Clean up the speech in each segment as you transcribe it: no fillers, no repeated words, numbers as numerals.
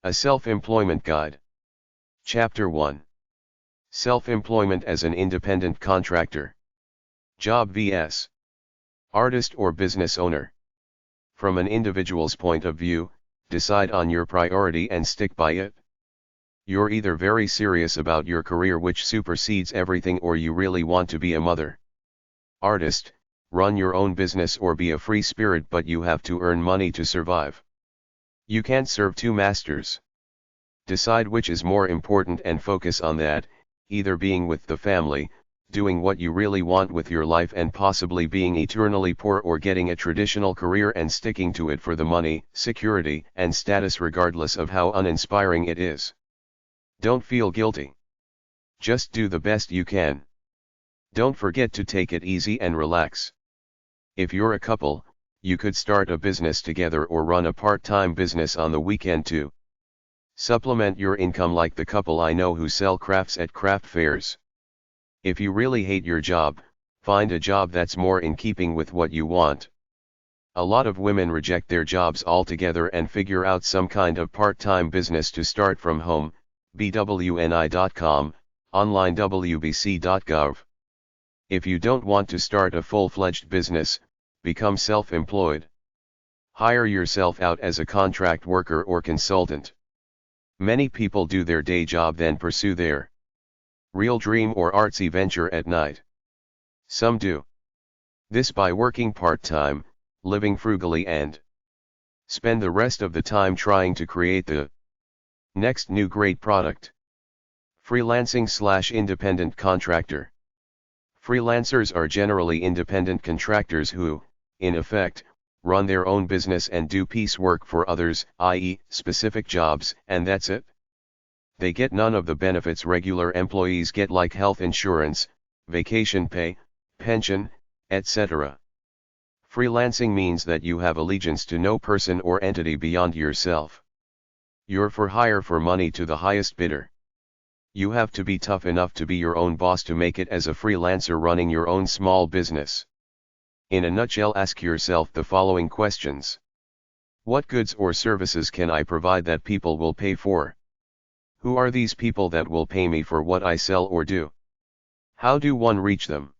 A Self-Employment Guide. Chapter 1. Self-employment as an independent contractor. Job vs. artist or business owner. From an individual's point of view, decide on your priority and stick by it. You're either very serious about your career, which supersedes everything, or you really want to be a mother. Artist, run your own business or be a free spirit, but you have to earn money to survive. You can't serve two masters. Decide which is more important and focus on that, either being with the family, doing what you really want with your life and possibly being eternally poor, or getting a traditional career and sticking to it for the money, security, and status regardless of how uninspiring it is. Don't feel guilty. Just do the best you can. Don't forget to take it easy and relax. If you're a couple, you could start a business together or run a part-time business on the weekend too. Supplement your income like the couple I know who sell crafts at craft fairs. If you really hate your job, find a job that's more in keeping with what you want. A lot of women reject their jobs altogether and figure out some kind of part-time business to start from home. bwni.com, online wbc.gov. If you don't want to start a full-fledged business, become self-employed. Hire yourself out as a contract worker or consultant. Many people do their day job then pursue their real dream or artsy venture at night. Some do this by working part-time, living frugally, and spend the rest of the time trying to create the next new great product. Freelancing/independent contractor. Freelancers are generally independent contractors who, in effect, run their own business and do piecework for others, i.e., specific jobs, and that's it. They get none of the benefits regular employees get, like health insurance, vacation pay, pension, etc. Freelancing means that you have allegiance to no person or entity beyond yourself. You're for hire for money to the highest bidder. You have to be tough enough to be your own boss to make it as a freelancer running your own small business. In a nutshell, ask yourself the following questions. What goods or services can I provide that people will pay for? Who are these people that will pay me for what I sell or do? How do one reach them?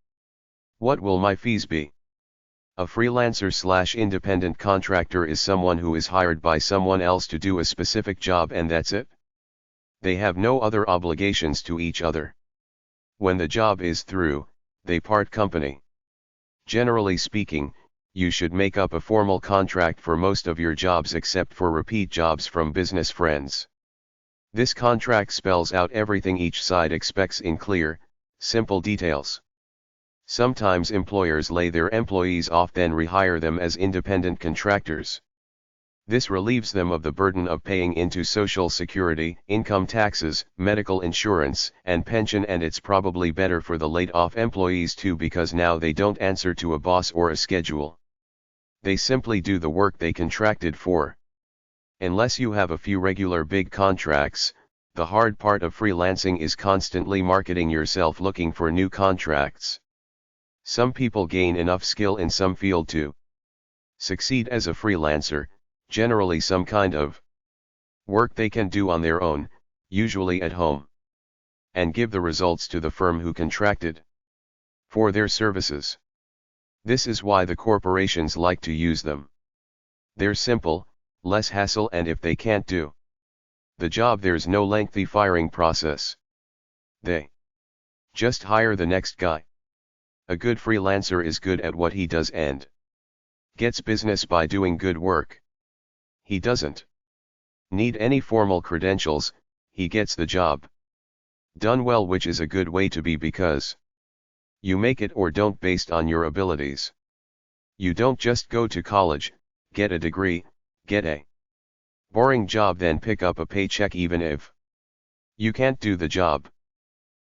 What will my fees be? A freelancer/independent contractor is someone who is hired by someone else to do a specific job, and that's it. They have no other obligations to each other. When the job is through, they part company. Generally speaking, you should make up a formal contract for most of your jobs except for repeat jobs from business friends. This contract spells out everything each side expects in clear, simple details. Sometimes employers lay their employees off then rehire them as independent contractors. This relieves them of the burden of paying into Social Security, income taxes, medical insurance, and pension, and it's probably better for the laid-off employees too, because now they don't answer to a boss or a schedule. They simply do the work they contracted for. Unless you have a few regular big contracts, the hard part of freelancing is constantly marketing yourself looking for new contracts. Some people gain enough skill in some field to succeed as a freelancer, generally some kind of work they can do on their own, usually at home, and give the results to the firm who contracted for their services. This is why the corporations like to use them. They're simple, less hassle, and if they can't do the job, there's no lengthy firing process. They just hire the next guy. A good freelancer is good at what he does and gets business by doing good work. He doesn't need any formal credentials, he gets the job done well, which is a good way to be, because you make it or don't based on your abilities. You don't just go to college, get a degree, get a boring job, then pick up a paycheck even if you can't do the job.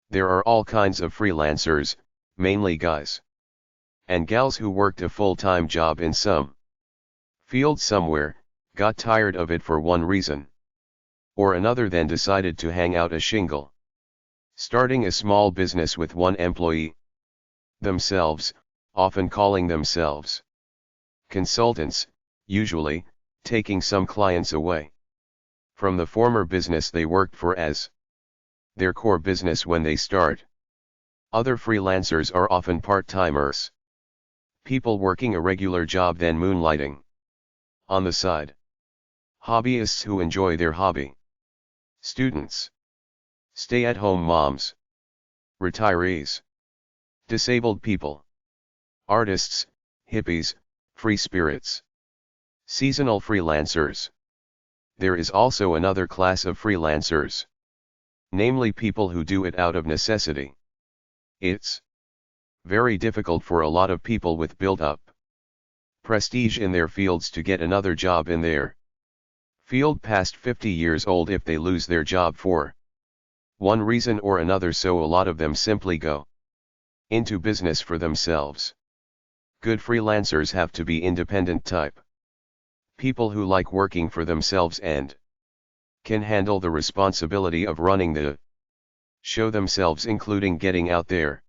There are all kinds of freelancers, mainly guys and gals who worked a full-time job in some field somewhere, got tired of it for one reason or another, then decided to hang out a shingle, starting a small business with one employee themselves, often calling themselves consultants, usually taking some clients away from the former business they worked for as their core business when they start. Other freelancers are often part-timers. People working a regular job then moonlighting on the side. Hobbyists who enjoy their hobby. Students. Stay-at-home moms. Retirees. Disabled people. Artists, hippies, free spirits. Seasonal freelancers. There is also another class of freelancers. Namely people who do it out of necessity. It's very difficult for a lot of people with built-up prestige in their fields to get another job in their field past 50 years old if they lose their job for one reason or another, so a lot of them simply go into business for themselves. Good freelancers have to be independent type. People who like working for themselves and can handle the responsibility of running the show themselves, including getting out there,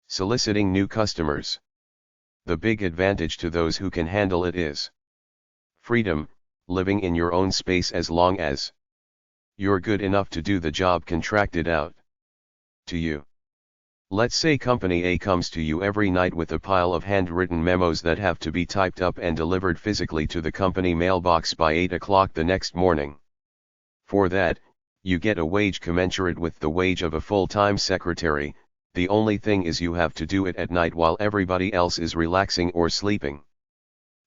soliciting new customers. The big advantage to those who can handle it is freedom, living in your own space as long as you're good enough to do the job contracted out to you. Let's say Company A comes to you every night with a pile of handwritten memos that have to be typed up and delivered physically to the company mailbox by 8 o'clock the next morning. For that, you get a wage commensurate with the wage of a full-time secretary. The only thing is you have to do it at night while everybody else is relaxing or sleeping.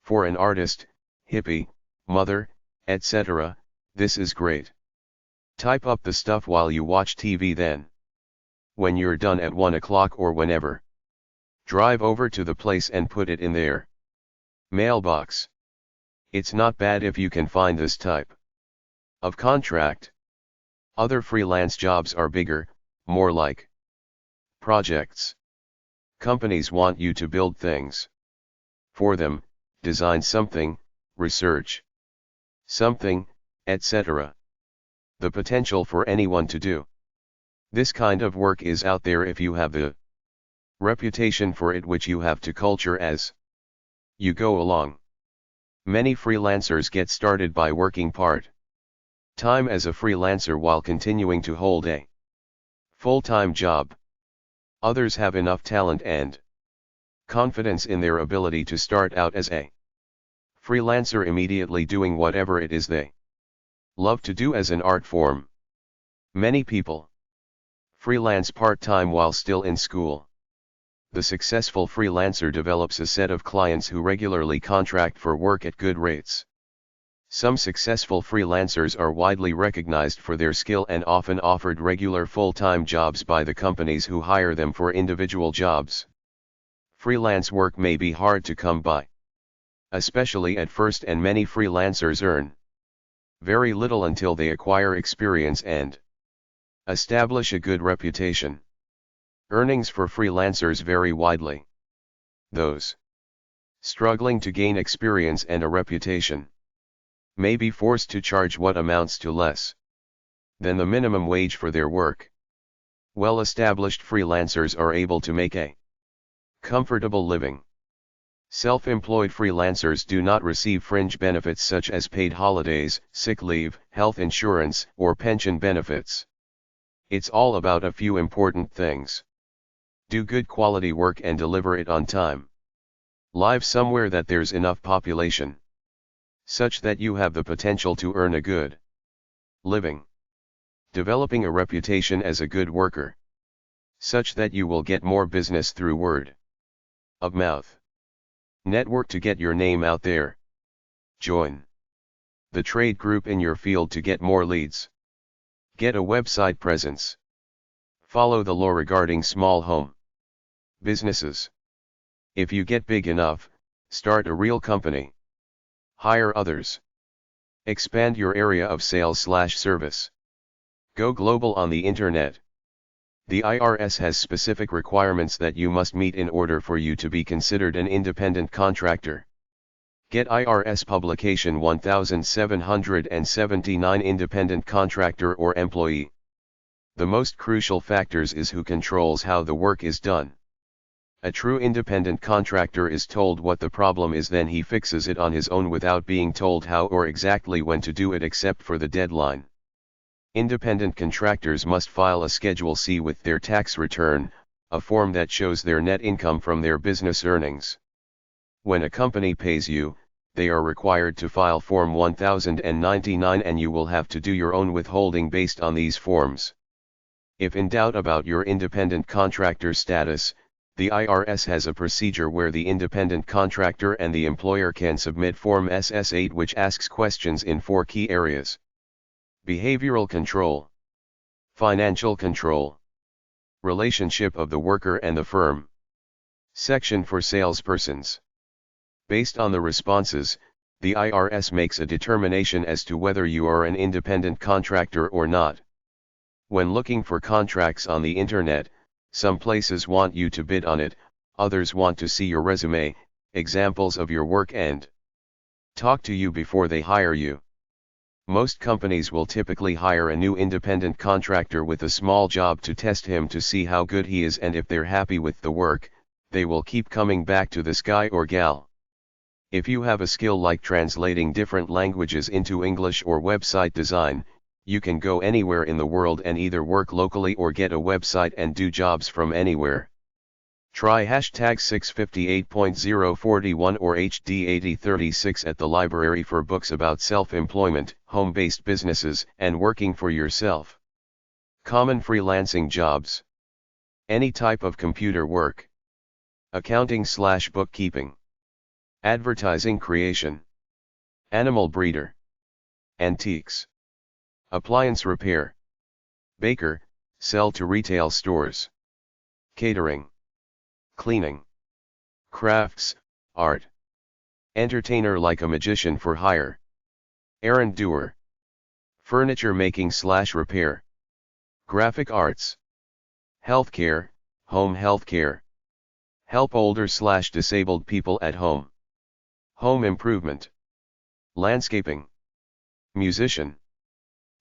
For an artist, hippie, mother, etc., this is great. Type up the stuff while you watch TV, then when you're done at 1 o'clock or whenever, drive over to the place and put it in their mailbox. It's not bad if you can find this type of contract. Other freelance jobs are bigger, more like projects. Companies want you to build things for them, design something, research something, etc. The potential for anyone to do this kind of work is out there if you have the reputation for it, which you have to culture as you go along. Many freelancers get started by working part-time as a freelancer while continuing to hold a full-time job. Others have enough talent and confidence in their ability to start out as a freelancer immediately doing whatever it is they love to do as an art form. Many people freelance part-time while still in school. The successful freelancer develops a set of clients who regularly contract for work at good rates. Some successful freelancers are widely recognized for their skill and often offered regular full-time jobs by the companies who hire them for individual jobs. Freelance work may be hard to come by, especially at first, and many freelancers earn very little until they acquire experience and establish a good reputation. Earnings for freelancers vary widely. Those struggling to gain experience and a reputation may be forced to charge what amounts to less than the minimum wage for their work. Well-established freelancers are able to make a comfortable living. Self-employed freelancers do not receive fringe benefits such as paid holidays, sick leave, health insurance, or pension benefits. It's all about a few important things. Do good quality work and deliver it on time. Live somewhere that there's enough population such that you have the potential to earn a good living. Developing a reputation as a good worker such that you will get more business through word of mouth. Network to get your name out there. Join the trade group in your field to get more leads. Get a website presence. Follow the law regarding small home businesses. If you get big enough, start a real company. Hire others. Expand your area of sales/service. Go global on the internet. The IRS has specific requirements that you must meet in order for you to be considered an independent contractor. Get IRS Publication 1779 Independent Contractor or Employee. The most crucial factors is who controls how the work is done. A true independent contractor is told what the problem is, then he fixes it on his own without being told how or exactly when to do it except for the deadline. Independent contractors must file a Schedule C with their tax return, a form that shows their net income from their business earnings. When a company pays you, they are required to file Form 1099 and you will have to do your own withholding based on these forms. If in doubt about your independent contractor status, the IRS has a procedure where the independent contractor and the employer can submit Form SS8, which asks questions in 4 key areas: behavioral control, financial control, relationship of the worker and the firm, section for salespersons. Based on the responses, the IRS makes a determination as to whether you are an independent contractor or not. When looking for contracts on the internet, some places want you to bid on it, others want to see your resume, examples of your work, and talk to you before they hire you. Most companies will typically hire a new independent contractor with a small job to test him to see how good he is, and if they're happy with the work, they will keep coming back to this guy or gal. If you have a skill like translating different languages into English or website design, you can go anywhere in the world and either work locally or get a website and do jobs from anywhere. Try hashtag 658.041 or HD8036 at the library for books about self-employment, home-based businesses, and working for yourself. Common freelancing jobs. Any type of computer work. Accounting/bookkeeping. Advertising creation. Animal breeder. Antiques. Appliance repair. Baker, sell to retail stores. Catering. Cleaning. Crafts, art. Entertainer like a magician for hire. Errand doer. Furniture making/repair. Graphic arts. Healthcare, home healthcare. Help older/disabled people at home. Home improvement. Landscaping. Musician.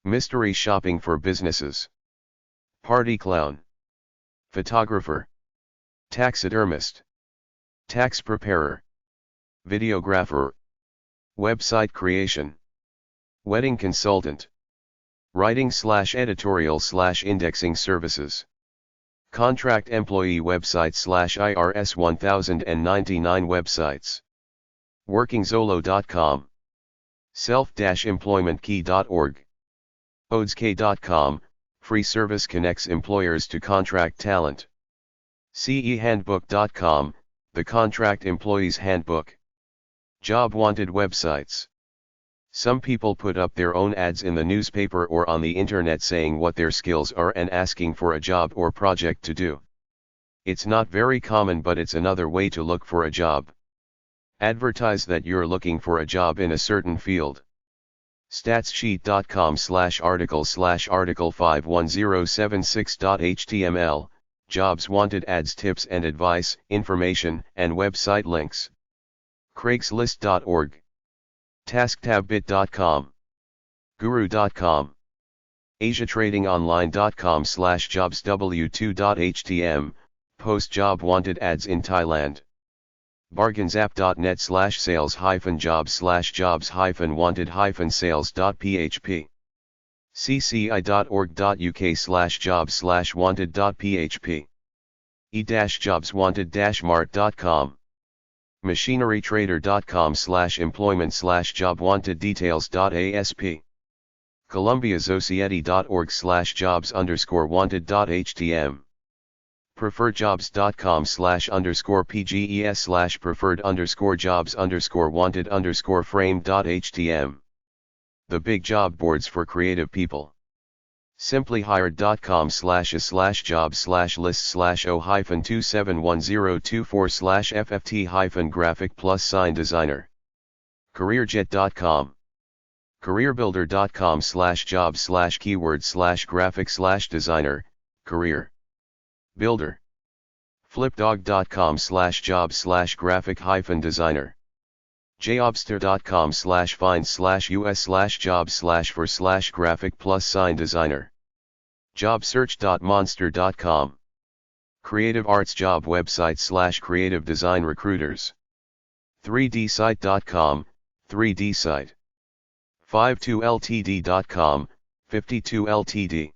Mystery shopping for businesses. Party clown. Photographer. Taxidermist. Tax preparer. Videographer. Website creation. Wedding consultant. Writing/editorial/indexing services. Contract employee website/IRS 1099 websites. WorkingZolo.com. Self-employmentkey.org. ODSK.com, free service connects employers to contract talent. CEhandbook.com, the contract employee's handbook. Job wanted websites. Some people put up their own ads in the newspaper or on the internet saying what their skills are and asking for a job or project to do. It's not very common, but it's another way to look for a job. Advertise that you're looking for a job in a certain field. Statsheet.com/article/article51076.html, jobs wanted ads, tips and advice, information, and website links. Craigslist.org. TaskTabbit.com. Guru.com. AsiaTradingOnline.com/jobsw2.htm, post job wanted ads in Thailand. Bargainsapp.net/sales-jobs-wanted-sales.php. cci.org.uk/jobs/wanted.php. e-jobswanted-mart.com. machinerytrader.com/employment/jobwantedDetails.asp. columbiasociety.org/jobs_wanted.htm. preferredjobs.com/preferred_jobs_wanted_frame.htm. The big job boards for creative people. simplyhired.com/jobs/list/o-271024/fft-graphic+sign-designer. careerjet.com. careerbuilder.com/jobs/keyword/graphic/designer, career builder. flipdog.com/jobs/graphic-designer. jobster.com/find/us/jobs/for/graphic+sign-designer. jobsearch.monster.com. Creative Arts Job Website / Creative Design Recruiters. 3dsite.com, 3D Site. 52ltd.com, 52 Ltd.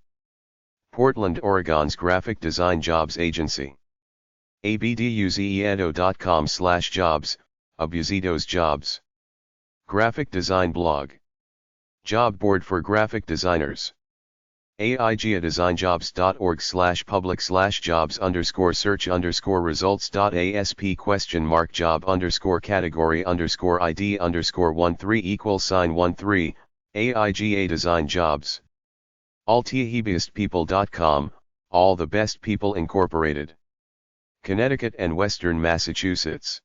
Portland, Oregon's Graphic Design Jobs Agency. abduzeedo.com/jobs, Abuzeedo's Jobs. Graphic Design Blog. Job Board for Graphic Designers. aiga-jobs.org/public/jobs_search_results.asp?mark job_id_13 AIGA Design Jobs. allthebestpeople.com, All the Best People Incorporated. Connecticut and Western Massachusetts.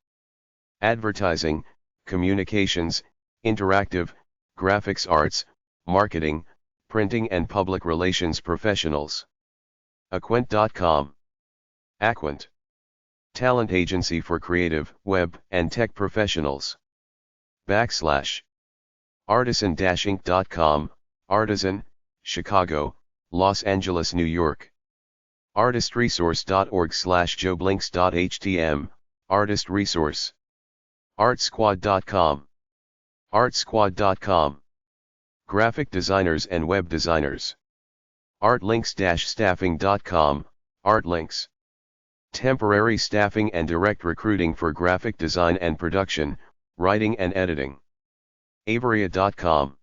Advertising, Communications, Interactive, Graphics Arts, Marketing, Printing and Public Relations Professionals. Aquent.com. Aquent. Talent agency for creative, web, and tech professionals. /Artisan-inc.com, Artisan, Chicago, Los Angeles, New York. artistresource.org/joblinks.htm, Artist Resource. artsquad.com. artsquad.com. Graphic designers and web designers. artlinks-staffing.com, Artlinks. Temporary staffing and direct recruiting for graphic design and production, writing and editing. Averia.com.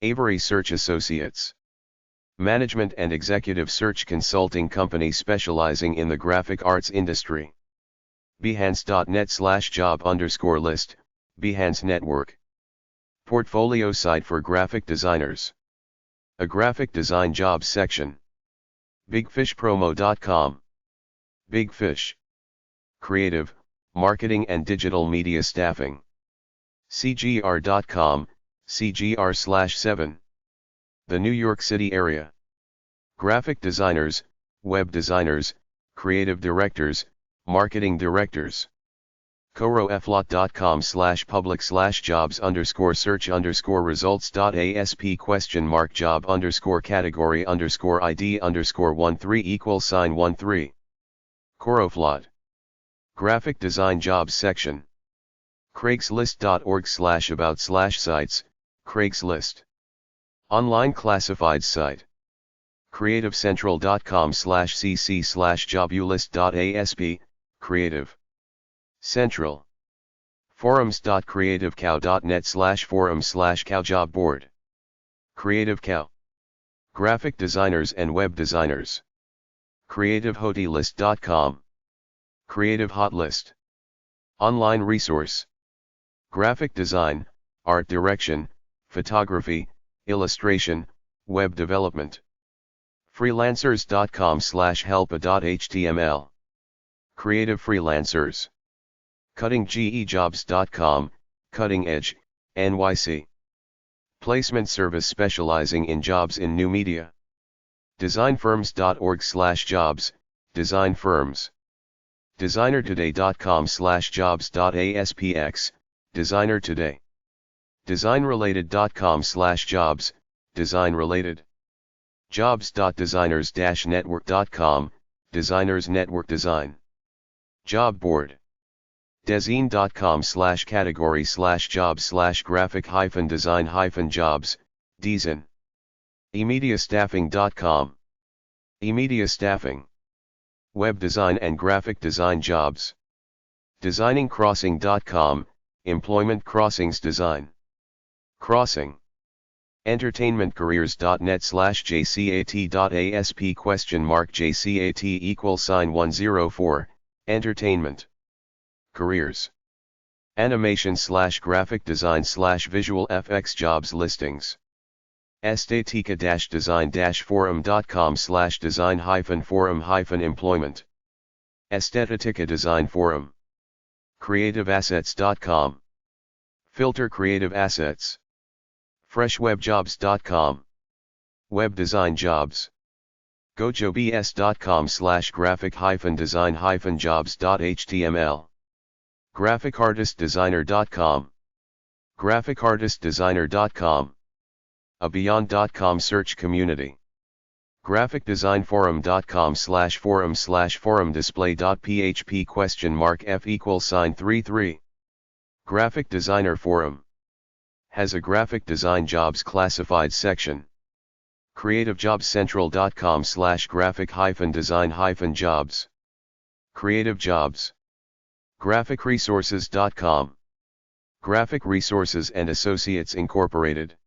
Avery Search Associates. Management and executive search consulting company specializing in the graphic arts industry. Behance.net/job_list, Behance Network. Portfolio site for graphic designers. A graphic design jobs section. BigFishPromo.com. Big Fish. Creative, marketing and digital media staffing. CGR.com, CGR/7. The New York City area. Graphic designers, web designers, creative directors, marketing directors. coroflot.com/public/jobs_search_results.asp?job_id_13 Coroflot. Graphic design jobs section. Craigslist.org/about/sites, Craigslist. Online classifieds site. creativecentral.com/cc/jobulist.asp, Creative Central. forums.creativecow.net/forum/cowjobboard. Creative Cow. Graphic designers and web designers. creativehotylist.com. Creative Hot List. Online resource. Graphic design, art direction, photography, illustration, web development. freelancers.com/helpa.html. Creative freelancers. cuttingjobs.com, Cutting Edge, NYC. Placement service specializing in jobs in new media. designfirms.org/jobs, design firms. designertoday.com/jobs.aspx, Designer Today. designrelated.com/jobs, design related. jobs.designers-network.com, Designers Network Design. Job Board. Dezeen.com/category/jobs/graphic-design-jobs, Design. emediastaffing.com. eMedia Staffing. Web design and graphic design jobs. designingcrossing.com, Employment Crossings Design. Crossing. entertainmentcareers.net/jcat.asp?jcat=104, Entertainment. Careers. Animation/graphic design/visual FX jobs listings. estetica-design-forum.com/design-forum-employment. Estetica Design Forum. creativeassets.com. Filter Creative Assets. freshwebjobs.com. Web design jobs. gojobs.com/graphic-design-jobs.html. graphicartistdesigner.com. graphicartistdesigner.com. A beyond.com search community. graphicdesignforum.com/forum/forumdisplay.php?f=sign 33. Graphic Designer Forum has a graphic design jobs classified section. creativejobscentral.com/graphic-design-jobs. Creative Jobs. graphicresources.com. Graphic Resources and Associates Incorporated,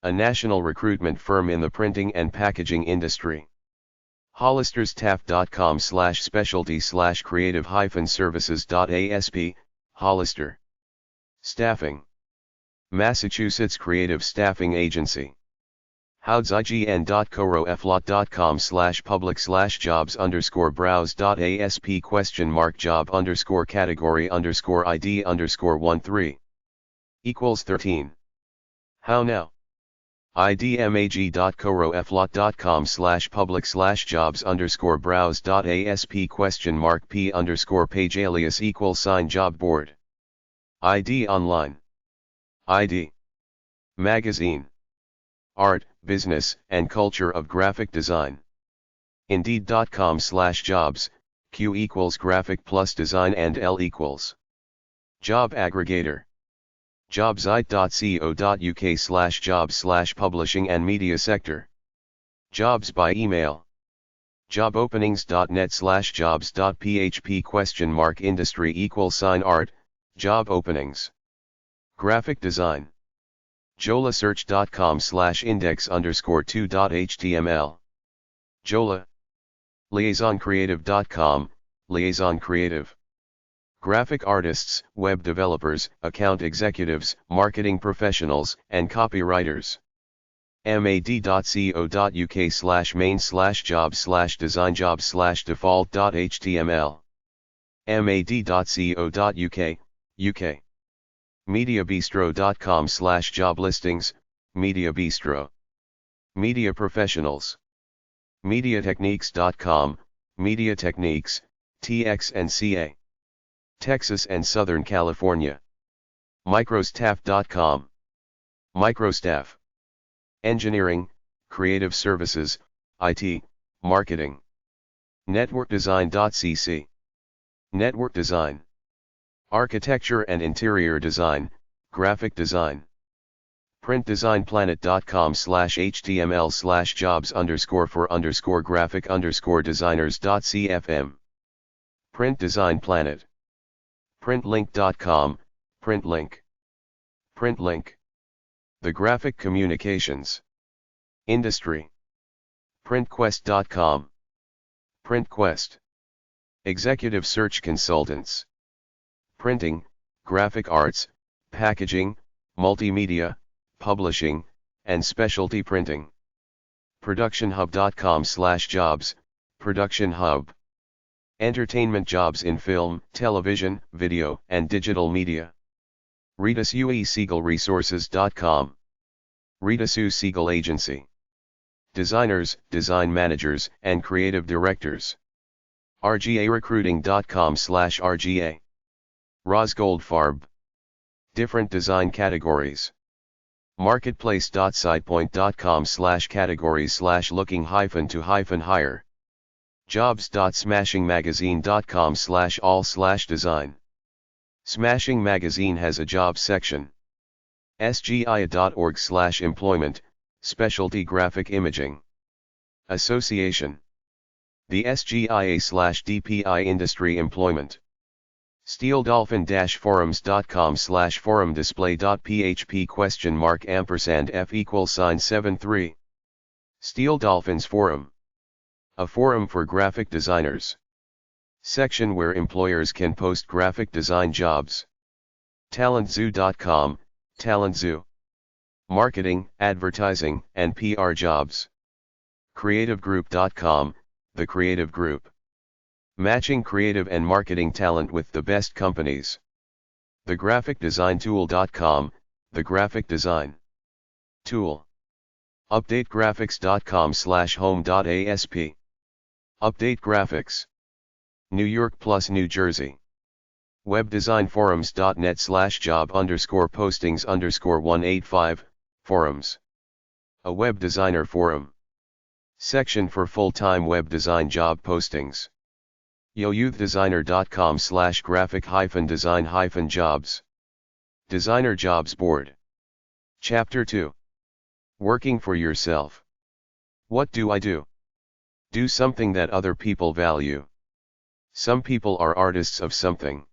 a national recruitment firm in the printing and packaging industry. hollisterstaff.com/specialty/creative-services.asp, Hollister. Staffing. Massachusetts Creative Staffing Agency. howdzig.co.ef.com/public/jobs_browse.asp?job_ID_13 How now? idmag.co.ef.com/public/jobs_browse.asp?p_page alias=job board. ID Online. ID. Magazine. Art, Business, and Culture of Graphic Design. Indeed.com/jobs, Q=graphic plus design and L=. Job Aggregator. jobsite.co.uk/jobs/publishing and media sector. Jobs by email. jobopenings.net/jobs.php?industry=art, job openings. Graphic design. jolasearch.com/index_2.html. Jola. liaisoncreative.com, liaison creative. Graphic artists, web developers, account executives, marketing professionals, and copywriters. mad.co.uk/main/job/design-job/default.html. mad.co.uk, UK. mediabistro.com/job listings, Media Bistro. Media professionals. mediatechniques.com, Media Techniques, TX and CA. Texas and Southern California. microstaff.com. Microstaff. Engineering, creative services, IT, marketing. networkdesign.cc. Network design. Architecture and interior design, graphic design. printdesign.planet.com/html/jobs_for_graphic_designers.cfm. Print Design Planet. printlink.com, printlink. Printlink. The Graphic Communications Industry. printquest.com. PrintQuest. Executive Search Consultants. Printing, graphic arts, packaging, multimedia, publishing, and specialty printing. productionhub.com/jobs, Production Hub. Entertainment jobs in film, television, video, and digital media. Rita Sue Siegel Resources.com. Rita Sue Siegel Agency. Designers, design managers, and creative directors. rgarecruiting.com/rga. Rosgoldfarb. Different design categories. marketplace.sitepoint.com/categories/looking-to-hire. jobs.smashingmagazine.com/all/design. Smashing Magazine has a job section. sgia.org/employment, specialty graphic imaging. Association. The SGIA/DPI Industry Employment. steeldolphin-forums.com/forum-display.php?f=73. Steel Dolphins Forum. A forum for graphic designers. Section where employers can post graphic design jobs. talentzoo.com, talentzoo. Marketing, advertising, and PR jobs. creativegroup.com, the Creative Group. Matching creative and marketing talent with the best companies. thegraphicdesigntool.com, the graphic design tool. updategraphics.com/home.asp. Update Graphics. New York plus New Jersey. webdesignforums.net/job_postings_185, forums. A web designer forum. Section for full-time web design job postings. youthdesigner.com/graphic-design-jobs. Designer Jobs Board. Chapter 2. Working for yourself. What do I do? Do something that other people value. Some people are artists of something.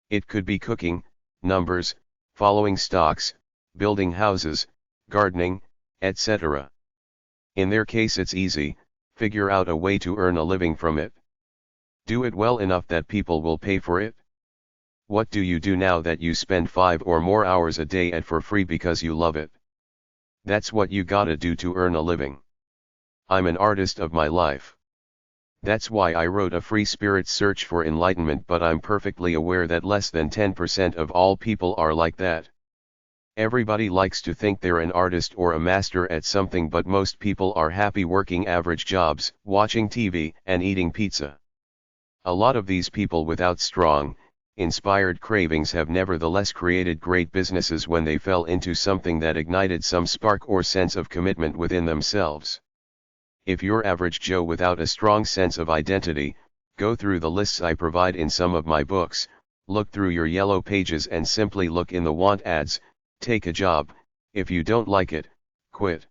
It could be cooking, numbers, following stocks, building houses, gardening, etc. In their case it's easy, figure out a way to earn a living from it. Do it well enough that people will pay for it. What do you do now that you spend 5 or more hours a day at for free because you love it? That's what you gotta do to earn a living. I'm an artist of my life. That's why I wrote A Free Spirit's Search for Enlightenment, but I'm perfectly aware that less than 10% of all people are like that. Everybody likes to think they're an artist or a master at something, but most people are happy working average jobs, watching TV, and eating pizza. A lot of these people without strong, inspired cravings have nevertheless created great businesses when they fell into something that ignited some spark or sense of commitment within themselves. If you're average Joe without a strong sense of identity, go through the lists I provide in some of my books, look through your yellow pages and simply look in the want ads, take a job. If you don't like it, quit.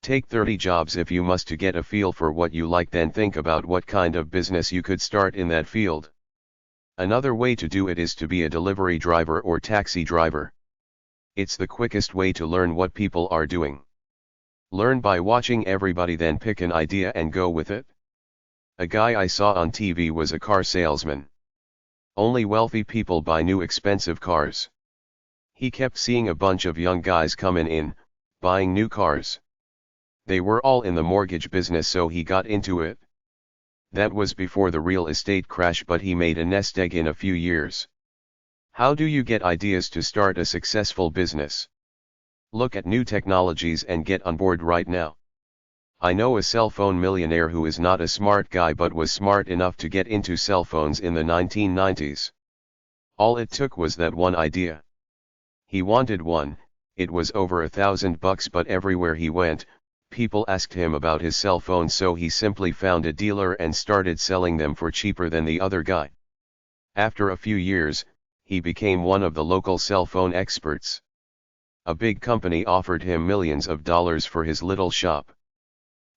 Take 30 jobs if you must to get a feel for what you like, then think about what kind of business you could start in that field. Another way to do it is to be a delivery driver or taxi driver. It's the quickest way to learn what people are doing. Learn by watching everybody, then pick an idea and go with it. A guy I saw on TV was a car salesman. Only wealthy people buy new expensive cars. He kept seeing a bunch of young guys coming in, buying new cars. They were all in the mortgage business, so he got into it. That was before the real estate crash, but he made a nest egg in a few years. How do you get ideas to start a successful business? Look at new technologies and get on board right now. I know a cell phone millionaire who is not a smart guy but was smart enough to get into cell phones in the 1990s. All it took was that one idea. He wanted one, it was over $1,000, but everywhere he went, people asked him about his cell phone, so he simply found a dealer and started selling them for cheaper than the other guy. After a few years, he became one of the local cell phone experts. A big company offered him millions of dollars for his little shop.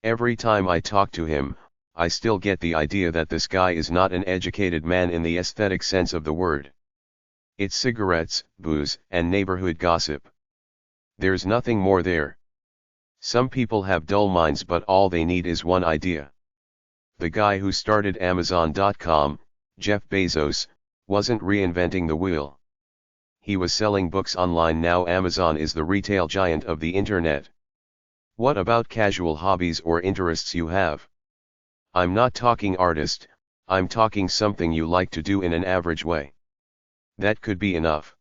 Every time I talk to him, I still get the idea that this guy is not an educated man in the aesthetic sense of the word. It's cigarettes, booze, and neighborhood gossip. There's nothing more there. Some people have dull minds, but all they need is one idea. The guy who started Amazon.com, Jeff Bezos, wasn't reinventing the wheel. He was selling books online. Now Amazon is the retail giant of the internet. What about casual hobbies or interests you have? I'm not talking artist, I'm talking something you like to do in an average way. That could be enough.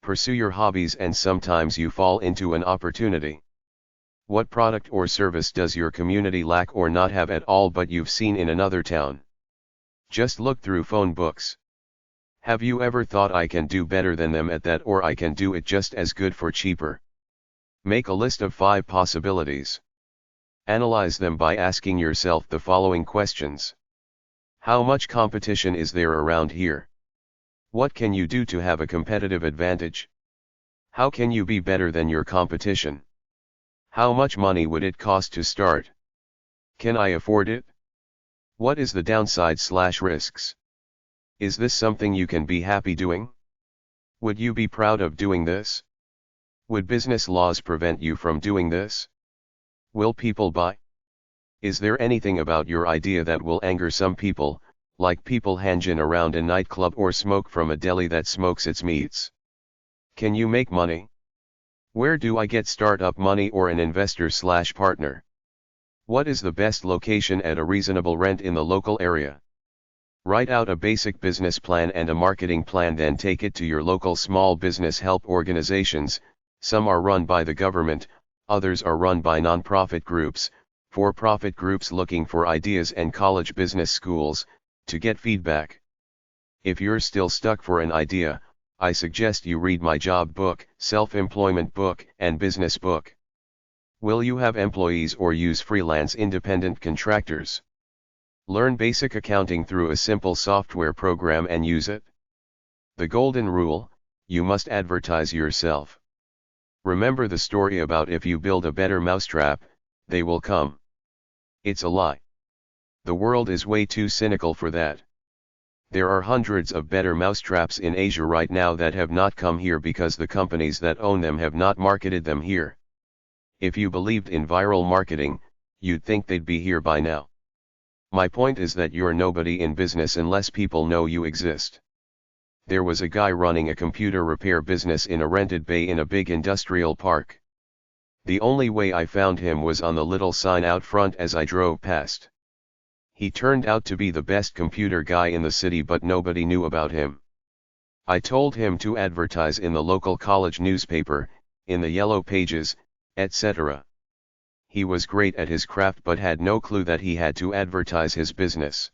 Pursue your hobbies and sometimes you fall into an opportunity. What product or service does your community lack or not have at all but you've seen in another town? Just look through phone books. Have you ever thought, I can do better than them at that, or I can do it just as good for cheaper? Make a list of 5 possibilities. Analyze them by asking yourself the following questions. How much competition is there around here? What can you do to have a competitive advantage? How can you be better than your competition? How much money would it cost to start? Can I afford it? What is the downside/risks? Is this something you can be happy doing? Would you be proud of doing this? Would business laws prevent you from doing this? Will people buy? Is there anything about your idea that will anger some people, like people hanging around a nightclub or smoke from a deli that smokes its meats? Can you make money? Where do I get startup money or an investor/partner? What is the best location at a reasonable rent in the local area? Write out a basic business plan and a marketing plan, then take it to your local small business help organizations. Some are run by the government, others are run by non-profit groups, for-profit groups looking for ideas, and college business schools, to get feedback. If you're still stuck for an idea, I suggest you read my job book, self-employment book, and business book. Will you have employees or use freelance independent contractors? Learn basic accounting through a simple software program and use it. The golden rule: you must advertise yourself. Remember the story about if you build a better mousetrap, they will come. It's a lie. The world is way too cynical for that. There are hundreds of better mousetraps in Asia right now that have not come here because the companies that own them have not marketed them here. If you believed in viral marketing, you'd think they'd be here by now. My point is that you're nobody in business unless people know you exist. There was a guy running a computer repair business in a rented bay in a big industrial park. The only way I found him was on the little sign out front as I drove past. He turned out to be the best computer guy in the city, but nobody knew about him. I told him to advertise in the local college newspaper, in the yellow pages, etc. He was great at his craft but had no clue that he had to advertise his business.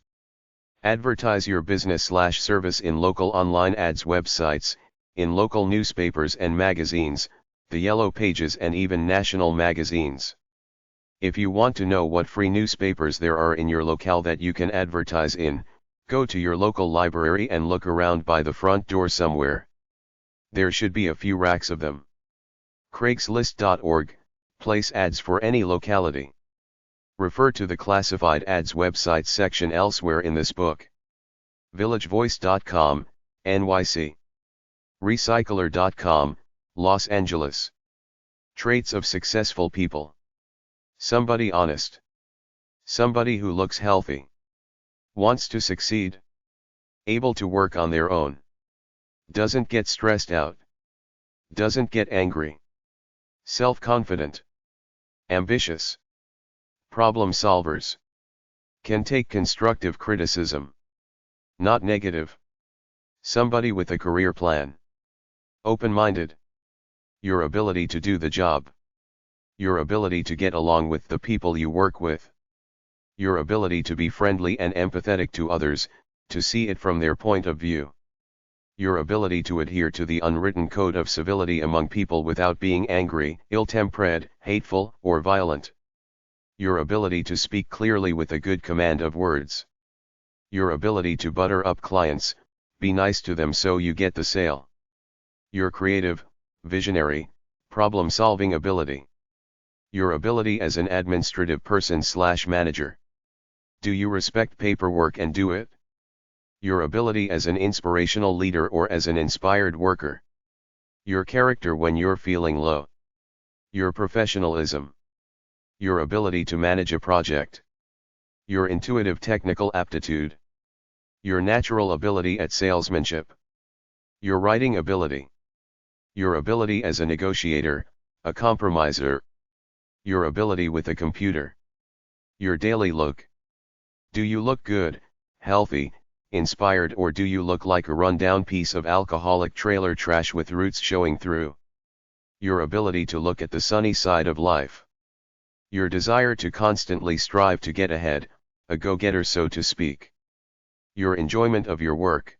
Advertise your business/service in local online ads websites, in local newspapers and magazines, the yellow pages, and even national magazines. If you want to know what free newspapers there are in your locale that you can advertise in, go to your local library and look around by the front door somewhere. There should be a few racks of them. Craigslist.org, place ads for any locality. Refer to the classified ads website section elsewhere in this book. villagevoice.com, NYC. Recycler.com, Los Angeles. Traits of successful people. Somebody honest. Somebody who looks healthy. Wants to succeed. Able to work on their own. Doesn't get stressed out. Doesn't get angry. Self-confident. Ambitious. Problem solvers. Can take constructive criticism. Not negative. Somebody with a career plan. Open-minded. Your ability to do the job. Your ability to get along with the people you work with. Your ability to be friendly and empathetic to others, to see it from their point of view. Your ability to adhere to the unwritten code of civility among people without being angry, ill-tempered, hateful, or violent. Your ability to speak clearly with a good command of words. Your ability to butter up clients, be nice to them so you get the sale. Your creative, visionary, problem-solving ability. Your ability as an administrative person/manager. Do you respect paperwork and do it? Your ability as an inspirational leader or as an inspired worker. Your character when you're feeling low. Your professionalism. Your ability to manage a project. Your intuitive technical aptitude. Your natural ability at salesmanship. Your writing ability. Your ability as a negotiator, a compromiser. Your ability with a computer. Your daily look. Do you look good, healthy, inspired, or do you look like a run-down piece of alcoholic trailer trash with roots showing through? Your ability to look at the sunny side of life. Your desire to constantly strive to get ahead, a go-getter so to speak. Your enjoyment of your work.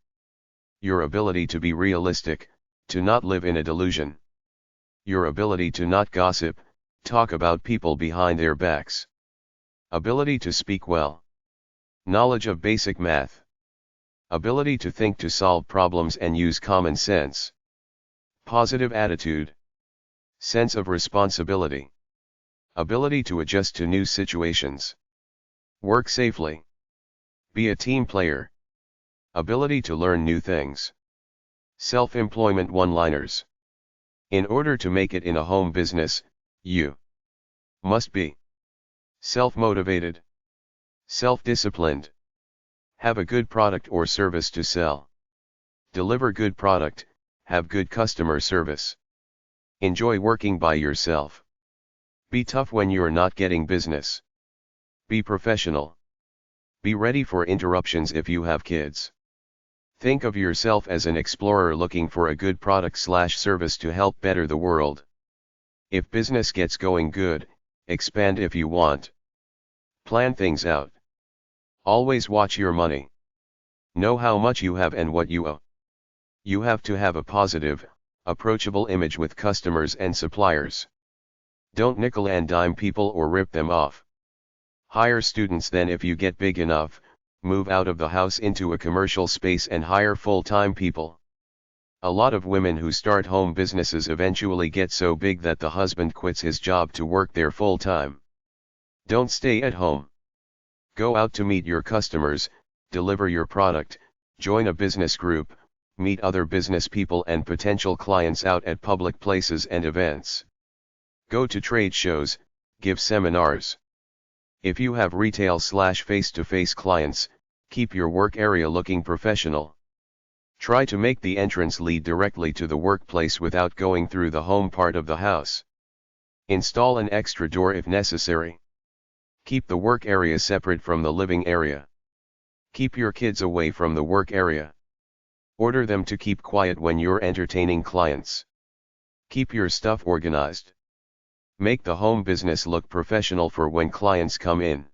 Your ability to be realistic, to not live in a delusion. Your ability to not gossip, talk about people behind their backs. Ability to speak well. Knowledge of basic math. Ability to think to solve problems and use common sense. Positive attitude. Sense of responsibility. Ability to adjust to new situations. Work safely. Be a team player. Ability to learn new things. Self-employment one-liners. In order to make it in a home business, you must be self-motivated, self-disciplined, have a good product or service to sell, deliver good product, have good customer service, enjoy working by yourself, be tough when you're not getting business, be professional, be ready for interruptions if you have kids. Think of yourself as an explorer looking for a good product/service to help better the world. If business gets going good, expand if you want. Plan things out. Always watch your money. Know how much you have and what you owe. You have to have a positive, approachable image with customers and suppliers. Don't nickel and dime people or rip them off. Hire students, then if you get big enough, move out of the house into a commercial space and hire full-time people. A lot of women who start home businesses eventually get so big that the husband quits his job to work there full-time. Don't stay at home. Go out to meet your customers, deliver your product, join a business group, meet other business people and potential clients out at public places and events. Go to trade shows, give seminars. If you have retail/face-to-face clients, keep your work area looking professional. Try to make the entrance lead directly to the workplace without going through the home part of the house. Install an extra door if necessary. Keep the work area separate from the living area. Keep your kids away from the work area. Order them to keep quiet when you're entertaining clients. Keep your stuff organized. Make the home business look professional for when clients come in.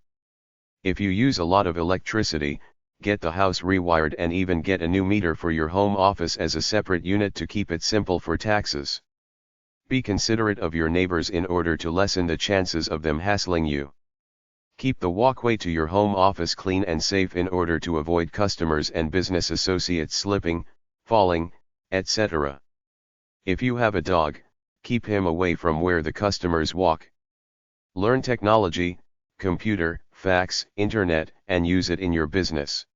If you use a lot of electricity, get the house rewired and even get a new meter for your home office as a separate unit to keep it simple for taxes. Be considerate of your neighbors in order to lessen the chances of them hassling you. Keep the walkway to your home office clean and safe in order to avoid customers and business associates slipping, falling, etc. If you have a dog, keep him away from where the customers walk. Learn technology, computer, fax, internet, and use it in your business.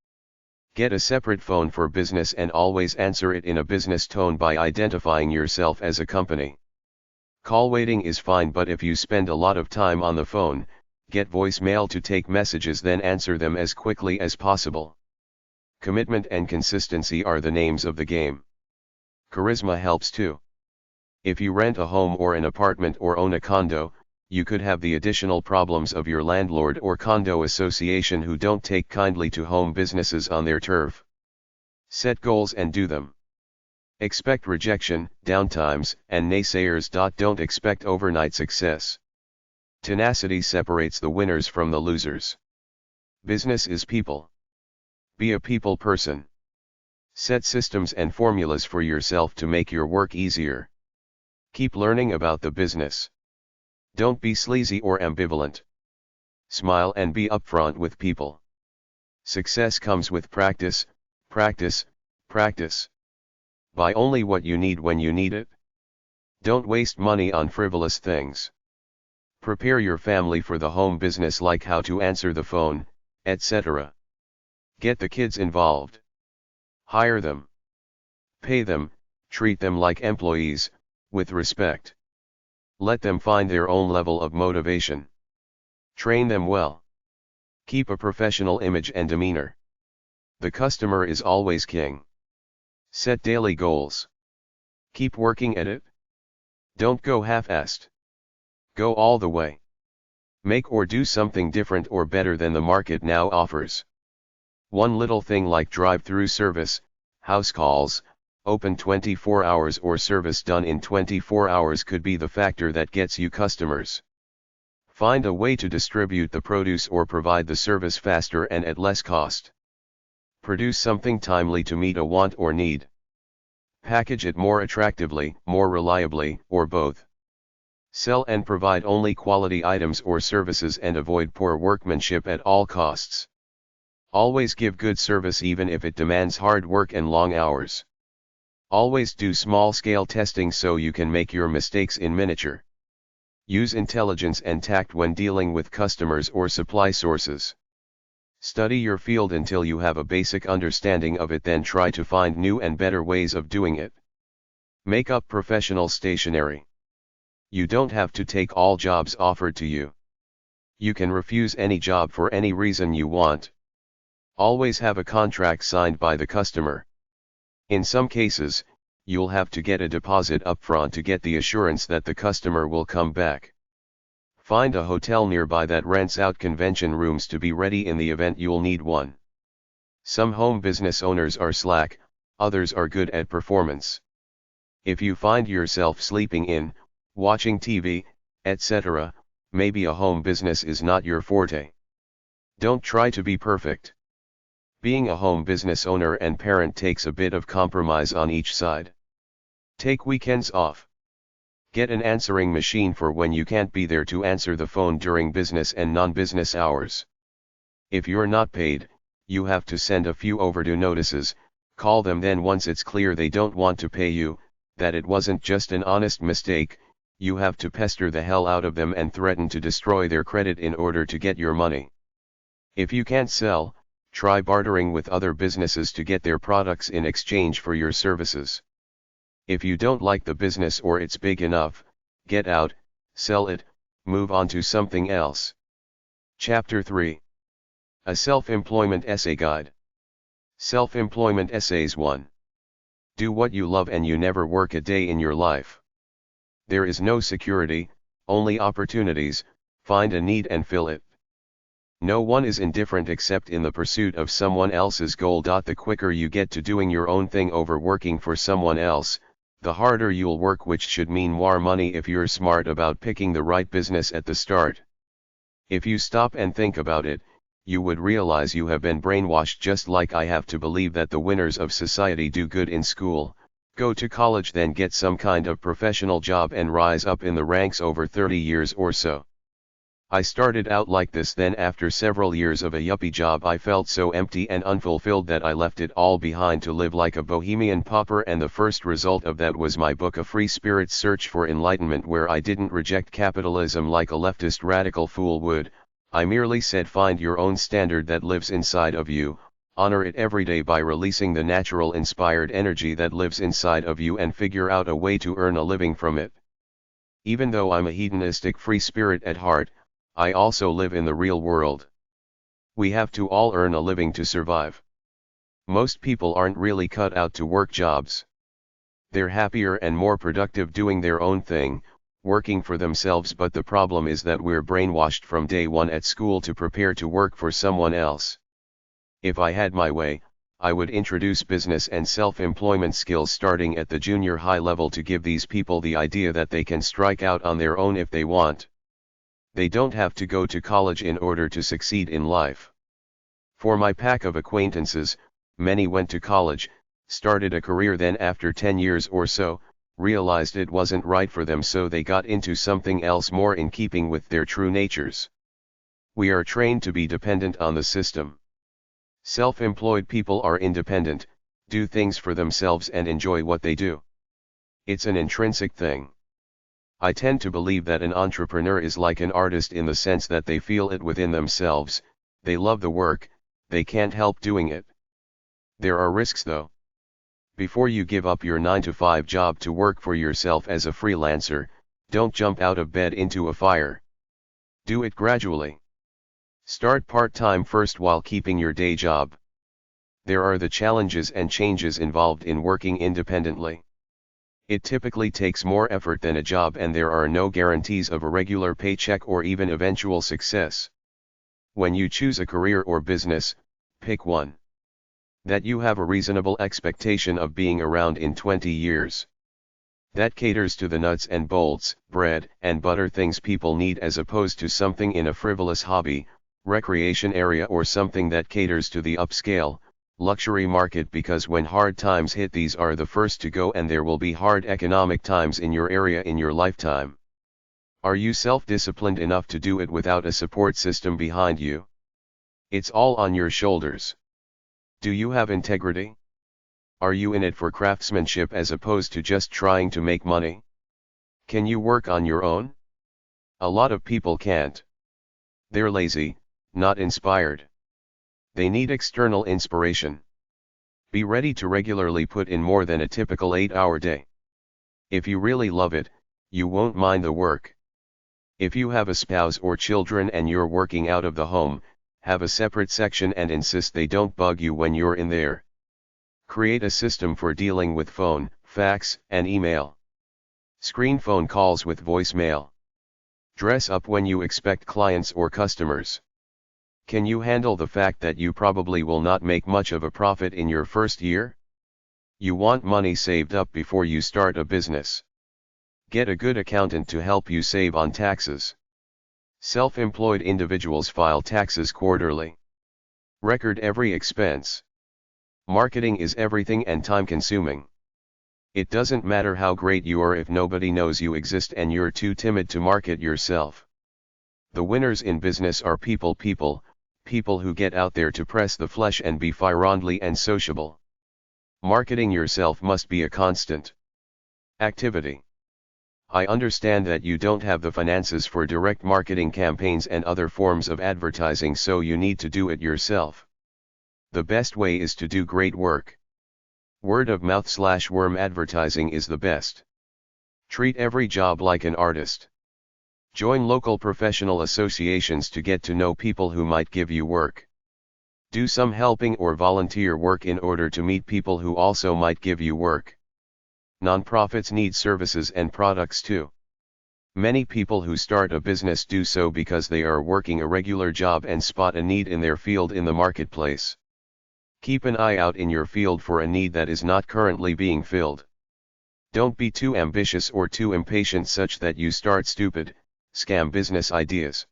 Get a separate phone for business and always answer it in a business tone by identifying yourself as a company. Call waiting is fine, but if you spend a lot of time on the phone, get voicemail to take messages, then answer them as quickly as possible. Commitment and consistency are the names of the game. Charisma helps too. If you rent a home or an apartment or own a condo, you could have the additional problems of your landlord or condo association who don't take kindly to home businesses on their turf. Set goals and do them. Expect rejection, downtimes, and naysayers. Don't expect overnight success. Tenacity separates the winners from the losers. Business is people. Be a people person. Set systems and formulas for yourself to make your work easier. Keep learning about the business. Don't be sleazy or ambivalent. Smile and be upfront with people. Success comes with practice, practice, practice. Buy only what you need when you need it. Don't waste money on frivolous things. Prepare your family for the home business, like how to answer the phone, etc. Get the kids involved. Hire them. Pay them, treat them like employees, with respect. Let them find their own level of motivation. Train them well. Keep a professional image and demeanor. The customer is always king. Set daily goals. Keep working at it. Don't go half-assed. Go all the way. Make or do something different or better than the market now offers. One little thing like drive-through service, house calls, open 24 hours or service done in 24 hours could be the factor that gets you customers. Find a way to distribute the produce or provide the service faster and at less cost. Produce something timely to meet a want or need. Package it more attractively, more reliably, or both. Sell and provide only quality items or services and avoid poor workmanship at all costs. Always give good service even if it demands hard work and long hours. Always do small-scale testing so you can make your mistakes in miniature. Use intelligence and tact when dealing with customers or supply sources. Study your field until you have a basic understanding of it, then try to find new and better ways of doing it. Make up professional stationery. You don't have to take all jobs offered to you. You can refuse any job for any reason you want. Always have a contract signed by the customer. In some cases, you'll have to get a deposit upfront to get the assurance that the customer will come back. Find a hotel nearby that rents out convention rooms to be ready in the event you'll need one. Some home business owners are slack, others are good at performance. If you find yourself sleeping in, watching TV, etc., maybe a home business is not your forte. Don't try to be perfect. Being a home business owner and parent takes a bit of compromise on each side. Take weekends off. Get an answering machine for when you can't be there to answer the phone during business and non-business hours. If you're not paid, you have to send a few overdue notices, call them then once it's clear they don't want to pay you, that it wasn't just an honest mistake, you have to pester the hell out of them and threaten to destroy their credit in order to get your money. If you can't sell, try bartering with other businesses to get their products in exchange for your services. If you don't like the business or it's big enough, get out, sell it, move on to something else. Chapter 3. A Self-Employment Essay Guide. Self-Employment Essays 1. Do what you love and you never work a day in your life. There is no security, only opportunities, find a need and fill it. No one is indifferent except in the pursuit of someone else's goal. The quicker you get to doing your own thing over working for someone else, the harder you'll work, which should mean more money if you're smart about picking the right business at the start. If you stop and think about it, you would realize you have been brainwashed just like I have to believe that the winners of society do good in school, go to college, then get some kind of professional job and rise up in the ranks over 30 years or so. I started out like this, then after several years of a yuppie job I felt so empty and unfulfilled that I left it all behind to live like a bohemian pauper, and the first result of that was my book A Free Spirit's Search for Enlightenment, where I didn't reject capitalism like a leftist radical fool would. I merely said find your own standard that lives inside of you, honor it every day by releasing the natural inspired energy that lives inside of you, and figure out a way to earn a living from it. Even though I'm a hedonistic free spirit at heart, I also live in the real world. We have to all earn a living to survive. Most people aren't really cut out to work jobs. They're happier and more productive doing their own thing, working for themselves, but the problem is that we're brainwashed from day one at school to prepare to work for someone else. If I had my way, I would introduce business and self-employment skills starting at the junior high level to give these people the idea that they can strike out on their own if they want. They don't have to go to college in order to succeed in life. For my pack of acquaintances, many went to college, started a career, then after 10 years or so, realized it wasn't right for them, so they got into something else more in keeping with their true natures. We are trained to be dependent on the system. Self-employed people are independent, do things for themselves and enjoy what they do. It's an intrinsic thing. I tend to believe that an entrepreneur is like an artist in the sense that they feel it within themselves, they love the work, they can't help doing it. There are risks though. Before you give up your 9-to-5 job to work for yourself as a freelancer, don't jump out of bed into a fire. Do it gradually. Start part-time first while keeping your day job. There are the challenges and changes involved in working independently. It typically takes more effort than a job, and there are no guarantees of a regular paycheck or even eventual success. When you choose a career or business, pick one that you have a reasonable expectation of being around in 20 years. That caters to the nuts and bolts, bread and butter things people need, as opposed to something in a frivolous hobby, recreation area, or something that caters to the upscale, luxury market, because when hard times hit, these are the first to go, and there will be hard economic times in your area in your lifetime. Are you self-disciplined enough to do it without a support system behind you? It's all on your shoulders. Do you have integrity? Are you in it for craftsmanship as opposed to just trying to make money? Can you work on your own? A lot of people can't. They're lazy, not inspired. They need external inspiration. Be ready to regularly put in more than a typical 8-hour day. If you really love it, you won't mind the work. If you have a spouse or children and you're working out of the home, have a separate section and insist they don't bug you when you're in there. Create a system for dealing with phone, fax, and email. Screen phone calls with voicemail. Dress up when you expect clients or customers. Can you handle the fact that you probably will not make much of a profit in your first year? You want money saved up before you start a business. Get a good accountant to help you save on taxes. Self-employed individuals file taxes quarterly. Record every expense. Marketing is everything and time-consuming. It doesn't matter how great you are if nobody knows you exist and you're too timid to market yourself. The winners in business are people who get out there to press the flesh and be friendly and sociable. Marketing yourself must be a constant activity. I understand that you don't have the finances for direct marketing campaigns and other forms of advertising, so you need to do it yourself. The best way is to do great work. Word of mouth/worm advertising is the best. Treat every job like an artist. Join local professional associations to get to know people who might give you work. Do some helping or volunteer work in order to meet people who also might give you work. Nonprofits need services and products too. Many people who start a business do so because they are working a regular job and spot a need in their field in the marketplace. Keep an eye out in your field for a need that is not currently being filled. Don't be too ambitious or too impatient such that you start stupid, scam business ideas.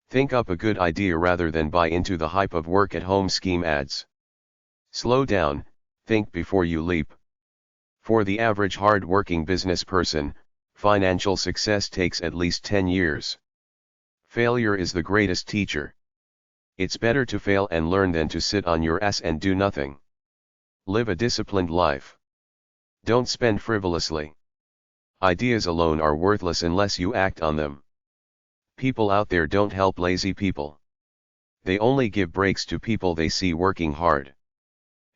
Think up a good idea rather than buy into the hype of work-at-home scheme ads. Slow down, think before you leap. For the average hard-working business person, financial success takes at least 10 years. Failure is the greatest teacher. It's better to fail and learn than to sit on your ass and do nothing. Live a disciplined life. Don't spend frivolously. Ideas alone are worthless unless you act on them. People out there don't help lazy people. They only give breaks to people they see working hard.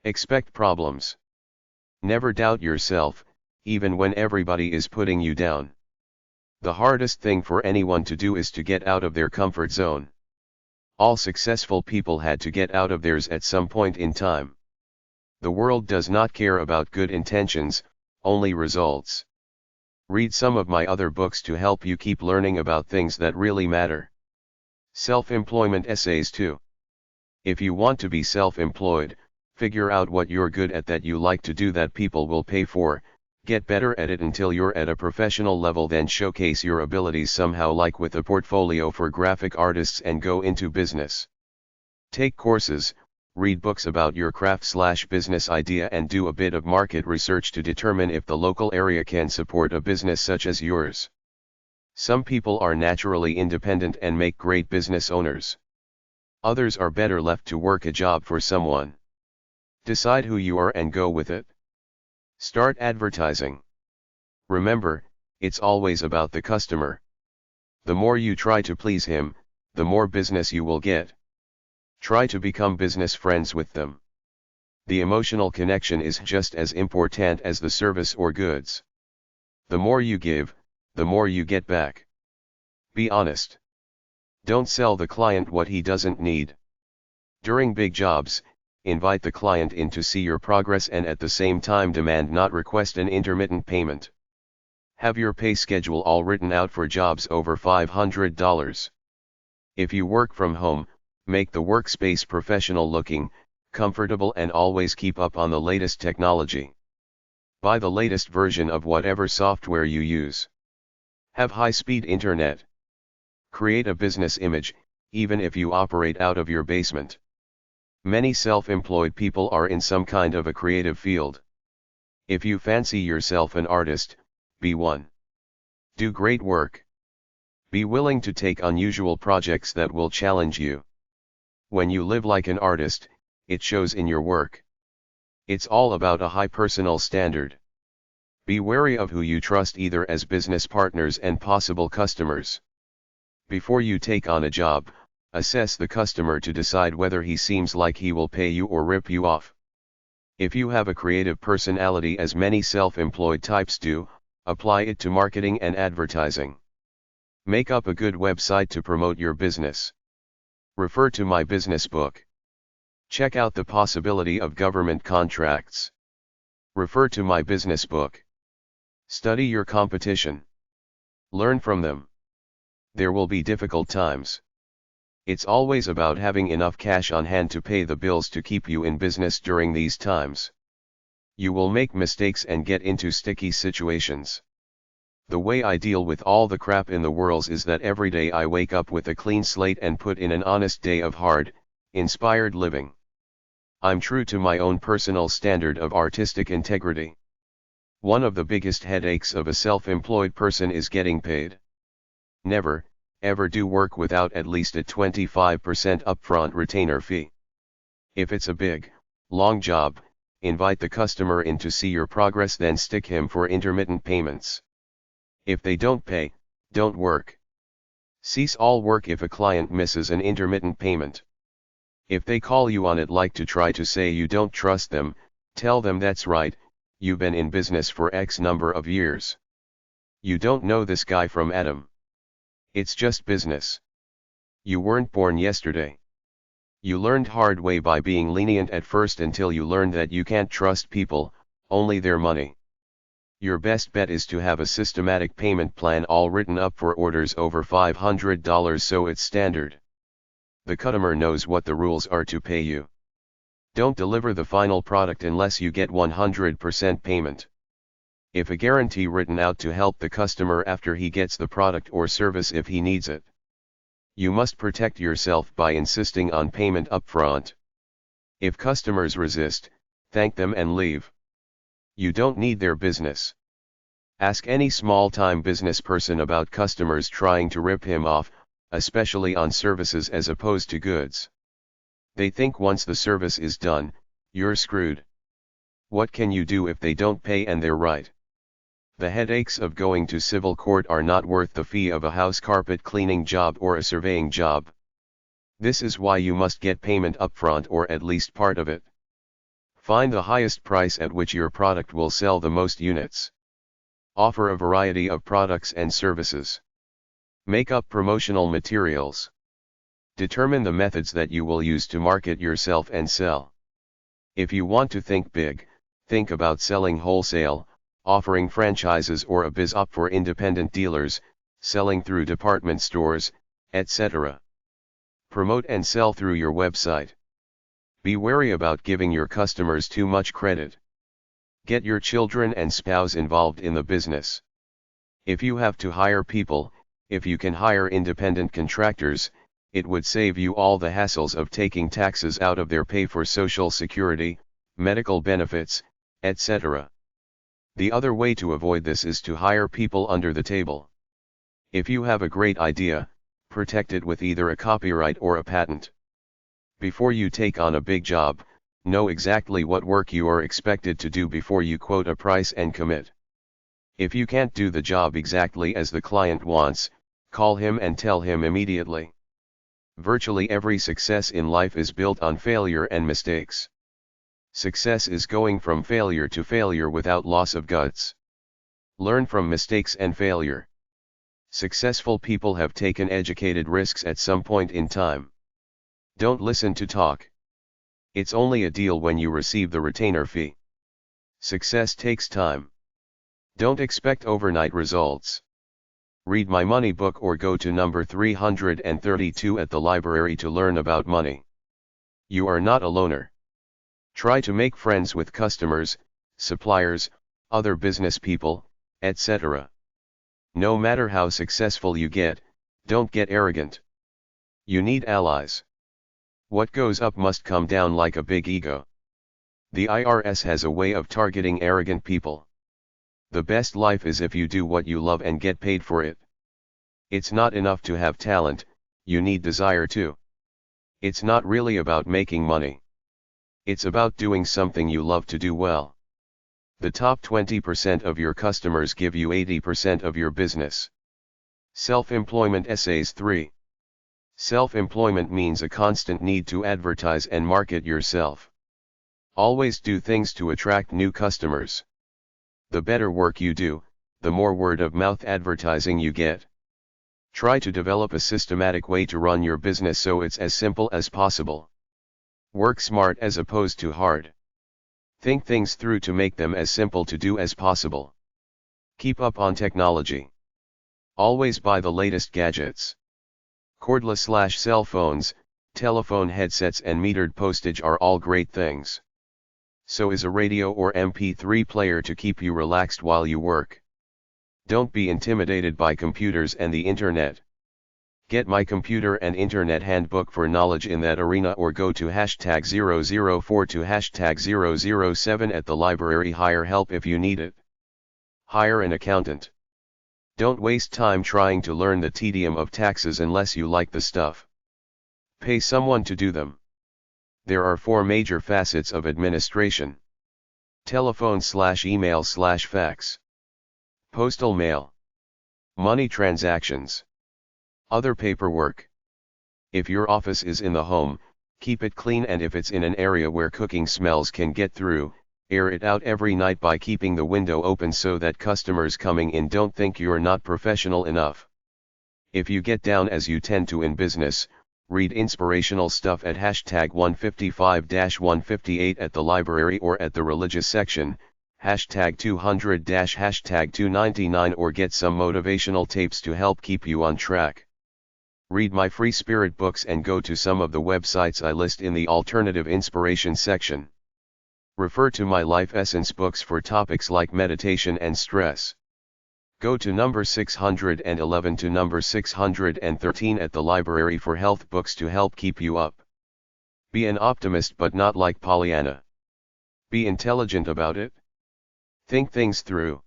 Expect problems. Never doubt yourself, even when everybody is putting you down. The hardest thing for anyone to do is to get out of their comfort zone. All successful people had to get out of theirs at some point in time. The world does not care about good intentions, only results. Read some of my other books to help you keep learning about things that really matter. Self-employment essays too. If you want to be self-employed, figure out what you're good at that you like to do that people will pay for, get better at it until you're at a professional level, then showcase your abilities somehow, like with a portfolio for graphic artists, and go into business. Take courses, read books about your craft/business idea, and do a bit of market research to determine if the local area can support a business such as yours. Some people are naturally independent and make great business owners. Others are better left to work a job for someone. Decide who you are and go with it. Start advertising. Remember, it's always about the customer. The more you try to please him, the more business you will get. Try to become business friends with them. The emotional connection is just as important as the service or goods. The more you give, the more you get back. Be honest. Don't sell the client what he doesn't need. During big jobs, invite the client in to see your progress and at the same time demand, not request, an intermittent payment. Have your pay schedule all written out for jobs over $500. If you work from home, make the workspace professional looking, comfortable, and always keep up on the latest technology. Buy the latest version of whatever software you use. Have high-speed internet. Create a business image, even if you operate out of your basement. Many self-employed people are in some kind of a creative field. If you fancy yourself an artist, be one. Do great work. Be willing to take unusual projects that will challenge you. When you live like an artist, it shows in your work. It's all about a high personal standard. Be wary of who you trust, either as business partners and possible customers. Before you take on a job, assess the customer to decide whether he seems like he will pay you or rip you off. If you have a creative personality, as many self-employed types do, apply it to marketing and advertising. Make up a good website to promote your business. Refer to my business book. Check out the possibility of government contracts. Refer to my business book. Study your competition. Learn from them. There will be difficult times. It's always about having enough cash on hand to pay the bills to keep you in business during these times. You will make mistakes and get into sticky situations. The way I deal with all the crap in the world is that every day I wake up with a clean slate and put in an honest day of hard, inspired living. I'm true to my own personal standard of artistic integrity. One of the biggest headaches of a self-employed person is getting paid. Never, ever do work without at least a 25% upfront retainer fee. If it's a big, long job, invite the customer in to see your progress, then stick him for intermittent payments. If they don't pay, don't work. Cease all work if a client misses an intermittent payment. If they call you on it like to try to say you don't trust them, tell them that's right, you've been in business for X number of years. You don't know this guy from Adam. It's just business. You weren't born yesterday. You learned hard way by being lenient at first until you learned that you can't trust people, only their money. Your best bet is to have a systematic payment plan all written up for orders over $500 so it's standard. The customer knows what the rules are to pay you. Don't deliver the final product unless you get 100% payment. If a guarantee written out to help the customer after he gets the product or service if he needs it. You must protect yourself by insisting on payment upfront. If customers resist, thank them and leave. You don't need their business. Ask any small-time business person about customers trying to rip him off, especially on services as opposed to goods. They think once the service is done, you're screwed. What can you do if they don't pay and they're right? The headaches of going to civil court are not worth the fee of a house carpet cleaning job or a surveying job. This is why you must get payment upfront or at least part of it. Find the highest price at which your product will sell the most units. Offer a variety of products and services. Make up promotional materials. Determine the methods that you will use to market yourself and sell. If you want to think big, think about selling wholesale, offering franchises or a biz op for independent dealers, selling through department stores, etc. Promote and sell through your website. Be wary about giving your customers too much credit. Get your children and spouse involved in the business. If you have to hire people, if you can hire independent contractors, it would save you all the hassles of taking taxes out of their pay for Social Security, medical benefits, etc. The other way to avoid this is to hire people under the table. If you have a great idea, protect it with either a copyright or a patent. Before you take on a big job, know exactly what work you are expected to do before you quote a price and commit. If you can't do the job exactly as the client wants, call him and tell him immediately. Virtually every success in life is built on failure and mistakes. Success is going from failure to failure without loss of guts. Learn from mistakes and failure. Successful people have taken educated risks at some point in time. Don't listen to talk. It's only a deal when you receive the retainer fee. Success takes time. Don't expect overnight results. Read my money book or go to number 332 at the library to learn about money. You are not a loner. Try to make friends with customers, suppliers, other business people, etc. No matter how successful you get, don't get arrogant. You need allies. What goes up must come down like a big ego. The IRS has a way of targeting arrogant people. The best life is if you do what you love and get paid for it. It's not enough to have talent, you need desire too. It's not really about making money. It's about doing something you love to do well. The top 20% of your customers give you 80% of your business. Self-employment essays 3. Self-employment means a constant need to advertise and market yourself. Always do things to attract new customers. The better work you do, the more word-of-mouth advertising you get. Try to develop a systematic way to run your business so it's as simple as possible. Work smart as opposed to hard. Think things through to make them as simple to do as possible. Keep up on technology. Always buy the latest gadgets. Cordless/cell phones, telephone headsets and metered postage are all great things. So is a radio or MP3 player to keep you relaxed while you work. Don't be intimidated by computers and the internet. Get my computer and internet handbook for knowledge in that arena or go to #004 to #007 at the library. Hire help if you need it. Hire an accountant. Don't waste time trying to learn the tedium of taxes unless you like the stuff. Pay someone to do them. There are 4 major facets of administration: telephone/email/fax, postal mail, money transactions, other paperwork. If your office is in the home, keep it clean, and if it's in an area where cooking smells can get through, air it out every night by keeping the window open so that customers coming in don't think you're not professional enough. If you get down as you tend to in business, read inspirational stuff at #155-158 at the library or at the religious section, #200-#299, or get some motivational tapes to help keep you on track. Read my free spirit books and go to some of the websites I list in the alternative inspiration section. Refer to my life essence books for topics like meditation and stress. Go to number 611 to number 613 at the library for health books to help keep you up. Be an optimist, but not like Pollyanna. Be intelligent about it. Think things through.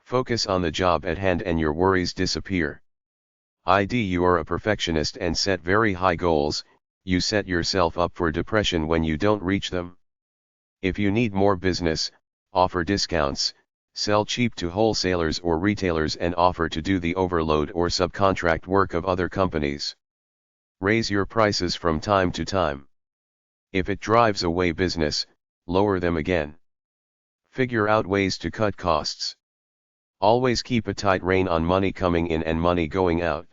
Focus on the job at hand and your worries disappear. You are a perfectionist and set very high goals. You set yourself up for depression when you don't reach them. If you need more business, offer discounts, sell cheap to wholesalers or retailers, and offer to do the overload or subcontract work of other companies. Raise your prices from time to time. If it drives away business, lower them again. Figure out ways to cut costs. Always keep a tight rein on money coming in and money going out.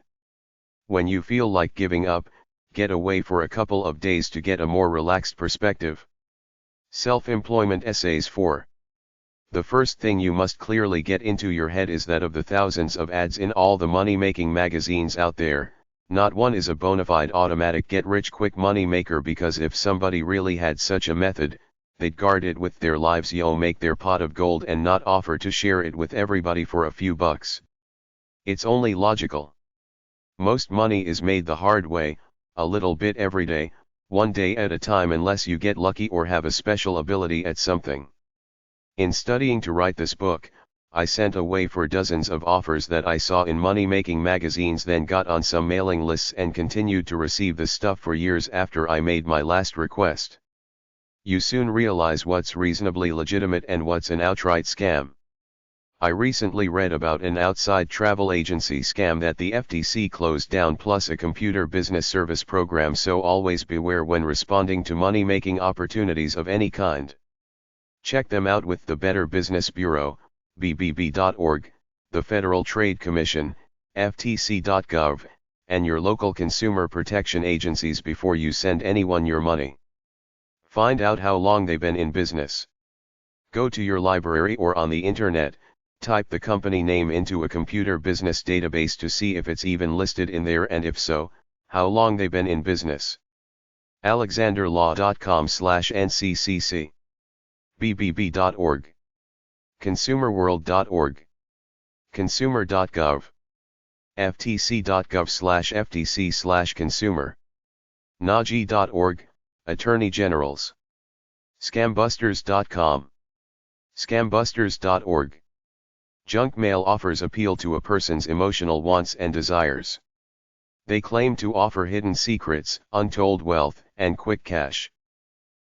When you feel like giving up, get away for a couple of days to get a more relaxed perspective. Self-employment essays 4. The first thing you must clearly get into your head is that of the thousands of ads in all the money-making magazines out there, not one is a bona fide automatic get-rich-quick money maker, because if somebody really had such a method, they'd guard it with their lives. Make their pot of gold and not offer to share it with everybody for a few bucks. It's only logical. Most money is made the hard way, a little bit every day, one day at a time, unless you get lucky or have a special ability at something. In studying to write this book, I sent away for dozens of offers that I saw in money-making magazines, then got on some mailing lists and continued to receive the stuff for years after I made my last request. You soon realize what's reasonably legitimate and what's an outright scam. I recently read about an outside travel agency scam that the FTC closed down, plus a computer business service program, so always beware when responding to money-making opportunities of any kind. Check them out with the Better Business Bureau, bbb.org, the Federal Trade Commission, ftc.gov, and your local consumer protection agencies before you send anyone your money. Find out how long they've been in business. Go to your library or on the internet, type the company name into a computer business database to see if it's even listed in there, and if so, how long they've been in business. alexanderlaw.com/nccc, bbb.org, consumerworld.org, consumer.gov, ftc.gov/ftc/consumer, naji.org, Attorney Generals, scambusters.com, scambusters.org. Junk mail offers appeal to a person's emotional wants and desires. They claim to offer hidden secrets, untold wealth, and quick cash.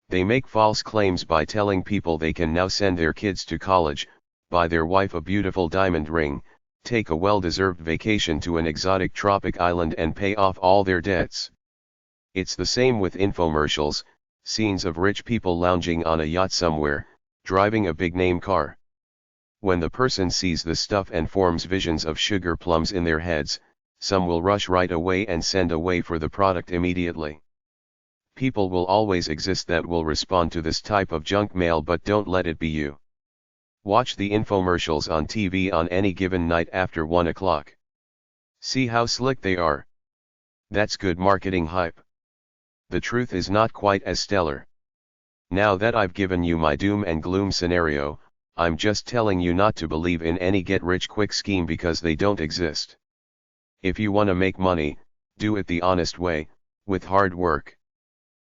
They make false claims by telling people they can now send their kids to college, buy their wife a beautiful diamond ring, take a well-deserved vacation to an exotic tropic island, and pay off all their debts. It's the same with infomercials, scenes of rich people lounging on a yacht somewhere, driving a big-name car. When the person sees the stuff and forms visions of sugar plums in their heads, some will rush right away and send away for the product immediately. People will always exist that will respond to this type of junk mail, but don't let it be you. Watch the infomercials on TV on any given night after 1 o'clock. See how slick they are. That's good marketing hype. The truth is not quite as stellar. Now that I've given you my doom and gloom scenario, I'm just telling you not to believe in any get-rich-quick scheme, because they don't exist. If you want to make money, do it the honest way, with hard work.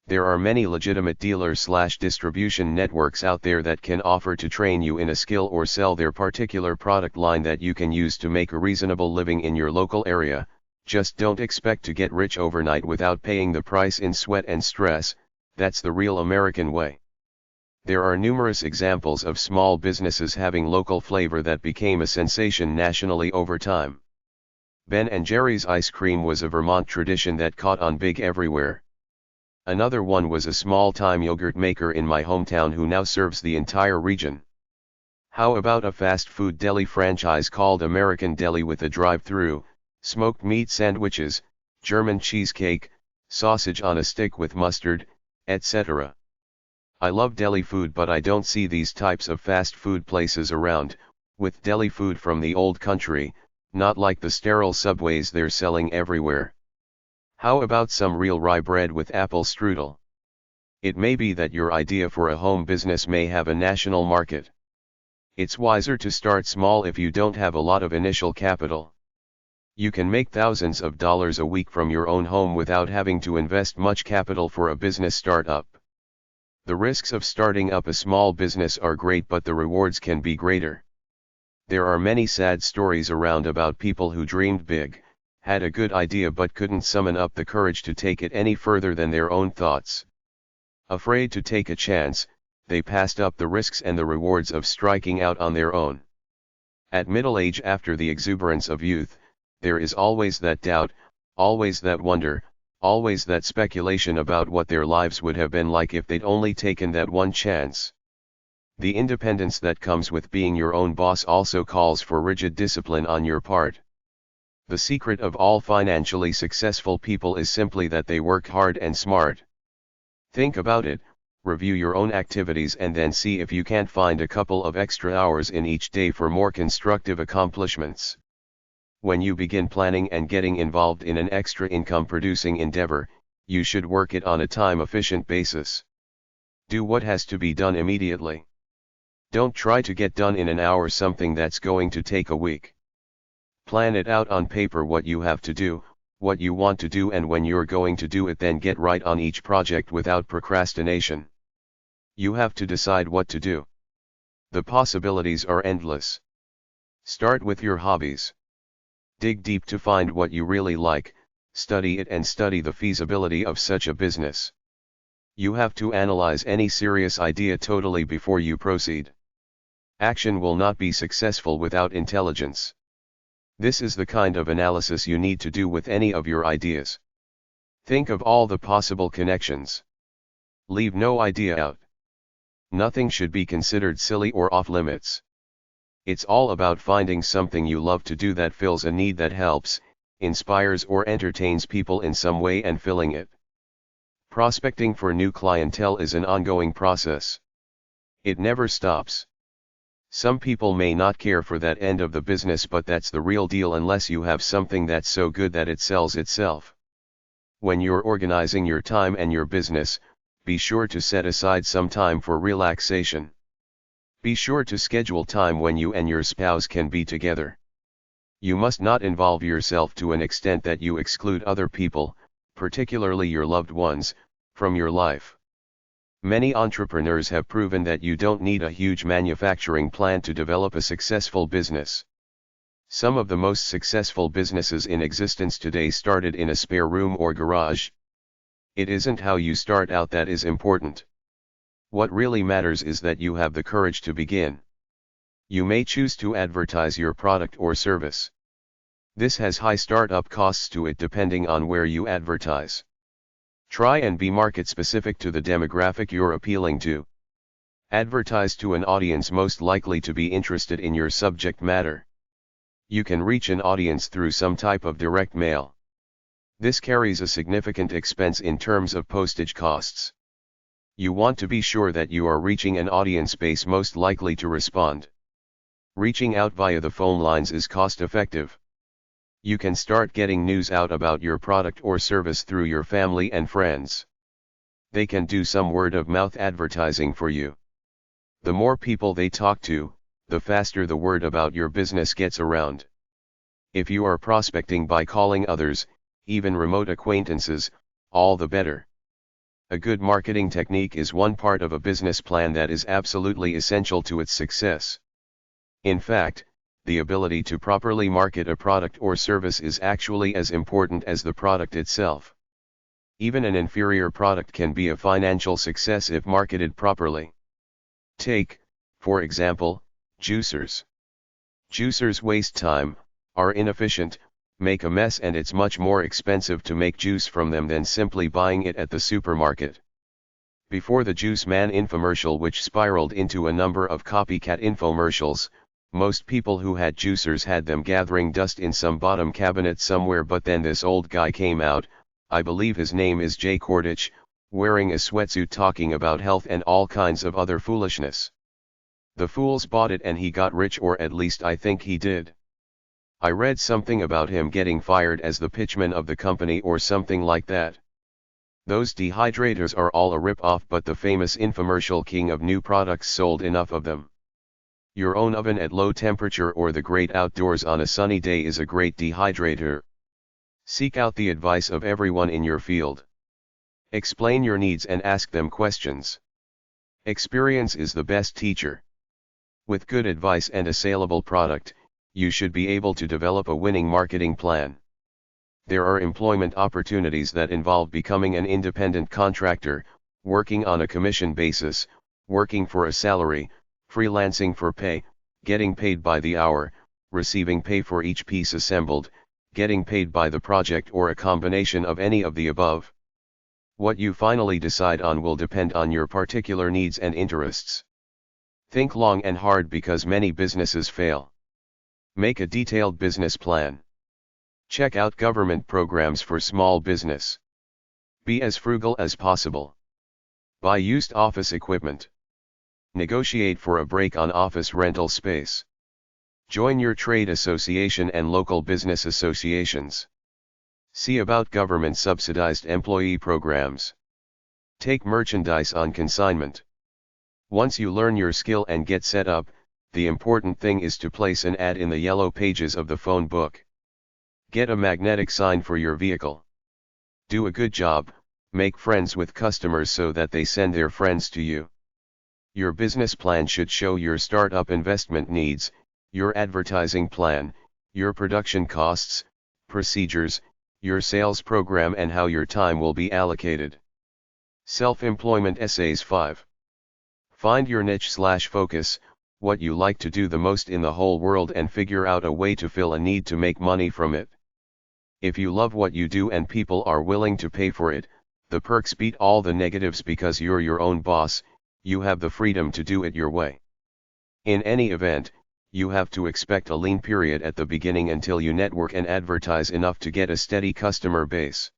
There are many legitimate dealer/distribution networks out there that can offer to train you in a skill or sell their particular product line that you can use to make a reasonable living in your local area. Just don't expect to get rich overnight without paying the price in sweat and stress. That's the real American way. There are numerous examples of small businesses having local flavor that became a sensation nationally over time. Ben & Jerry's ice cream was a Vermont tradition that caught on big everywhere. Another one was a small-time yogurt maker in my hometown who now serves the entire region. How about a fast food deli franchise called American Deli with a drive-through, smoked meat sandwiches, German cheesecake, sausage on a stick with mustard, etc. I love deli food, but I don't see these types of fast food places around, with deli food from the old country, not like the sterile Subways they're selling everywhere. How about some real rye bread with apple strudel? It may be that your idea for a home business may have a national market. It's wiser to start small if you don't have a lot of initial capital. You can make thousands of dollars a week from your own home without having to invest much capital for a business startup. The risks of starting up a small business are great, but the rewards can be greater. There are many sad stories around about people who dreamed big, had a good idea but couldn't summon up the courage to take it any further than their own thoughts. Afraid to take a chance, they passed up the risks and the rewards of striking out on their own. At middle age, after the exuberance of youth, there is always that doubt, always that wonder, always that speculation about what their lives would have been like if they'd only taken that one chance. The independence that comes with being your own boss also calls for rigid discipline on your part. The secret of all financially successful people is simply that they work hard and smart. Think about it, review your own activities and then see if you can't find a couple of extra hours in each day for more constructive accomplishments. When you begin planning and getting involved in an extra income producing endeavor, you should work it on a time-efficient basis. Do what has to be done immediately. Don't try to get done in an hour something that's going to take a week. Plan it out on paper what you have to do, what you want to do and when you're going to do it, then get right on each project without procrastination. You have to decide what to do. The possibilities are endless. Start with your hobbies. Dig deep to find what you really like, study it and study the feasibility of such a business. You have to analyze any serious idea totally before you proceed. Action will not be successful without intelligence. This is the kind of analysis you need to do with any of your ideas. Think of all the possible connections. Leave no idea out. Nothing should be considered silly or off limits. It's all about finding something you love to do that fills a need that helps, inspires or entertains people in some way and filling it. Prospecting for new clientele is an ongoing process. It never stops. Some people may not care for that end of the business, but that's the real deal unless you have something that's so good that it sells itself. When you're organizing your time and your business, be sure to set aside some time for relaxation. Be sure to schedule time when you and your spouse can be together. You must not involve yourself to an extent that you exclude other people, particularly your loved ones, from your life. Many entrepreneurs have proven that you don't need a huge manufacturing plant to develop a successful business. Some of the most successful businesses in existence today started in a spare room or garage. It isn't how you start out that is important. What really matters is that you have the courage to begin. You may choose to advertise your product or service. This has high startup costs to it depending on where you advertise. Try and be market specific to the demographic you're appealing to. Advertise to an audience most likely to be interested in your subject matter. You can reach an audience through some type of direct mail. This carries a significant expense in terms of postage costs. You want to be sure that you are reaching an audience base most likely to respond. Reaching out via the phone lines is cost effective. You can start getting news out about your product or service through your family and friends. They can do some word-of-mouth advertising for you. The more people they talk to, the faster the word about your business gets around. If you are prospecting by calling others, even remote acquaintances, all the better. A good marketing technique is one part of a business plan that is absolutely essential to its success. In fact, the ability to properly market a product or service is actually as important as the product itself. Even an inferior product can be a financial success if marketed properly. Take, for example, juicers. Juicers waste time, are inefficient, make a mess, and it's much more expensive to make juice from them than simply buying it at the supermarket. Before the Juice Man infomercial, which spiraled into a number of copycat infomercials, most people who had juicers had them gathering dust in some bottom cabinet somewhere, but then this old guy came out, I believe his name is Jay Kordich, wearing a sweatsuit talking about health and all kinds of other foolishness. The fools bought it and he got rich, or at least I think he did. I read something about him getting fired as the pitchman of the company or something like that. Those dehydrators are all a rip-off, but the famous infomercial king of new products sold enough of them. Your own oven at low temperature or the great outdoors on a sunny day is a great dehydrator. Seek out the advice of everyone in your field. Explain your needs and ask them questions. Experience is the best teacher. With good advice and a saleable product, you should be able to develop a winning marketing plan. There are employment opportunities that involve becoming an independent contractor, working on a commission basis, working for a salary, freelancing for pay, getting paid by the hour, receiving pay for each piece assembled, getting paid by the project, or a combination of any of the above. What you finally decide on will depend on your particular needs and interests. Think long and hard because many businesses fail. Make a detailed business plan. Check out government programs for small business. Be as frugal as possible. Buy used office equipment. Negotiate for a break on office rental space. Join your trade association and local business associations. See about government subsidized employee programs. Take merchandise on consignment. Once you learn your skill and get set up, the important thing is to place an ad in the yellow pages of the phone book. Get a magnetic sign for your vehicle. Do a good job, make friends with customers so that they send their friends to you. Your business plan should show your startup investment needs, your advertising plan, your production costs, procedures, your sales program, and how your time will be allocated. Self-employment essays 5. Find your niche/focus, what you like to do the most in the whole world, and figure out a way to fill a need to make money from it. If you love what you do and people are willing to pay for it, the perks beat all the negatives because you're your own boss, you have the freedom to do it your way. In any event, you have to expect a lean period at the beginning until you network and advertise enough to get a steady customer base.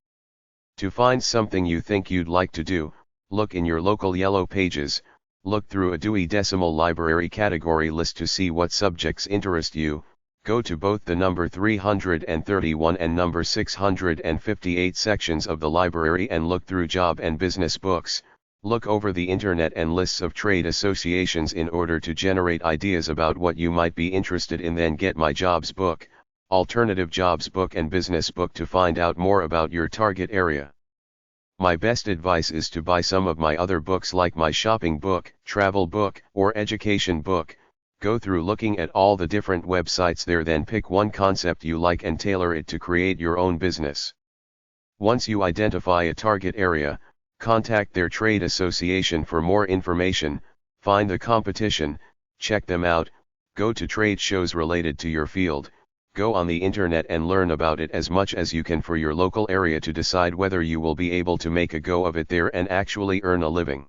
To find something you think you'd like to do, look in your local yellow pages, look through a Dewey Decimal Library category list to see what subjects interest you, go to both the number 331 and number 658 sections of the library and look through job and business books, look over the internet and lists of trade associations in order to generate ideas about what you might be interested in, then get my jobs book, alternative jobs book, and business book to find out more about your target area. My best advice is to buy some of my other books like my shopping book, travel book, or education book. Go through looking at all the different websites there, then pick one concept you like and tailor it to create your own business. Once you identify a target area, contact their trade association for more information, find the competition, check them out, go to trade shows related to your field, go on the internet and learn about it as much as you can for your local area to decide whether you will be able to make a go of it there and actually earn a living.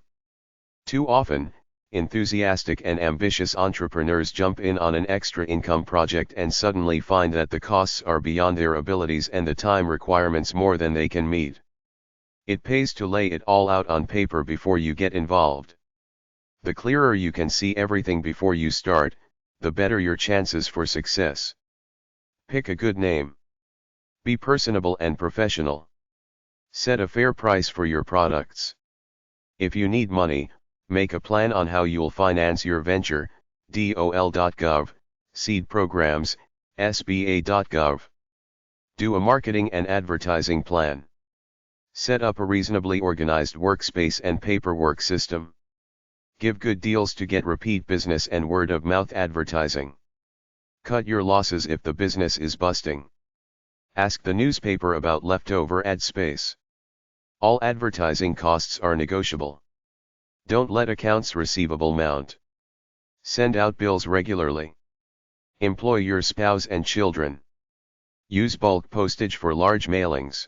Too often, enthusiastic and ambitious entrepreneurs jump in on an extra income project and suddenly find that the costs are beyond their abilities and the time requirements more than they can meet. It pays to lay it all out on paper before you get involved. The clearer you can see everything before you start, the better your chances for success. Pick a good name. Be personable and professional. Set a fair price for your products. If you need money, make a plan on how you'll finance your venture, dol.gov, seed programs, sba.gov. Do a marketing and advertising plan. Set up a reasonably organized workspace and paperwork system. Give good deals to get repeat business and word-of-mouth advertising. Cut your losses if the business is busting. Ask the newspaper about leftover ad space. All advertising costs are negotiable. Don't let accounts receivable mount. Send out bills regularly. Employ your spouse and children. Use bulk postage for large mailings.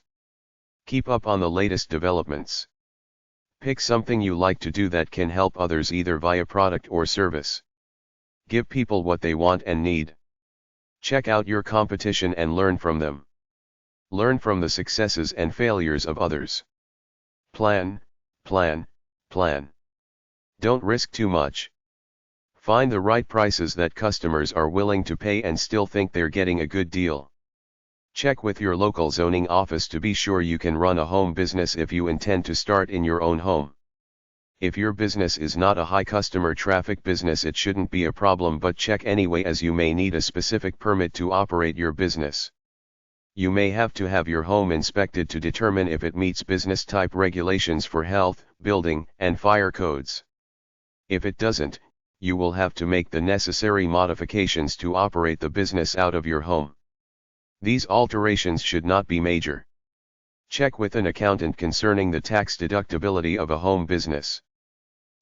Keep up on the latest developments. Pick something you like to do that can help others either via product or service. Give people what they want and need. Check out your competition and learn from them. Learn from the successes and failures of others. Plan, plan, plan. Don't risk too much. Find the right prices that customers are willing to pay and still think they're getting a good deal. Check with your local zoning office to be sure you can run a home business if you intend to start in your own home. If your business is not a high customer traffic business, it shouldn't be a problem, but check anyway as you may need a specific permit to operate your business. You may have to have your home inspected to determine if it meets business type regulations for health, building, and fire codes. If it doesn't, you will have to make the necessary modifications to operate the business out of your home. These alterations should not be major. Check with an accountant concerning the tax deductibility of a home business.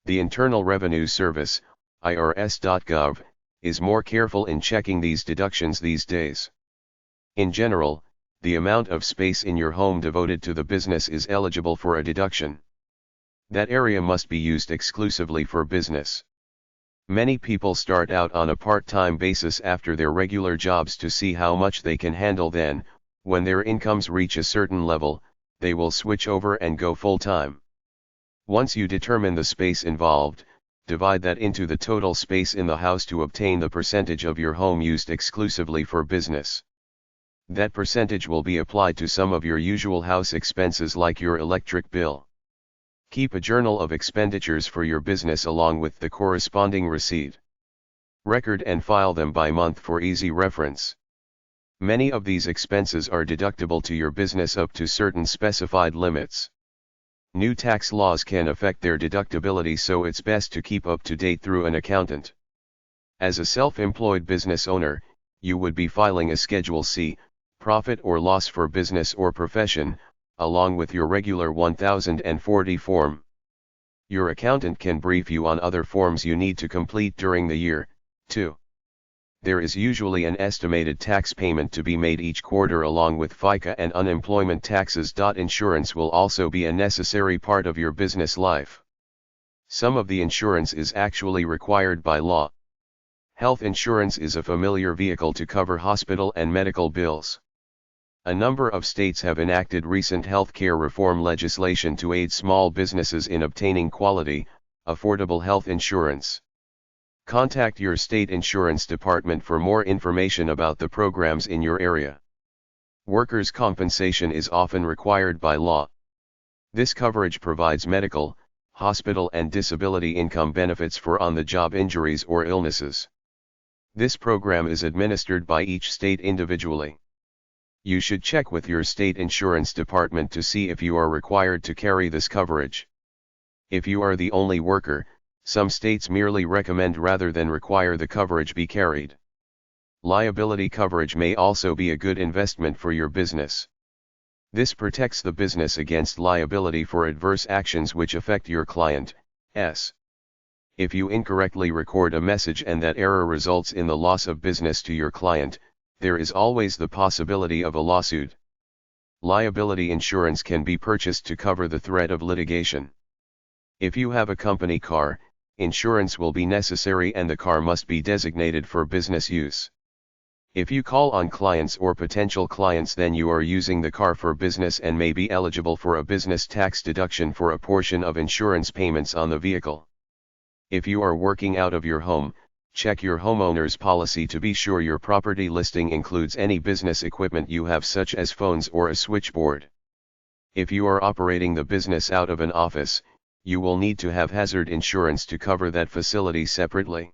The Internal Revenue Service, IRS.gov, is more careful in checking these deductions these days. In general, the amount of space in your home devoted to the business is eligible for a deduction. That area must be used exclusively for business. Many people start out on a part-time basis after their regular jobs to see how much they can handle. Then, when their incomes reach a certain level, they will switch over and go full-time. Once you determine the space involved, divide that into the total space in the house to obtain the percentage of your home used exclusively for business. That percentage will be applied to some of your usual house expenses like your electric bill. Keep a journal of expenditures for your business along with the corresponding receipt. Record and file them by month for easy reference. Many of these expenses are deductible to your business up to certain specified limits. New tax laws can affect their deductibility, so it's best to keep up to date through an accountant. As a self-employed business owner, you would be filing a Schedule C, profit or loss for business or profession, along with your regular 1040 form. Your accountant can brief you on other forms you need to complete during the year, too. There is usually an estimated tax payment to be made each quarter along with FICA and unemployment taxes. Insurance will also be a necessary part of your business life. Some of the insurance is actually required by law. Health insurance is a familiar vehicle to cover hospital and medical bills. A number of states have enacted recent healthcare reform legislation to aid small businesses in obtaining quality, affordable health insurance. Contact your state insurance department for more information about the programs in your area. Workers' compensation is often required by law. This coverage provides medical, hospital, and disability income benefits for on-the-job injuries or illnesses. This program is administered by each state individually. You should check with your state insurance department to see if you are required to carry this coverage. If you are the only worker, some states merely recommend rather than require the coverage be carried. Liability coverage may also be a good investment for your business. This protects the business against liability for adverse actions which affect your client's. If you incorrectly record a message and that error results in the loss of business to your client, there is always the possibility of a lawsuit. Liability insurance can be purchased to cover the threat of litigation. If you have a company car, insurance will be necessary and the car must be designated for business use. If you call on clients or potential clients, then you are using the car for business and may be eligible for a business tax deduction for a portion of insurance payments on the vehicle. If you are working out of your home, check your homeowner's policy to be sure your property listing includes any business equipment you have, such as phones or a switchboard. If you are operating the business out of an office, you will need to have hazard insurance to cover that facility separately.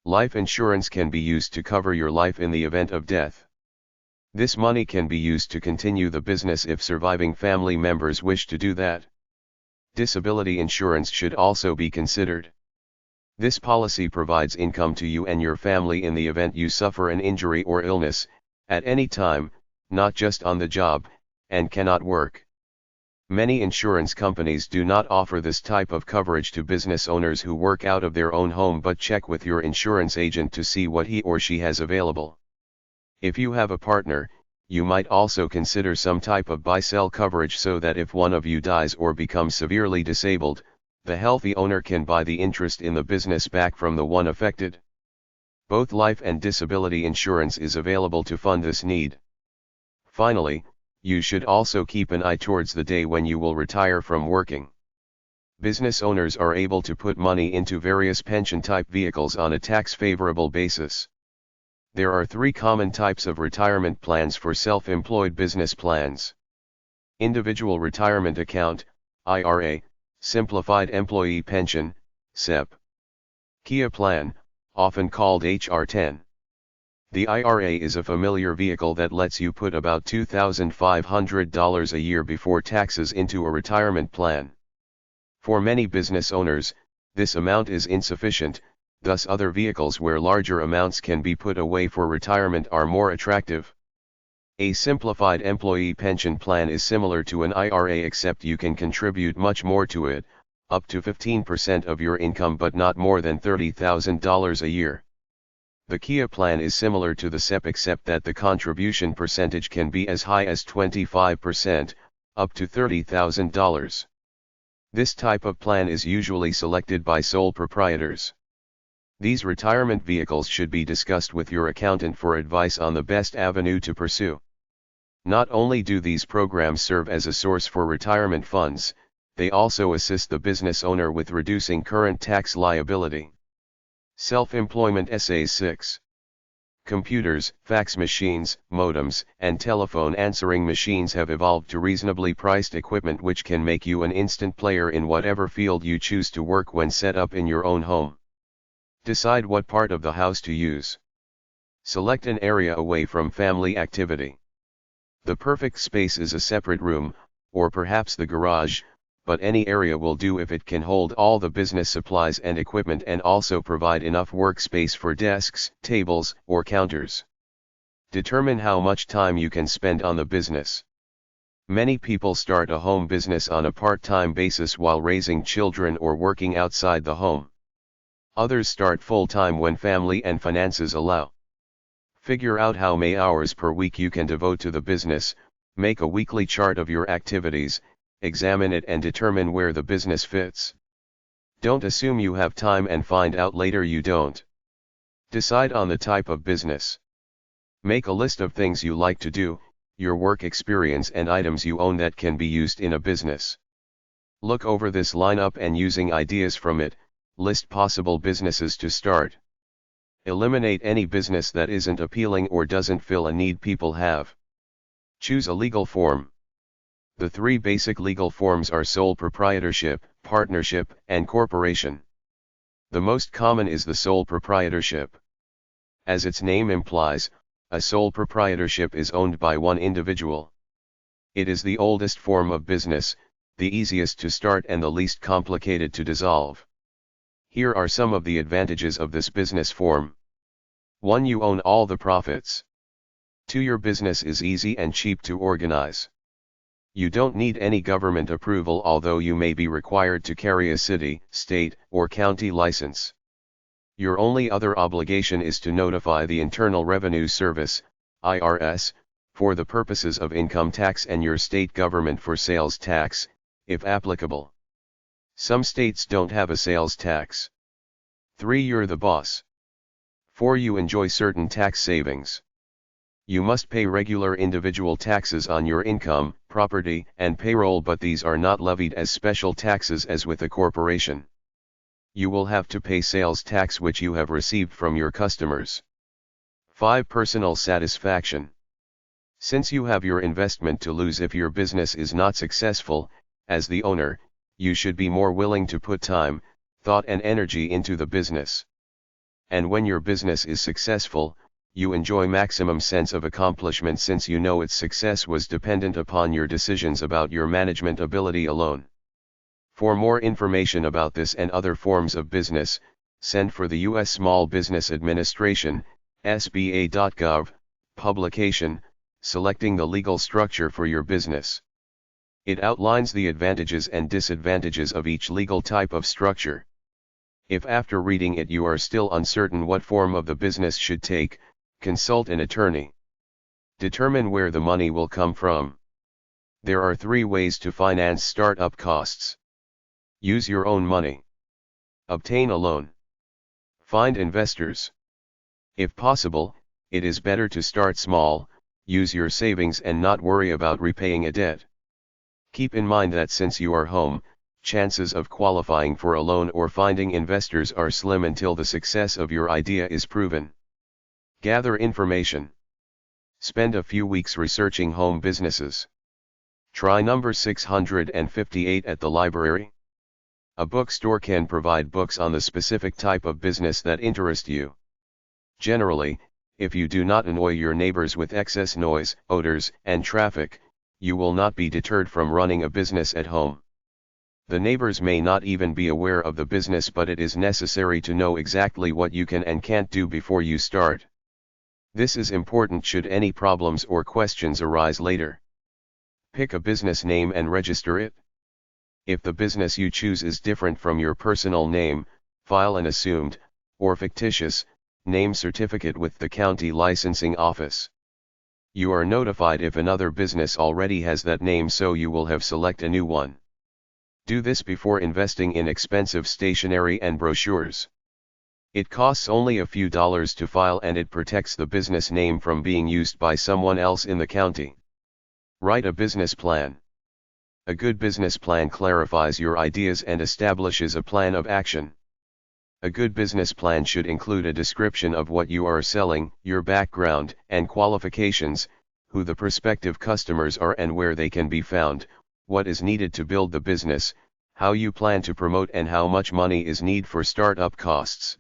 Life insurance can be used to cover your life in the event of death. This money can be used to continue the business if surviving family members wish to do that. Disability insurance should also be considered. This policy provides income to you and your family in the event you suffer an injury or illness, at any time, not just on the job, and cannot work. Many insurance companies do not offer this type of coverage to business owners who work out of their own home, but check with your insurance agent to see what he or she has available. If you have a partner, you might also consider some type of buy-sell coverage so that if one of you dies or becomes severely disabled, the healthy owner can buy the interest in the business back from the one affected. Both life and disability insurance is available to fund this need. Finally, you should also keep an eye towards the day when you will retire from working. Business owners are able to put money into various pension-type vehicles on a tax-favorable basis. There are three common types of retirement plans for self-employed business plans. Individual Retirement Account, IRA, Simplified Employee Pension, SEP. KIA Plan, often called HR10. The IRA is a familiar vehicle that lets you put about $2,500 a year before taxes into a retirement plan. For many business owners, this amount is insufficient, thus other vehicles where larger amounts can be put away for retirement are more attractive. A simplified employee pension plan is similar to an IRA, except you can contribute much more to it, up to 15% of your income but not more than $30,000 a year. The KIA plan is similar to the SEP except that the contribution percentage can be as high as 25%, up to $30,000. This type of plan is usually selected by sole proprietors. These retirement vehicles should be discussed with your accountant for advice on the best avenue to pursue. Not only do these programs serve as a source for retirement funds, they also assist the business owner with reducing current tax liability. Self-employment Essays 6. Computers, fax machines, modems, and telephone answering machines have evolved to reasonably priced equipment which can make you an instant player in whatever field you choose to work when set up in your own home. Decide what part of the house to use. Select an area away from family activity. The perfect space is a separate room, or perhaps the garage, but any area will do if it can hold all the business supplies and equipment and also provide enough workspace for desks, tables, or counters. Determine how much time you can spend on the business. Many people start a home business on a part-time basis while raising children or working outside the home. Others start full-time when family and finances allow. Figure out how many hours per week you can devote to the business, make a weekly chart of your activities, examine it and determine where the business fits. Don't assume you have time and find out later you don't. Decide on the type of business. Make a list of things you like to do, your work experience and items you own that can be used in a business. Look over this lineup and using ideas from it, list possible businesses to start. Eliminate any business that isn't appealing or doesn't fill a need people have. Choose a legal form. The three basic legal forms are sole proprietorship, partnership, and corporation. The most common is the sole proprietorship. As its name implies, a sole proprietorship is owned by one individual. It is the oldest form of business, the easiest to start and the least complicated to dissolve. Here are some of the advantages of this business form. 1. You own all the profits. 2. Your business is easy and cheap to organize. You don't need any government approval, although you may be required to carry a city, state, or county license. Your only other obligation is to notify the Internal Revenue Service, IRS, for the purposes of income tax and your state government for sales tax, if applicable. Some states don't have a sales tax. 3. You're the boss. 4. You enjoy certain tax savings. You must pay regular individual taxes on your income, property, and payroll, but these are not levied as special taxes as with a corporation. You will have to pay sales tax which you have received from your customers. 5. Personal satisfaction. Since you have your investment to lose if your business is not successful, as the owner, you should be more willing to put time, thought and energy into the business. And when your business is successful, you enjoy maximum sense of accomplishment since you know its success was dependent upon your decisions about your management ability alone. For more information about this and other forms of business, send for the U.S. Small Business Administration, SBA.gov, publication, Selecting the Legal Structure for Your Business. It outlines the advantages and disadvantages of each legal type of structure. If after reading it you are still uncertain what form of the business should take, consult an attorney. Determine where the money will come from. There are 3 ways to finance startup costs. Use your own money. Obtain a loan. Find investors. If possible, it is better to start small, use your savings and not worry about repaying a debt. Keep in mind that since you are home, chances of qualifying for a loan or finding investors are slim until the success of your idea is proven. Gather information. Spend a few weeks researching home businesses. Try number 658 at the library. A bookstore can provide books on the specific type of business that interest you. Generally, if you do not annoy your neighbors with excess noise, odors, and traffic, you will not be deterred from running a business at home. The neighbors may not even be aware of the business, but it is necessary to know exactly what you can and can't do before you start. This is important should any problems or questions arise later. Pick a business name and register it. If the business you choose is different from your personal name, file an assumed, or fictitious, name certificate with the county licensing office. You are notified if another business already has that name, so you will have select a new one. Do this before investing in expensive stationery and brochures. It costs only a few dollars to file and it protects the business name from being used by someone else in the county. Write a business plan. A good business plan clarifies your ideas and establishes a plan of action. A good business plan should include a description of what you are selling, your background and qualifications, who the prospective customers are and where they can be found, what is needed to build the business, how you plan to promote and how much money is needed for startup costs.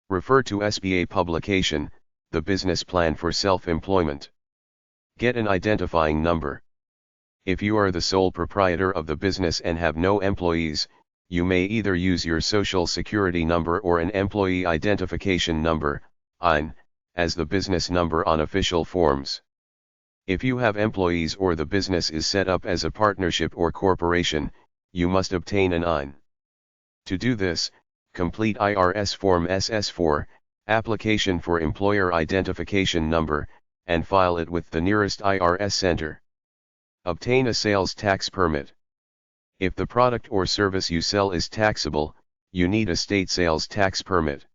Refer to SBA publication, The Business Plan for Self-Employment. Get an identifying number. If you are the sole proprietor of the business and have no employees, you may either use your social security number or an employee identification number, EIN, as the business number on official forms. If you have employees or the business is set up as a partnership or corporation, you must obtain an EIN. To do this, complete IRS Form SS4, Application for Employer Identification Number, and file it with the nearest IRS center. Obtain a sales tax permit. If the product or service you sell is taxable, you need a state sales tax permit.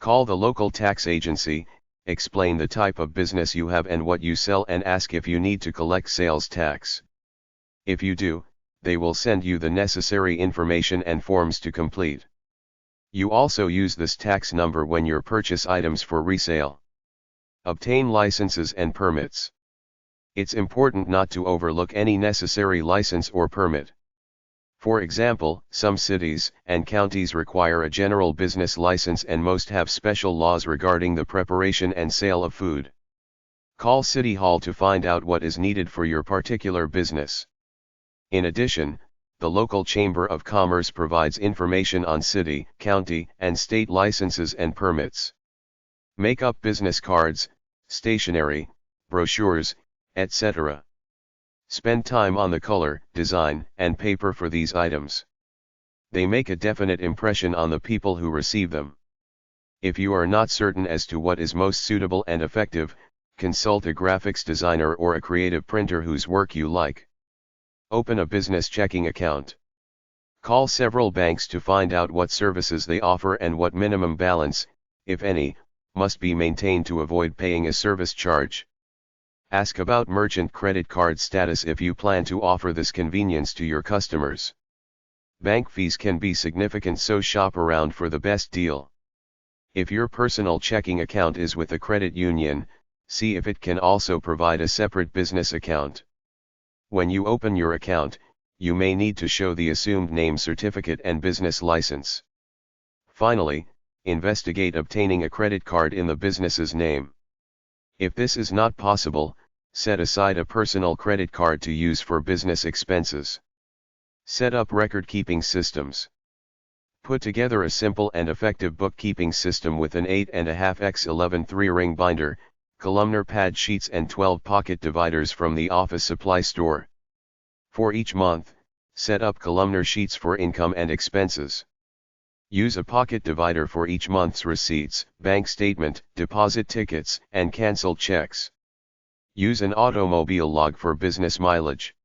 Call the local tax agency, explain the type of business you have and what you sell and ask if you need to collect sales tax. If you do, they will send you the necessary information and forms to complete. You also use this tax number when you purchase items for resale. Obtain licenses and permits. It's important not to overlook any necessary license or permit. For example, some cities and counties require a general business license and most have special laws regarding the preparation and sale of food. Call City Hall to find out what is needed for your particular business. In addition, the local Chamber of Commerce provides information on city, county, and state licenses and permits. Make up business cards, stationery, brochures, etc. Spend time on the color, design, and paper for these items. They make a definite impression on the people who receive them. If you are not certain as to what is most suitable and effective, consult a graphics designer or a creative printer whose work you like. Open a business checking account. Call several banks to find out what services they offer and what minimum balance, if any, must be maintained to avoid paying a service charge. Ask about merchant credit card status if you plan to offer this convenience to your customers. Bank fees can be significant, so shop around for the best deal. If your personal checking account is with a credit union, see if it can also provide a separate business account. When you open your account, you may need to show the assumed name certificate and business license. Finally, investigate obtaining a credit card in the business's name. If this is not possible, set aside a personal credit card to use for business expenses. Set up record-keeping systems. Put together a simple and effective bookkeeping system with an 8.5x11 3-ring binder, columnar pad sheets and 12 pocket dividers from the office supply store. For each month, set up columnar sheets for income and expenses. Use a pocket divider for each month's receipts, bank statement, deposit tickets, and canceled checks. Use an automobile log for business mileage.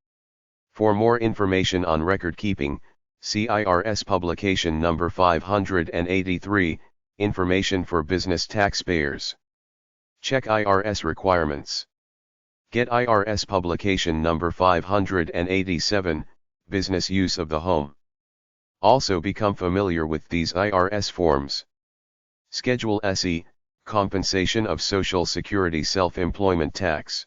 For more information on record keeping, see IRS publication number 583, Information for Business Taxpayers. Check IRS requirements. Get IRS publication number 587, Business Use of the Home. Also become familiar with these IRS forms. Schedule SE, Compensation of Social Security Self-Employment Tax.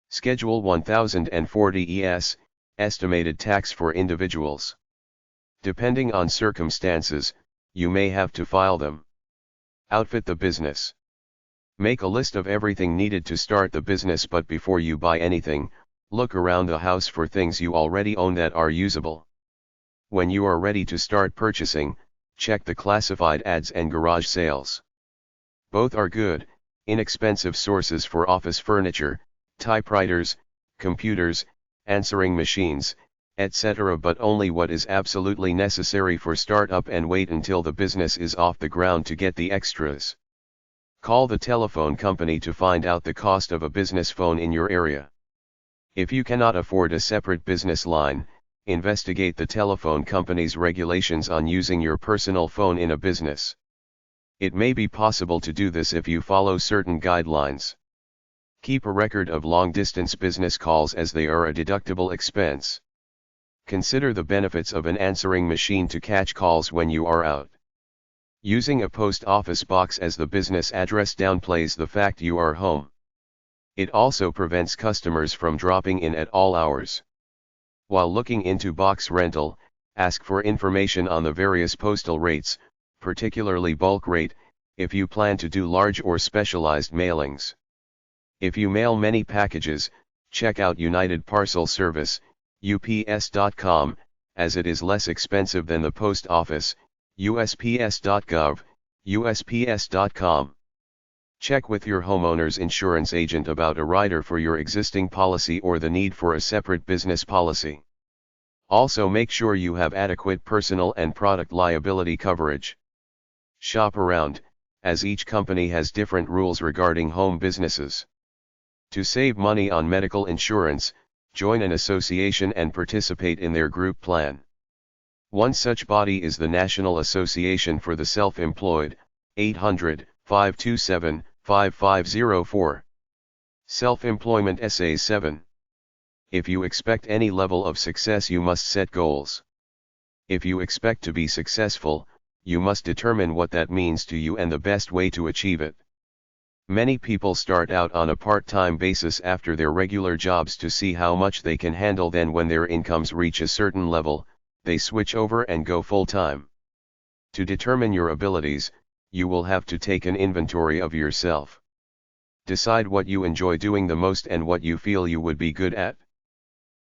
Schedule 1040 ES, Estimated Tax for Individuals. Depending on circumstances, you may have to file them. Outfit the business. Make a list of everything needed to start the business, but before you buy anything, look around the house for things you already own that are usable. When you are ready to start purchasing, check the classified ads and garage sales. Both are good, inexpensive sources for office furniture, typewriters, computers, answering machines, etc., but only what is absolutely necessary for startup, and wait until the business is off the ground to get the extras. Call the telephone company to find out the cost of a business phone in your area. If you cannot afford a separate business line, investigate the telephone company's regulations on using your personal phone in a business. It may be possible to do this if you follow certain guidelines. Keep a record of long-distance business calls, as they are a deductible expense. Consider the benefits of an answering machine to catch calls when you are out. Using a post office box as the business address downplays the fact you are home. It also prevents customers from dropping in at all hours. While looking into box rental, ask for information on the various postal rates, particularly bulk rate, if you plan to do large or specialized mailings. If you mail many packages, check out United Parcel Service, UPS.com, as it is less expensive than the post office, USPS.gov, USPS.com. Check with your homeowner's insurance agent about a rider for your existing policy or the need for a separate business policy. Also make sure you have adequate personal and product liability coverage. Shop around, as each company has different rules regarding home businesses. To save money on medical insurance, join an association and participate in their group plan. One such body is the National Association for the Self-Employed, 800-527-5504. Self-Employment Essay 7. If you expect any level of success, you must set goals. If you expect to be successful, you must determine what that means to you and the best way to achieve it. Many people start out on a part-time basis after their regular jobs to see how much they can handle. Then when their incomes reach a certain level, they switch over and go full-time. To determine your abilities, you will have to take an inventory of yourself. Decide what you enjoy doing the most and what you feel you would be good at.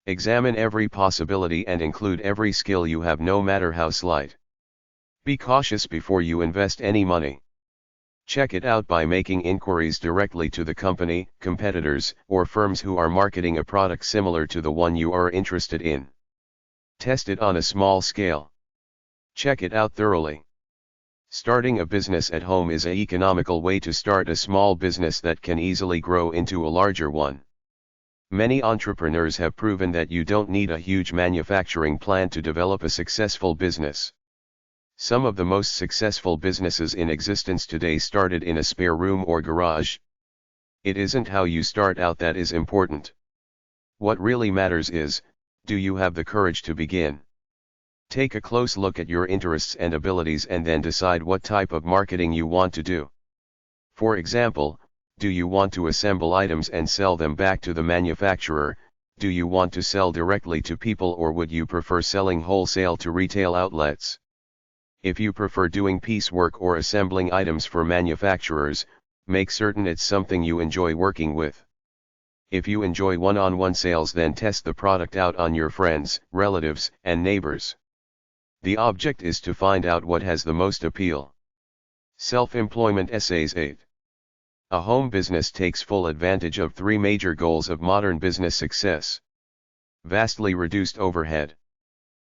Examine every possibility and include every skill you have, no matter how slight. Be cautious before you invest any money. Check it out by making inquiries directly to the company, competitors, or firms who are marketing a product similar to the one you are interested in. Test it on a small scale. Check it out thoroughly. Starting a business at home is an economical way to start a small business that can easily grow into a larger one. Many entrepreneurs have proven that you don't need a huge manufacturing plant to develop a successful business. Some of the most successful businesses in existence today started in a spare room or garage. It isn't how you start out that is important. What really matters is, do you have the courage to begin? Take a close look at your interests and abilities and then decide what type of marketing you want to do. For example, do you want to assemble items and sell them back to the manufacturer? Do you want to sell directly to people, or would you prefer selling wholesale to retail outlets? If you prefer doing piecework or assembling items for manufacturers, Make certain it's something you enjoy working with. If you enjoy one-on-one sales, then test the product out on your friends, relatives, and neighbors. The object is to find out what has the most appeal. Self-employment essays 8. A home business takes full advantage of three major goals of modern business success. Vastly reduced overhead.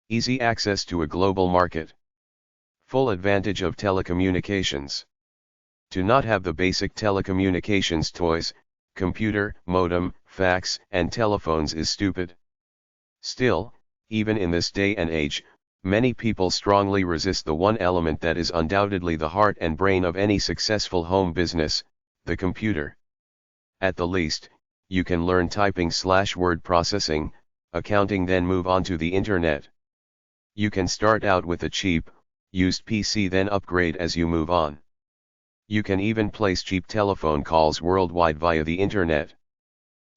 Easy access to a global market. Full advantage of telecommunications. To not have the basic telecommunications toys, computer, modem, fax, and telephones is stupid. Still, even in this day and age, many people strongly resist the one element that is undoubtedly the heart and brain of any successful home business, the computer. At the least, you can learn typing/word processing, accounting, then move on to the internet. You can start out with a cheap, used PC, then upgrade as you move on. You can even place cheap telephone calls worldwide via the internet.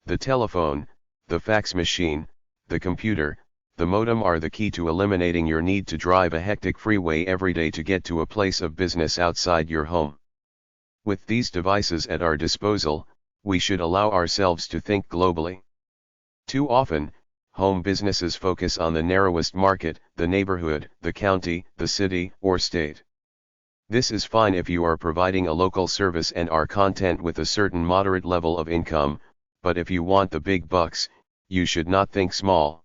The telephone, the fax machine, the computer, the modem are the key to eliminating your need to drive a hectic freeway every day to get to a place of business outside your home. With these devices at our disposal, we should allow ourselves to think globally. Too often, home businesses focus on the narrowest market, the neighborhood, the county, the city, or state. This is fine if you are providing a local service and are content with a certain moderate level of income, but if you want the big bucks, you should not think small.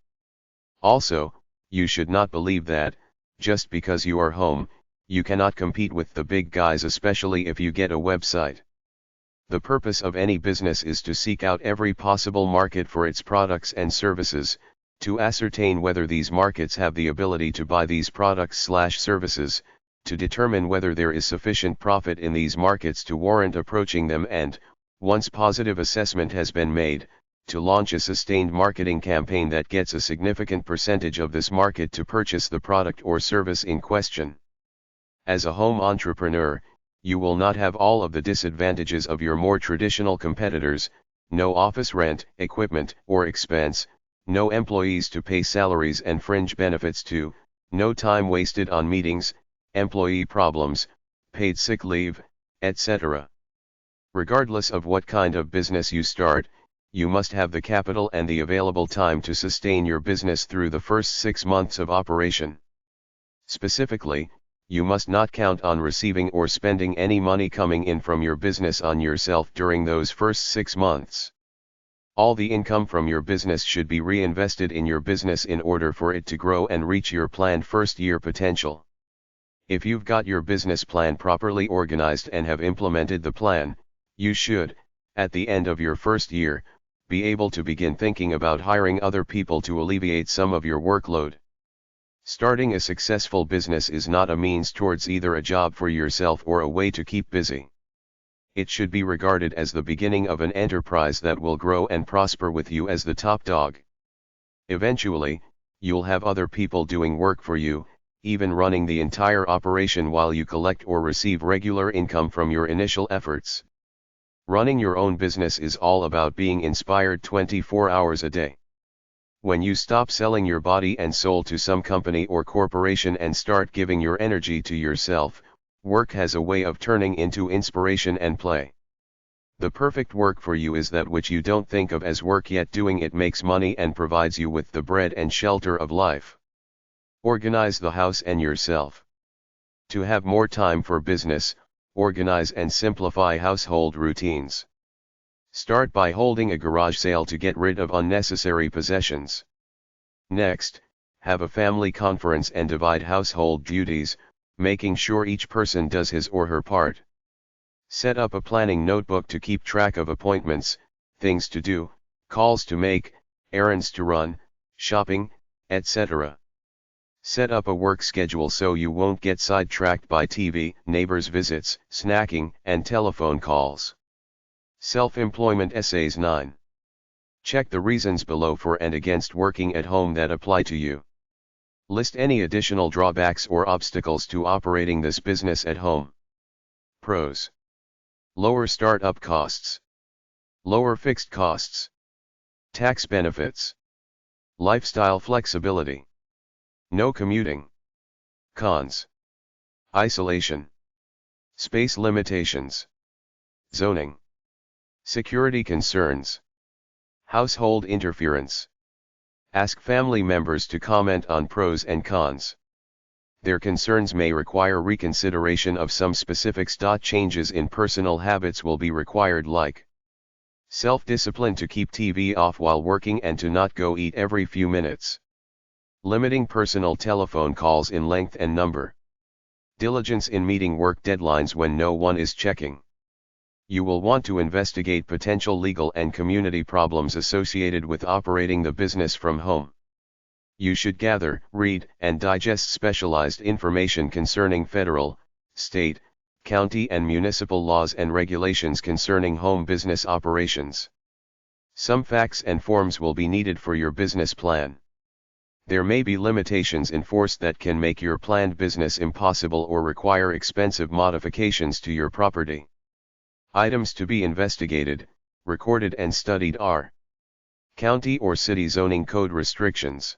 Also, you should not believe that, just because you are home, you cannot compete with the big guys, especially if you get a website. The purpose of any business is to seek out every possible market for its products and services, to ascertain whether these markets have the ability to buy these products/services, to determine whether there is sufficient profit in these markets to warrant approaching them, and, once positive assessment has been made, to launch a sustained marketing campaign that gets a significant percentage of this market to purchase the product or service in question. As a home entrepreneur, you will not have all of the disadvantages of your more traditional competitors: no office rent, equipment, or expense, no employees to pay salaries and fringe benefits to, no time wasted on meetings, employee problems, paid sick leave, etc. Regardless of what kind of business you start, you must have the capital and the available time to sustain your business through the first 6 months of operation. Specifically, you must not count on receiving or spending any money coming in from your business on yourself during those first 6 months. All the income from your business should be reinvested in your business in order for it to grow and reach your planned first-year potential. If you've got your business plan properly organized and have implemented the plan, you should, at the end of your first year, be able to begin thinking about hiring other people to alleviate some of your workload. Starting a successful business is not a means towards either a job for yourself or a way to keep busy. It should be regarded as the beginning of an enterprise that will grow and prosper with you as the top dog. Eventually, you'll have other people doing work for you, even running the entire operation while you collect or receive regular income from your initial efforts. Running your own business is all about being inspired 24 hours a day. When you stop selling your body and soul to some company or corporation and start giving your energy to yourself, work has a way of turning into inspiration and play. The perfect work for you is that which you don't think of as work, yet doing it makes money and provides you with the bread and shelter of life. Organize the house and yourself. To have more time for business, organize and simplify household routines. Start by holding a garage sale to get rid of unnecessary possessions. Next, have a family conference and divide household duties, making sure each person does his or her part. Set up a planning notebook to keep track of appointments, things to do, calls to make, errands to run, shopping, etc. Set up a work schedule so you won't get sidetracked by TV, neighbors' visits, snacking, and telephone calls. Self-employment essays 9. Check the reasons below for and against working at home that apply to you. List any additional drawbacks or obstacles to operating this business at home. Pros: lower startup costs, lower fixed costs, tax benefits, lifestyle flexibility, no commuting. Cons: isolation, space limitations, Zoning. Security concerns. Household interference. Ask family members to comment on pros and cons. Their concerns may require reconsideration of some specifics. Changes in personal habits will be required, like self-discipline to keep TV off while working and to not go eat every few minutes. Limiting personal telephone calls in length and number. Diligence in meeting work deadlines when no one is checking. You will want to investigate potential legal and community problems associated with operating the business from home. You should gather, read, and digest specialized information concerning federal, state, county and municipal laws and regulations concerning home business operations. Some facts and forms will be needed for your business plan. There may be limitations enforced that can make your planned business impossible or require expensive modifications to your property. Items to be investigated, recorded and studied are county or city zoning code restrictions,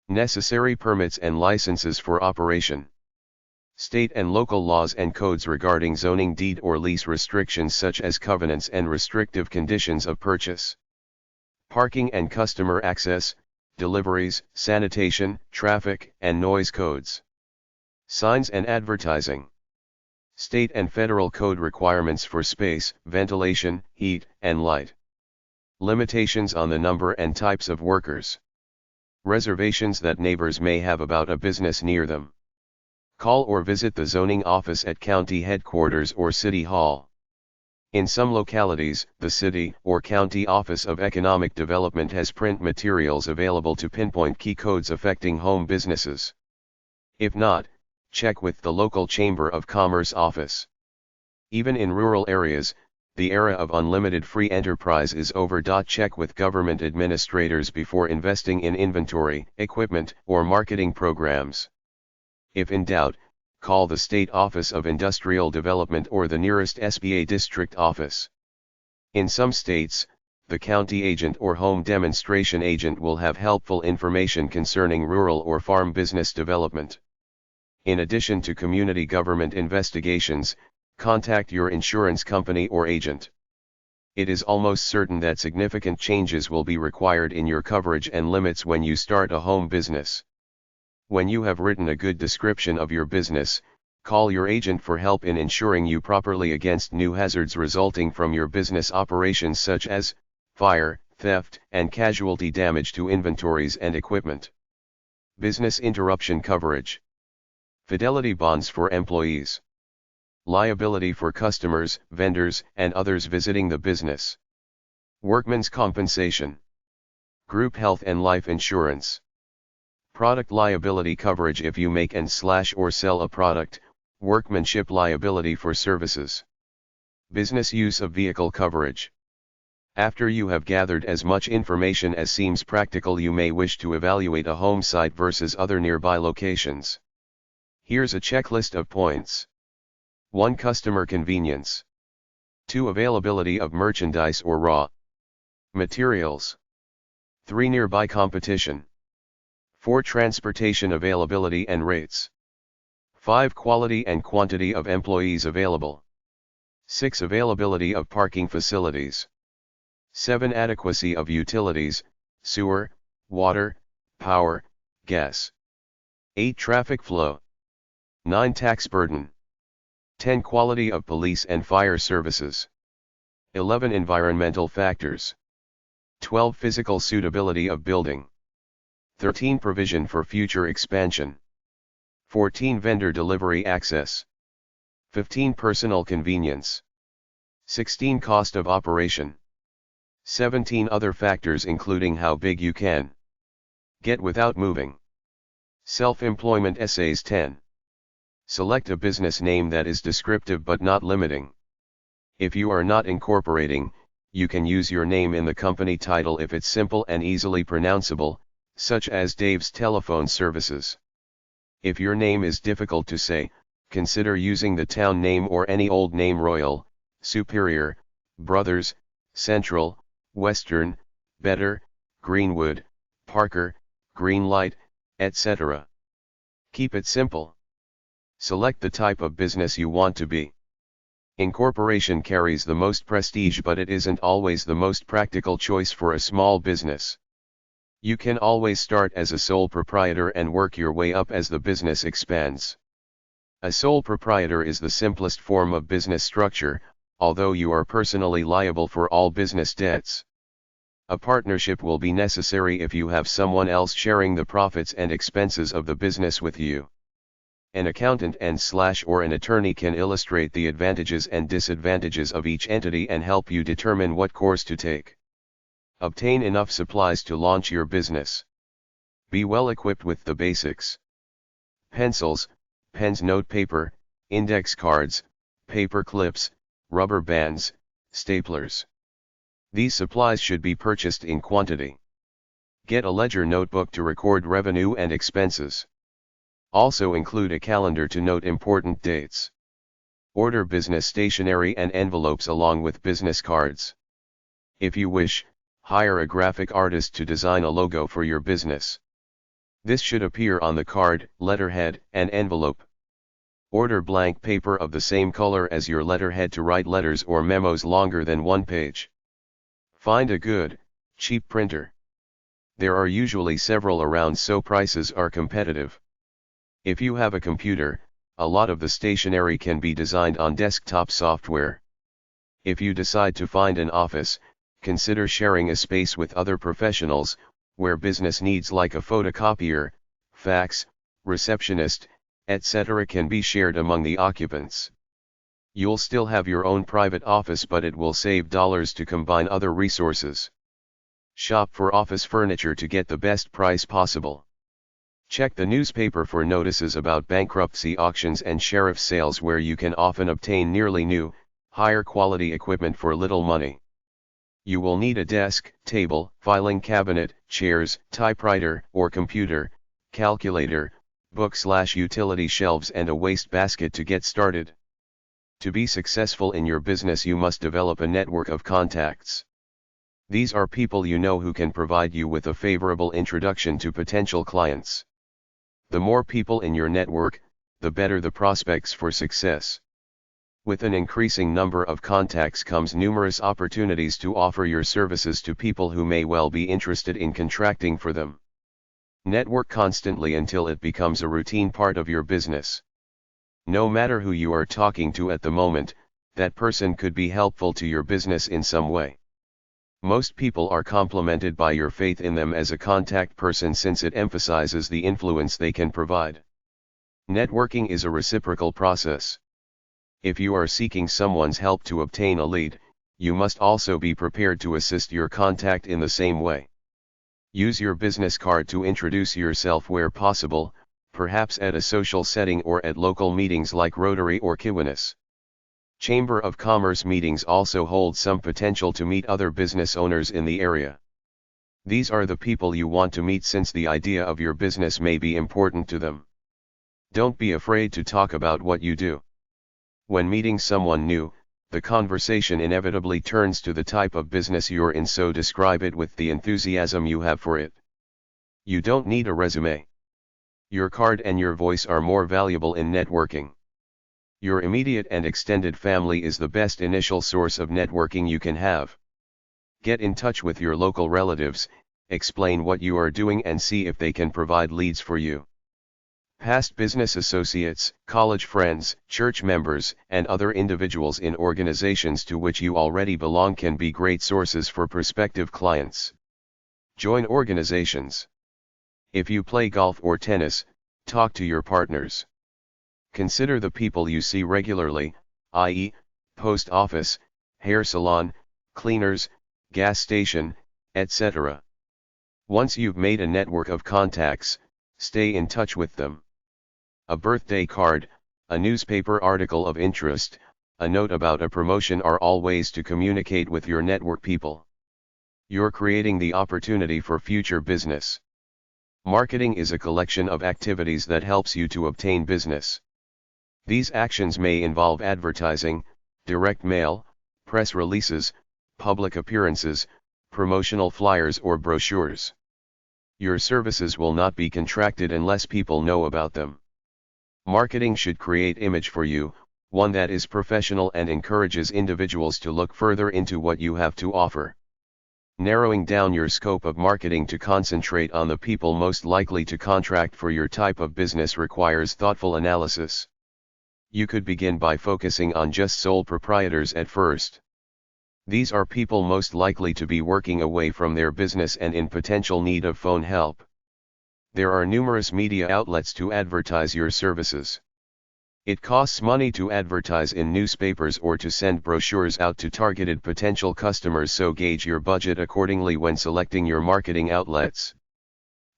necessary permits and licenses for operation, state and local laws and codes regarding zoning, deed or lease restrictions such as covenants and restrictive conditions of purchase, parking and customer access, deliveries, sanitation, traffic, and noise codes, signs and advertising, state and federal code requirements for space, ventilation, heat, and light, limitations on the number and types of workers, reservations that neighbors may have about a business near them. Call or visit the zoning office at county headquarters or city hall. In some localities, the city or county office of economic development has print materials available to pinpoint key codes affecting home businesses. If not, check with the local Chamber of Commerce office. Even in rural areas, the era of unlimited free enterprise is over. Check with government administrators before investing in inventory, equipment, or marketing programs. If in doubt, call the State Office of Industrial Development or the nearest SBA district office. In some states, the county agent or home demonstration agent will have helpful information concerning rural or farm business development. In addition to community government investigations, contact your insurance company or agent. It is almost certain that significant changes will be required in your coverage and limits when you start a home business. When you have written a good description of your business, call your agent for help in insuring you properly against new hazards resulting from your business operations such as fire, theft, and casualty damage to inventories and equipment. Business interruption coverage. Fidelity bonds for employees. Liability for customers, vendors, and others visiting the business. Workmen's compensation. Group health and life insurance. Product liability coverage if you make and/or sell a product, workmanship liability for services. Business use of vehicle coverage. After you have gathered as much information as seems practical, you may wish to evaluate a home site versus other nearby locations. Here's a checklist of points. 1. Customer convenience. 2. Availability of merchandise or raw materials. 3. Nearby competition. 4. Transportation availability and rates. 5. Quality and quantity of employees available. 6. Availability of parking facilities. 7. Adequacy of utilities, sewer, water, power, gas. 8. Traffic flow. 9. Tax burden. 10. Quality of police and fire services. 11. Environmental factors. 12. Physical suitability of building. 13. Provision for future expansion. 14. Vendor delivery access. 15. Personal convenience. 16. Cost of operation. 17. Other factors including how big you can get without moving. Self-employment essays. 10. Select a business name that is descriptive but not limiting. If you are not incorporating, you can use your name in the company title if it's simple and easily pronounceable, such as Dave's Telephone Services. If your name is difficult to say, consider using the town name or any old name: Royal, Superior, Brothers, Central, Western, Better, Greenwood, Parker, Greenlight, etc. Keep it simple. Select the type of business you want to be. Incorporation carries the most prestige, but it isn't always the most practical choice for a small business. You can always start as a sole proprietor and work your way up as the business expands. A sole proprietor is the simplest form of business structure, although you are personally liable for all business debts. A partnership will be necessary if you have someone else sharing the profits and expenses of the business with you. An accountant or an attorney can illustrate the advantages and disadvantages of each entity and help you determine what course to take. Obtain enough supplies to launch your business. Be well equipped with the basics. Pencils, pens, notepaper, index cards, paper clips, rubber bands, staplers. These supplies should be purchased in quantity. Get a ledger notebook to record revenue and expenses. Also include a calendar to note important dates. Order business stationery and envelopes along with business cards. If you wish, hire a graphic artist to design a logo for your business. This should appear on the card, letterhead, and envelope. Order blank paper of the same color as your letterhead to write letters or memos longer than 1 page. Find a good, cheap printer. There are usually several around, so prices are competitive. If you have a computer, a lot of the stationery can be designed on desktop software. If you decide to find an office, consider sharing a space with other professionals, where business needs like a photocopier, fax, receptionist, etc. can be shared among the occupants. You'll still have your own private office, but it will save dollars to combine other resources. Shop for office furniture to get the best price possible. Check the newspaper for notices about bankruptcy auctions and sheriff sales, where you can often obtain nearly new, higher quality equipment for little money. You will need a desk, table, filing cabinet, chairs, typewriter or computer, calculator, book/utility shelves, and a waste basket to get started. To be successful in your business, you must develop a network of contacts. These are people you know who can provide you with a favorable introduction to potential clients. The more people in your network, the better the prospects for success. With an increasing number of contacts comes numerous opportunities to offer your services to people who may well be interested in contracting for them. Network constantly until it becomes a routine part of your business. No matter who you are talking to at the moment, that person could be helpful to your business in some way. Most people are complimented by your faith in them as a contact person, since it emphasizes the influence they can provide. Networking is a reciprocal process. If you are seeking someone's help to obtain a lead, you must also be prepared to assist your contact in the same way. Use your business card to introduce yourself where possible, perhaps at a social setting or at local meetings like Rotary or Kiwanis. Chamber of Commerce meetings also hold some potential to meet other business owners in the area. These are the people you want to meet, since the idea of your business may be important to them. Don't be afraid to talk about what you do. When meeting someone new, the conversation inevitably turns to the type of business you're in, so describe it with the enthusiasm you have for it. You don't need a resume. Your card and your voice are more valuable in networking. Your immediate and extended family is the best initial source of networking you can have. Get in touch with your local relatives, explain what you are doing, and see if they can provide leads for you. Past business associates, college friends, church members, and other individuals in organizations to which you already belong can be great sources for prospective clients. Join organizations. If you play golf or tennis, talk to your partners. Consider the people you see regularly, i.e., post office, hair salon, cleaners, gas station, etc. Once you've made a network of contacts, stay in touch with them. A birthday card, a newspaper article of interest, a note about a promotion are all ways to communicate with your network people. You're creating the opportunity for future business. Marketing is a collection of activities that helps you to obtain business. These actions may involve advertising, direct mail, press releases, public appearances, promotional flyers or brochures. Your services will not be contracted unless people know about them. Marketing should create image for you, one that is professional and encourages individuals to look further into what you have to offer. Narrowing down your scope of marketing to concentrate on the people most likely to contract for your type of business requires thoughtful analysis. You could begin by focusing on just sole proprietors at first. These are people most likely to be working away from their business and in potential need of phone help. There are numerous media outlets to advertise your services. It costs money to advertise in newspapers or to send brochures out to targeted potential customers, so gauge your budget accordingly when selecting your marketing outlets.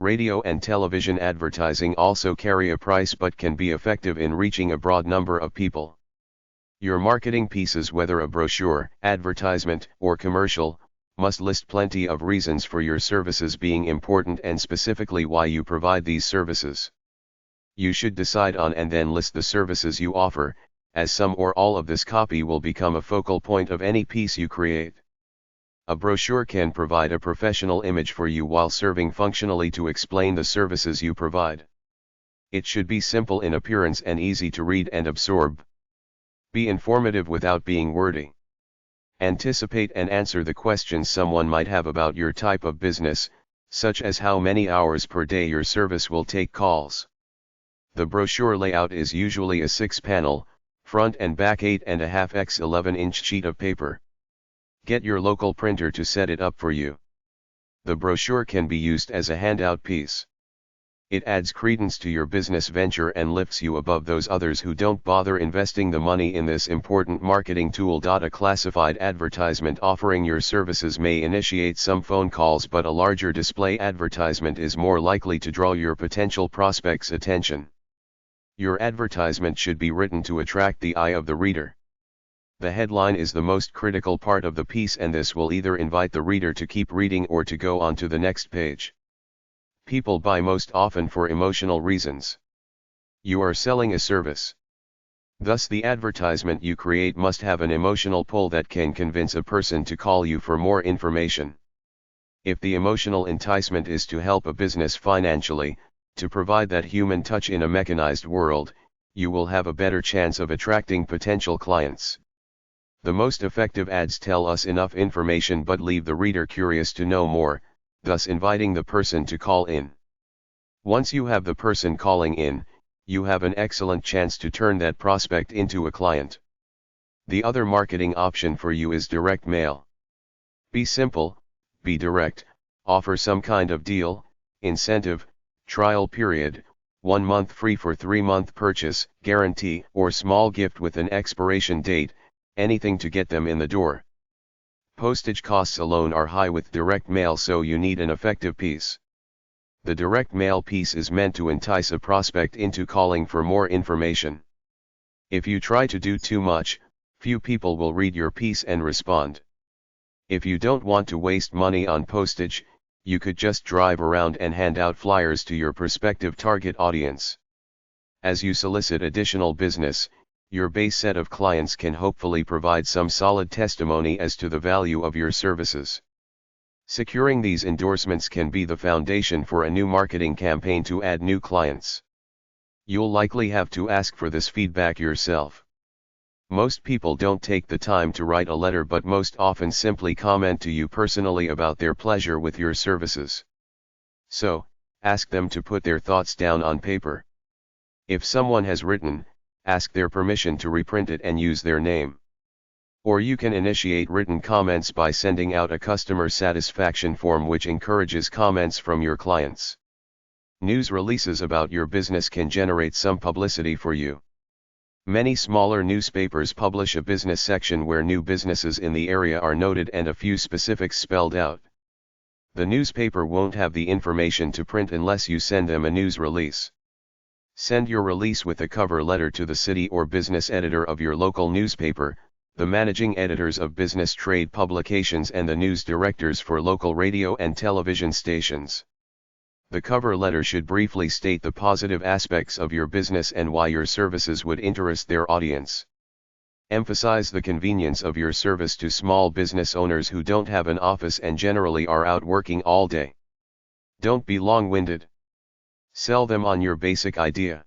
Radio and television advertising also carry a price but can be effective in reaching a broad number of people. Your marketing pieces, whether a brochure, advertisement, or commercial, must list plenty of reasons for your services being important and specifically why you provide these services. You should decide on and then list the services you offer, as some or all of this copy will become a focal point of any piece you create. A brochure can provide a professional image for you while serving functionally to explain the services you provide. It should be simple in appearance and easy to read and absorb. Be informative without being wordy. Anticipate and answer the questions someone might have about your type of business, such as how many hours per day your service will take calls. The brochure layout is usually a 6-panel, front and back 8.5 x 11-inch sheet of paper. Get your local printer to set it up for you. The brochure can be used as a handout piece. It adds credence to your business venture and lifts you above those others who don't bother investing the money in this important marketing tool. A classified advertisement offering your services may initiate some phone calls, but a larger display advertisement is more likely to draw your potential prospects' attention. Your advertisement should be written to attract the eye of the reader. The headline is the most critical part of the piece, and this will either invite the reader to keep reading or to go on to the next page. People buy most often for emotional reasons. You are selling a service. Thus, the advertisement you create must have an emotional pull that can convince a person to call you for more information. If the emotional enticement is to help a business financially, to provide that human touch in a mechanized world, you will have a better chance of attracting potential clients. The most effective ads tell us enough information but leave the reader curious to know more, thus inviting the person to call in. Once you have the person calling in, you have an excellent chance to turn that prospect into a client. The other marketing option for you is direct mail. Be simple, be direct, offer some kind of deal, incentive, trial period, 1 month free for 3-month purchase, guarantee, or small gift with an expiration date, anything to get them in the door. Postage costs alone are high with direct mail, so you need an effective piece. The direct mail piece is meant to entice a prospect into calling for more information. If you try to do too much, few people will read your piece and respond. If you don't want to waste money on postage, you could just drive around and hand out flyers to your prospective target audience. As you solicit additional business, your base set of clients can hopefully provide some solid testimony as to the value of your services. Securing these endorsements can be the foundation for a new marketing campaign to add new clients. You'll likely have to ask for this feedback yourself. Most people don't take the time to write a letter, but most often simply comment to you personally about their pleasure with your services. So, ask them to put their thoughts down on paper. If someone has written, ask their permission to reprint it and use their name. Or you can initiate written comments by sending out a customer satisfaction form which encourages comments from your clients. News releases about your business can generate some publicity for you. Many smaller newspapers publish a business section where new businesses in the area are noted and a few specifics spelled out. The newspaper won't have the information to print unless you send them a news release. Send your release with a cover letter to the city or business editor of your local newspaper, the managing editors of business trade publications, and the news directors for local radio and television stations. The cover letter should briefly state the positive aspects of your business and why your services would interest their audience. Emphasize the convenience of your service to small business owners who don't have an office and generally are out working all day. Don't be long-winded. Sell them on your basic idea.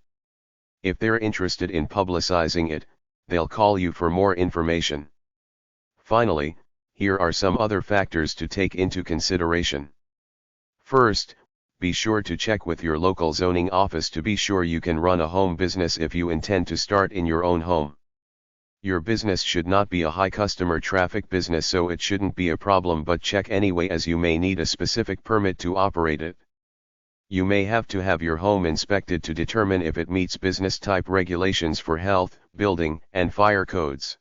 If they're interested in publicizing it, they'll call you for more information. Finally, here are some other factors to take into consideration. First, be sure to check with your local zoning office to be sure you can run a home business if you intend to start in your own home. Your business should not be a high customer traffic business, so it shouldn't be a problem, but check anyway as you may need a specific permit to operate it. You may have to have your home inspected to determine if it meets business type regulations for health, building, and fire codes.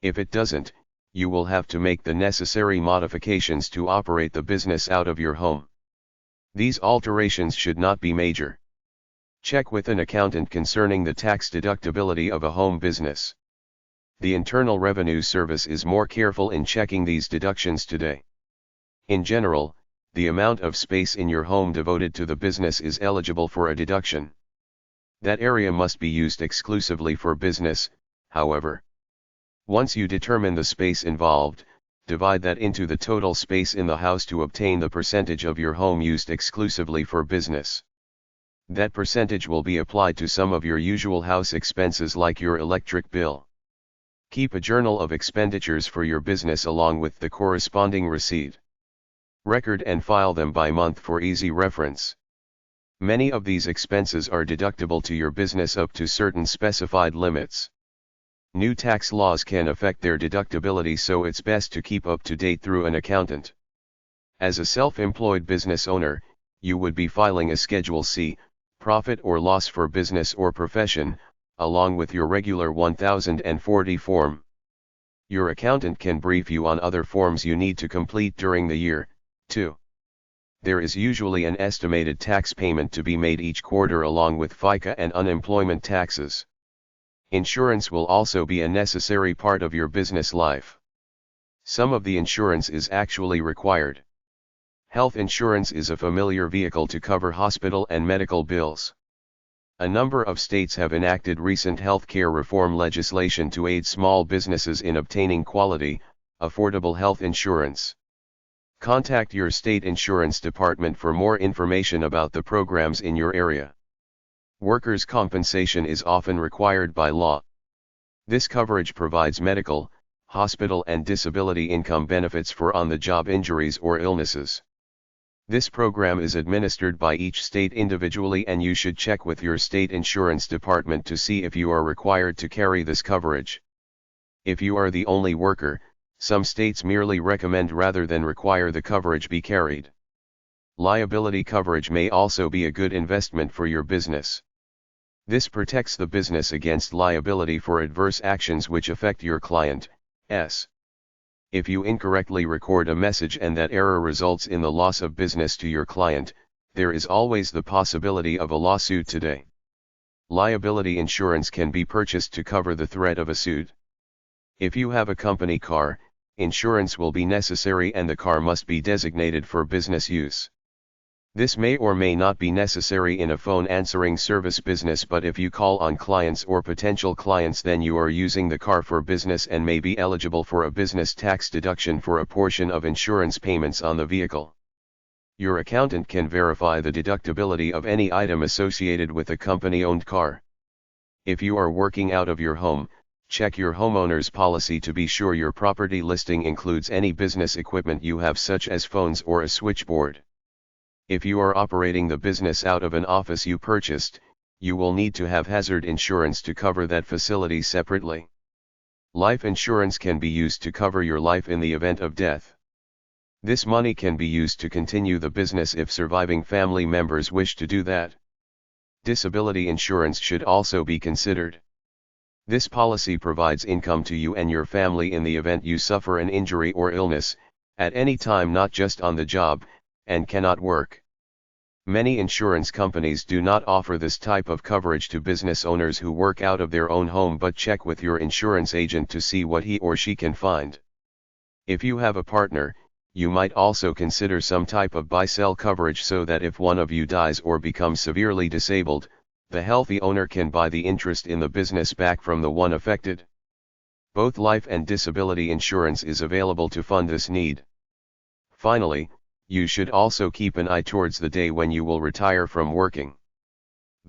If it doesn't, you will have to make the necessary modifications to operate the business out of your home. These alterations should not be major. Check with an accountant concerning the tax deductibility of a home business. The Internal Revenue Service is more careful in checking these deductions today. In general, the amount of space in your home devoted to the business is eligible for a deduction. That area must be used exclusively for business, however. Once you determine the space involved, divide that into the total space in the house to obtain the percentage of your home used exclusively for business. That percentage will be applied to some of your usual house expenses like your electric bill. Keep a journal of expenditures for your business along with the corresponding receipt. Record and file them by month for easy reference. Many of these expenses are deductible to your business up to certain specified limits. New tax laws can affect their deductibility, so it's best to keep up to date through an accountant. As a self-employed business owner, you would be filing a Schedule C, profit or loss for business or profession, along with your regular 1040 form. Your accountant can brief you on other forms you need to complete during the year, too. There is usually an estimated tax payment to be made each quarter along with FICA and unemployment taxes. Insurance will also be a necessary part of your business life. Some of the insurance is actually required. Health insurance is a familiar vehicle to cover hospital and medical bills. A number of states have enacted recent healthcare reform legislation to aid small businesses in obtaining quality, affordable health insurance. Contact your state insurance department for more information about the programs in your area. Workers' compensation is often required by law. This coverage provides medical, hospital and disability income benefits for on-the-job injuries or illnesses. This program is administered by each state individually, and you should check with your state insurance department to see if you are required to carry this coverage. If you are the only worker, some states merely recommend rather than require the coverage be carried. Liability coverage may also be a good investment for your business. This protects the business against liability for adverse actions which affect your client's. If you incorrectly record a message and that error results in the loss of business to your client, there is always the possibility of a lawsuit today. Liability insurance can be purchased to cover the threat of a suit. If you have a company car, insurance will be necessary and the car must be designated for business use. This may or may not be necessary in a phone answering service business, but if you call on clients or potential clients, then you are using the car for business and may be eligible for a business tax deduction for a portion of insurance payments on the vehicle. Your accountant can verify the deductibility of any item associated with a company-owned car. If you are working out of your home, check your homeowner's policy to be sure your property listing includes any business equipment you have, such as phones or a switchboard. If you are operating the business out of an office you purchased, you will need to have hazard insurance to cover that facility separately. Life insurance can be used to cover your life in the event of death. This money can be used to continue the business if surviving family members wish to do that. Disability insurance should also be considered. This policy provides income to you and your family in the event you suffer an injury or illness, at any time, not just on the job, and cannot work. Many insurance companies do not offer this type of coverage to business owners who work out of their own home, but check with your insurance agent to see what he or she can find. If you have a partner, you might also consider some type of buy-sell coverage so that if one of you dies or becomes severely disabled, the healthy owner can buy the interest in the business back from the one affected. Both life and disability insurance is available to fund this need. Finally, you should also keep an eye towards the day when you will retire from working.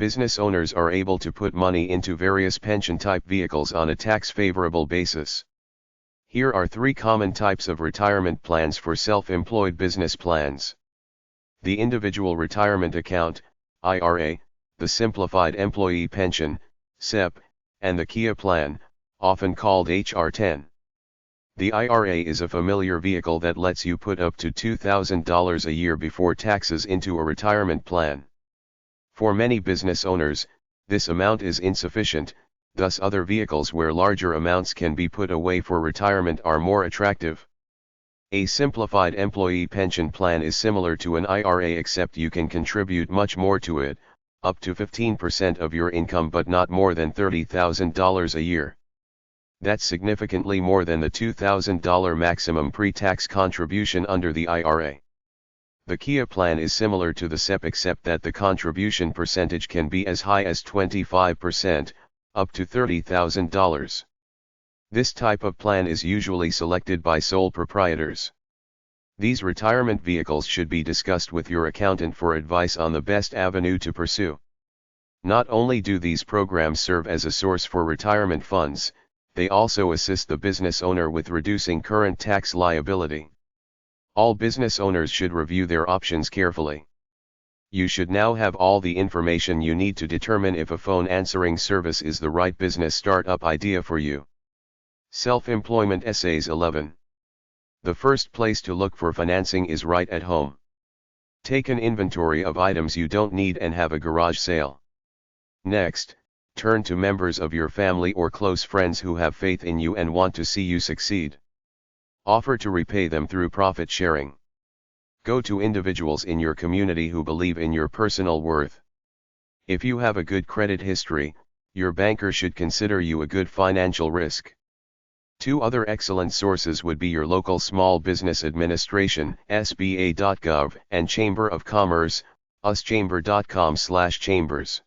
Business owners are able to put money into various pension-type vehicles on a tax-favorable basis. Here are 3 common types of retirement plans for self-employed business plans. The Individual Retirement Account, IRA, the Simplified Employee Pension, SEP, and the KIA Plan, often called HR10. The IRA is a familiar vehicle that lets you put up to $2,000 a year before taxes into a retirement plan. For many business owners, this amount is insufficient, thus other vehicles where larger amounts can be put away for retirement are more attractive. A simplified employee pension plan is similar to an IRA except you can contribute much more to it, up to 15% of your income but not more than $30,000 a year. That's significantly more than the $2,000 maximum pre-tax contribution under the IRA. The KIA plan is similar to the SEP except that the contribution percentage can be as high as 25%, up to $30,000. This type of plan is usually selected by sole proprietors. These retirement vehicles should be discussed with your accountant for advice on the best avenue to pursue. Not only do these programs serve as a source for retirement funds, they also assist the business owner with reducing current tax liability. All business owners should review their options carefully. You should now have all the information you need to determine if a phone answering service is the right business startup idea for you. Self-employment essays 11. The first place to look for financing is right at home. Take an inventory of items you don't need and have a garage sale. Next, turn to members of your family or close friends who have faith in you and want to see you succeed. Offer to repay them through profit sharing. Go to individuals in your community who believe in your personal worth. If you have a good credit history, your banker should consider you a good financial risk. 2 other excellent sources would be your local Small Business Administration, SBA.gov, and Chamber of Commerce, uschamber.com/chambers.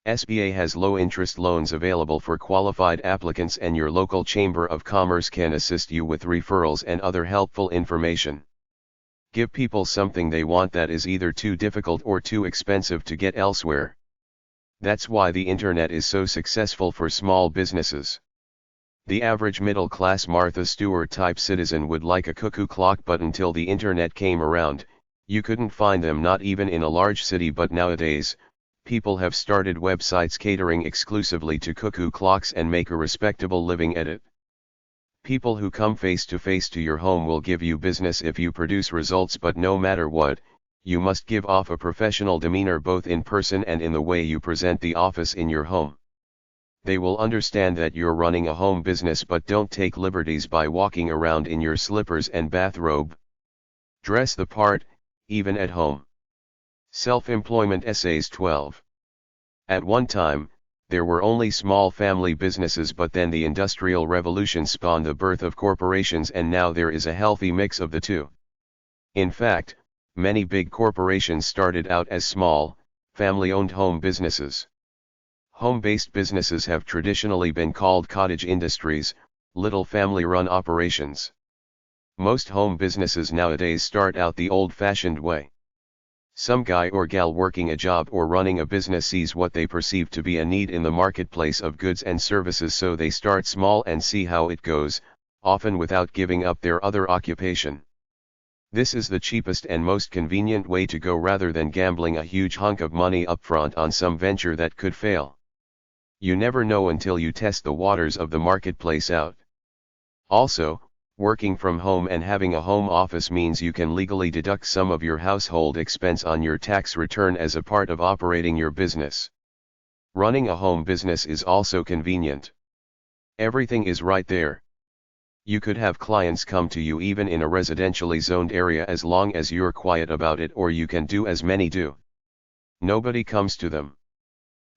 SBA has low-interest loans available for qualified applicants and your local Chamber of Commerce can assist you with referrals and other helpful information. Give people something they want that is either too difficult or too expensive to get elsewhere. That's why the internet is so successful for small businesses. The average middle-class Martha Stewart-type citizen would like a cuckoo clock, but until the internet came around, you couldn't find them, not even in a large city. But nowadays, people have started websites catering exclusively to cuckoo clocks and make a respectable living at it. People who come face to face to your home will give you business if you produce results, but no matter what, you must give off a professional demeanor both in person and in the way you present the office in your home. They will understand that you're running a home business, but don't take liberties by walking around in your slippers and bathrobe. Dress the part, even at home. Self-employment essays 12. At one time, there were only small family businesses, but then the Industrial Revolution spawned the birth of corporations, and now there is a healthy mix of the two. In fact, many big corporations started out as small, family-owned home businesses. Home-based businesses have traditionally been called cottage industries, little family-run operations. Most home businesses nowadays start out the old-fashioned way. Some guy or gal working a job or running a business sees what they perceive to be a need in the marketplace of goods and services, so they start small and see how it goes, often without giving up their other occupation. This is the cheapest and most convenient way to go, rather than gambling a huge hunk of money upfront on some venture that could fail. You never know until you test the waters of the marketplace out. Also, working from home and having a home office means you can legally deduct some of your household expense on your tax return as a part of operating your business. Running a home business is also convenient. Everything is right there. You could have clients come to you even in a residentially zoned area as long as you're quiet about it, or you can do as many do. Nobody comes to them.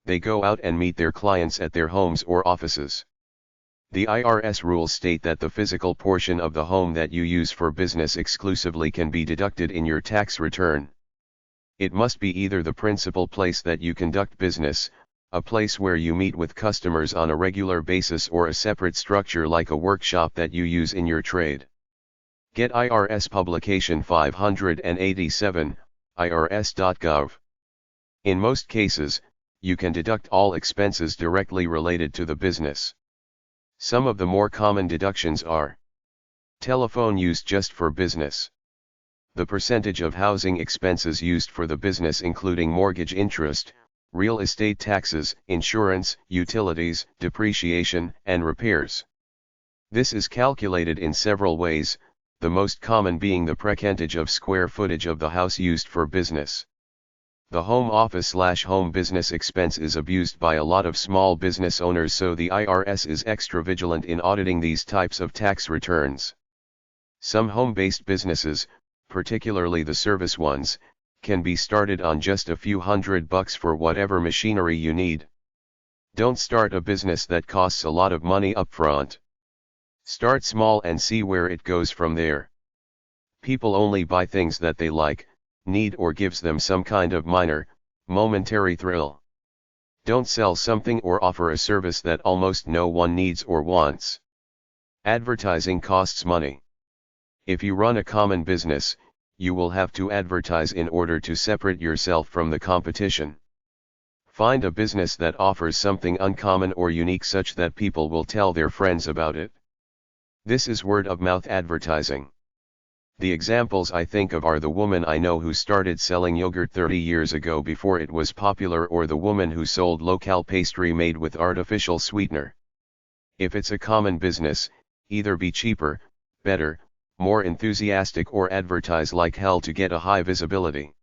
They go out and meet their clients at their homes or offices. The IRS rules state that the physical portion of the home that you use for business exclusively can be deducted in your tax return. It must be either the principal place that you conduct business, a place where you meet with customers on a regular basis, or a separate structure like a workshop that you use in your trade. Get IRS Publication 587, irs.gov. In most cases, you can deduct all expenses directly related to the business. Some of the more common deductions are: telephone used just for business, the percentage of housing expenses used for the business including mortgage interest, real estate taxes, insurance, utilities, depreciation, and repairs. This is calculated in several ways, the most common being the percentage of square footage of the house used for business. The home office/home business expense is abused by a lot of small business owners, so the IRS is extra vigilant in auditing these types of tax returns. Some home-based businesses, particularly the service ones, can be started on just a few $100 for whatever machinery you need. Don't start a business that costs a lot of money upfront. Start small and see where it goes from there. People only buy things that they like, need, or gives them some kind of minor, momentary thrill. Don't sell something or offer a service that almost no one needs or wants. Advertising costs money. If you run a common business, you will have to advertise in order to separate yourself from the competition. Find a business that offers something uncommon or unique such that people will tell their friends about it. This is word-of-mouth advertising. The examples I think of are the woman I know who started selling yogurt 30 years ago before it was popular, or the woman who sold local pastry made with artificial sweetener. If it's a common business, either be cheaper, better, more enthusiastic, or advertise like hell to get a high visibility.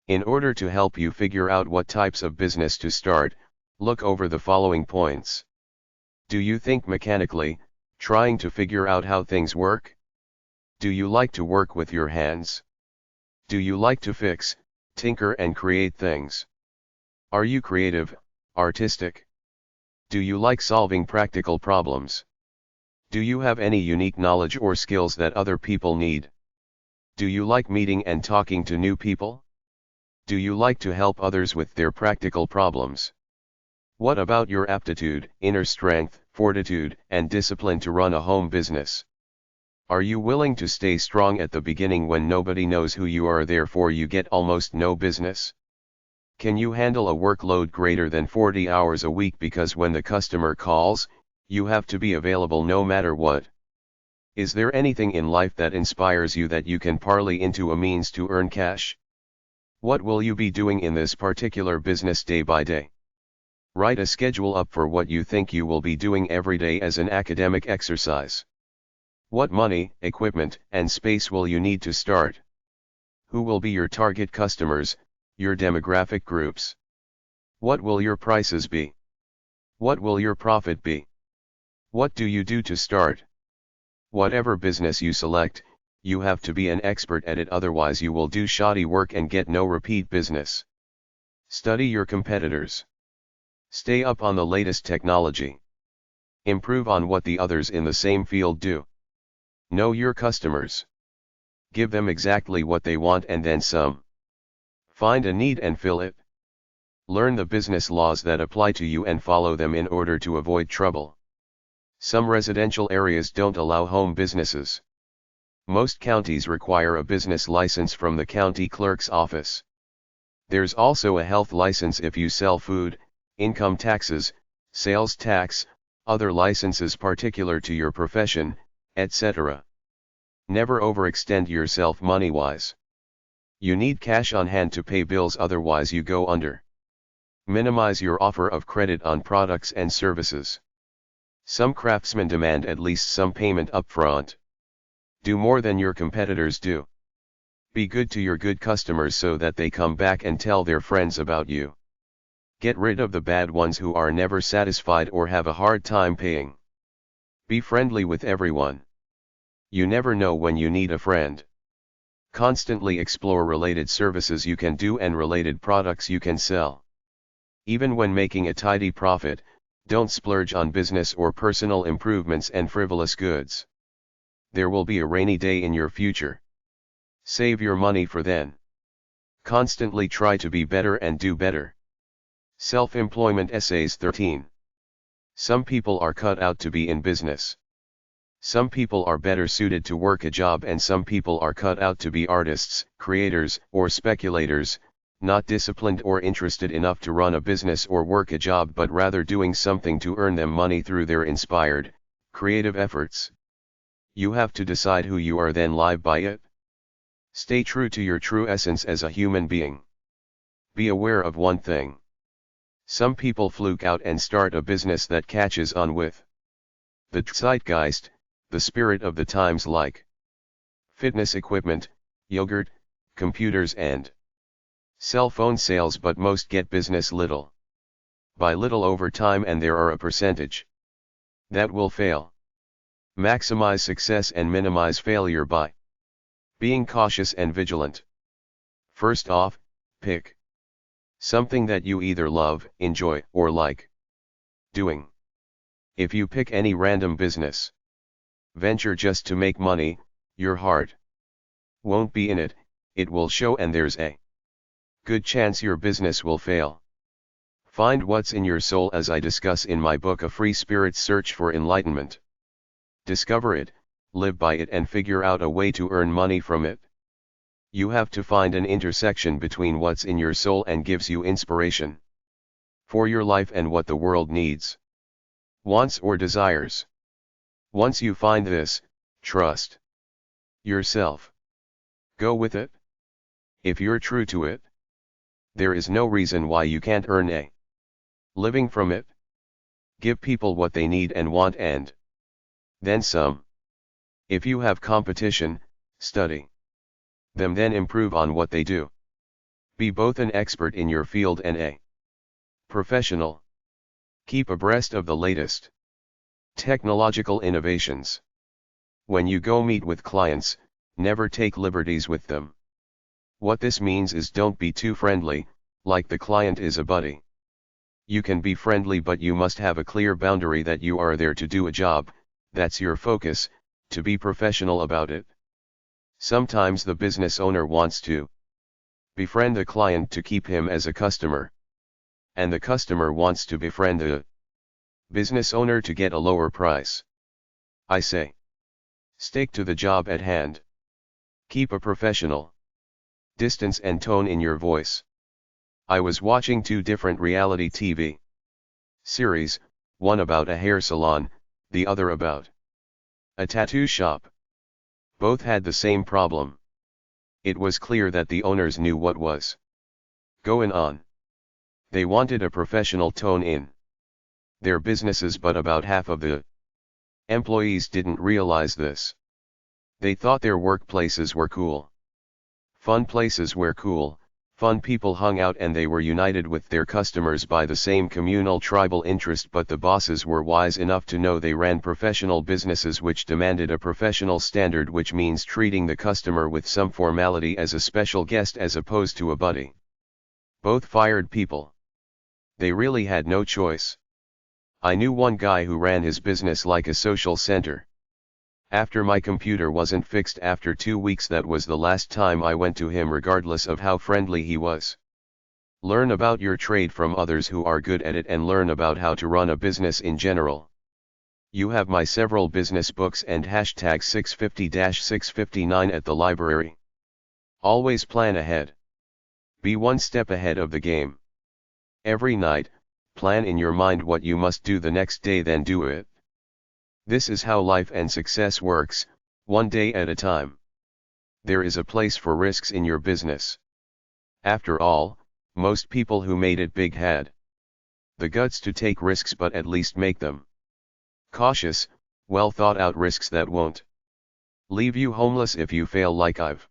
In order to help you figure out what types of business to start, look over the following points. Do you think mechanically, trying to figure out how things work? Do you like to work with your hands? Do you like to fix, tinker, and create things? Are you creative, artistic? Do you like solving practical problems? Do you have any unique knowledge or skills that other people need? Do you like meeting and talking to new people? Do you like to help others with their practical problems? What about your aptitude, inner strength, fortitude, and discipline to run a home business? Are you willing to stay strong at the beginning when nobody knows who you are, therefore you get almost no business? Can you handle a workload greater than 40 hours a week, because when the customer calls, you have to be available no matter what? Is there anything in life that inspires you that you can parlay into a means to earn cash? What will you be doing in this particular business day by day? Write a schedule up for what you think you will be doing every day as an academic exercise. What money, equipment, and space will you need to start? Who will be your target customers, your demographic groups? What will your prices be? What will your profit be? What do you do to start? Whatever business you select, you have to be an expert at it, otherwise you will do shoddy work and get no repeat business. Study your competitors. Stay up on the latest technology. Improve on what the others in the same field do. Know your customers. Give them exactly what they want and then some. Find a need and fill it. Learn the business laws that apply to you and follow them in order to avoid trouble. Some residential areas don't allow home businesses. Most counties require a business license from the county clerk's office. There's also a health license if you sell food, income taxes, sales tax, other licenses particular to your profession, etc. Never overextend yourself money-wise. You need cash on hand to pay bills, otherwise you go under. Minimize your offer of credit on products and services. Some craftsmen demand at least some payment upfront. Do more than your competitors do. Be good to your good customers so that they come back and tell their friends about you. Get rid of the bad ones who are never satisfied or have a hard time paying. Be friendly with everyone. You never know when you need a friend. Constantly explore related services you can do and related products you can sell. Even when making a tidy profit, don't splurge on business or personal improvements and frivolous goods. There will be a rainy day in your future. Save your money for then. Constantly try to be better and do better. Self-employment essays 13. Some people are cut out to be in business. Some people are better suited to work a job, and some people are cut out to be artists, creators, or speculators, not disciplined or interested enough to run a business or work a job, but rather doing something to earn them money through their inspired, creative efforts. You have to decide who you are, then live by it. Stay true to your true essence as a human being. Be aware of one thing. Some people fluke out and start a business that catches on with the zeitgeist, the spirit of the times, like fitness equipment, yogurt, computers and cell phone sales, but most get business little by little over time, and there are a percentage that will fail. Maximize success and minimize failure by being cautious and vigilant. First off, pick something that you either love, enjoy, or like doing. If you pick any random business venture just to make money, your heart won't be in it, it will show, and there's a good chance your business will fail. Find what's in your soul, as I discuss in my book A Free Spirit's Search for Enlightenment. Discover it, live by it, and figure out a way to earn money from it. You have to find an intersection between what's in your soul and gives you inspiration for your life and what the world needs, wants, or desires. Once you find this, trust yourself. Go with it. If you're true to it, there is no reason why you can't earn a living from it. Give people what they need and want, and then some. If you have competition, study them, then improve on what they do. Be both an expert in your field and a professional. Keep abreast of the latest technological innovations. When you go meet with clients, never take liberties with them. What this means is, don't be too friendly, like the client is a buddy. You can be friendly, but you must have a clear boundary that you are there to do a job, that's your focus, to be professional about it. Sometimes the business owner wants to befriend the client to keep him as a customer, and the customer wants to befriend the business owner to get a lower price. I say, stick to the job at hand. Keep a professional distance and tone in your voice. I was watching two different reality TV series, one about a hair salon, the other about a tattoo shop. Both had the same problem. It was clear that the owners knew what was going on. They wanted a professional tone in their businesses, but about half of the employees didn't realize this. They thought their workplaces were cool, fun places where cool, fun people hung out, and they were united with their customers by the same communal tribal interest, but the bosses were wise enough to know they ran professional businesses which demanded a professional standard, which means treating the customer with some formality as a special guest as opposed to a buddy. Both fired people. They really had no choice. I knew one guy who ran his business like a social center. After my computer wasn't fixed after 2 weeks, that was the last time I went to him, regardless of how friendly he was. Learn about your trade from others who are good at it, and learn about how to run a business in general. You have my several business books and hashtag 650-659 at the library. Always plan ahead. Be one step ahead of the game. Every night, plan in your mind what you must do the next day, then do it. This is how life and success works, one day at a time. There is a place for risks in your business. After all, most people who made it big had the guts to take risks, but at least make them cautious, well thought out risks that won't leave you homeless if you fail, like I've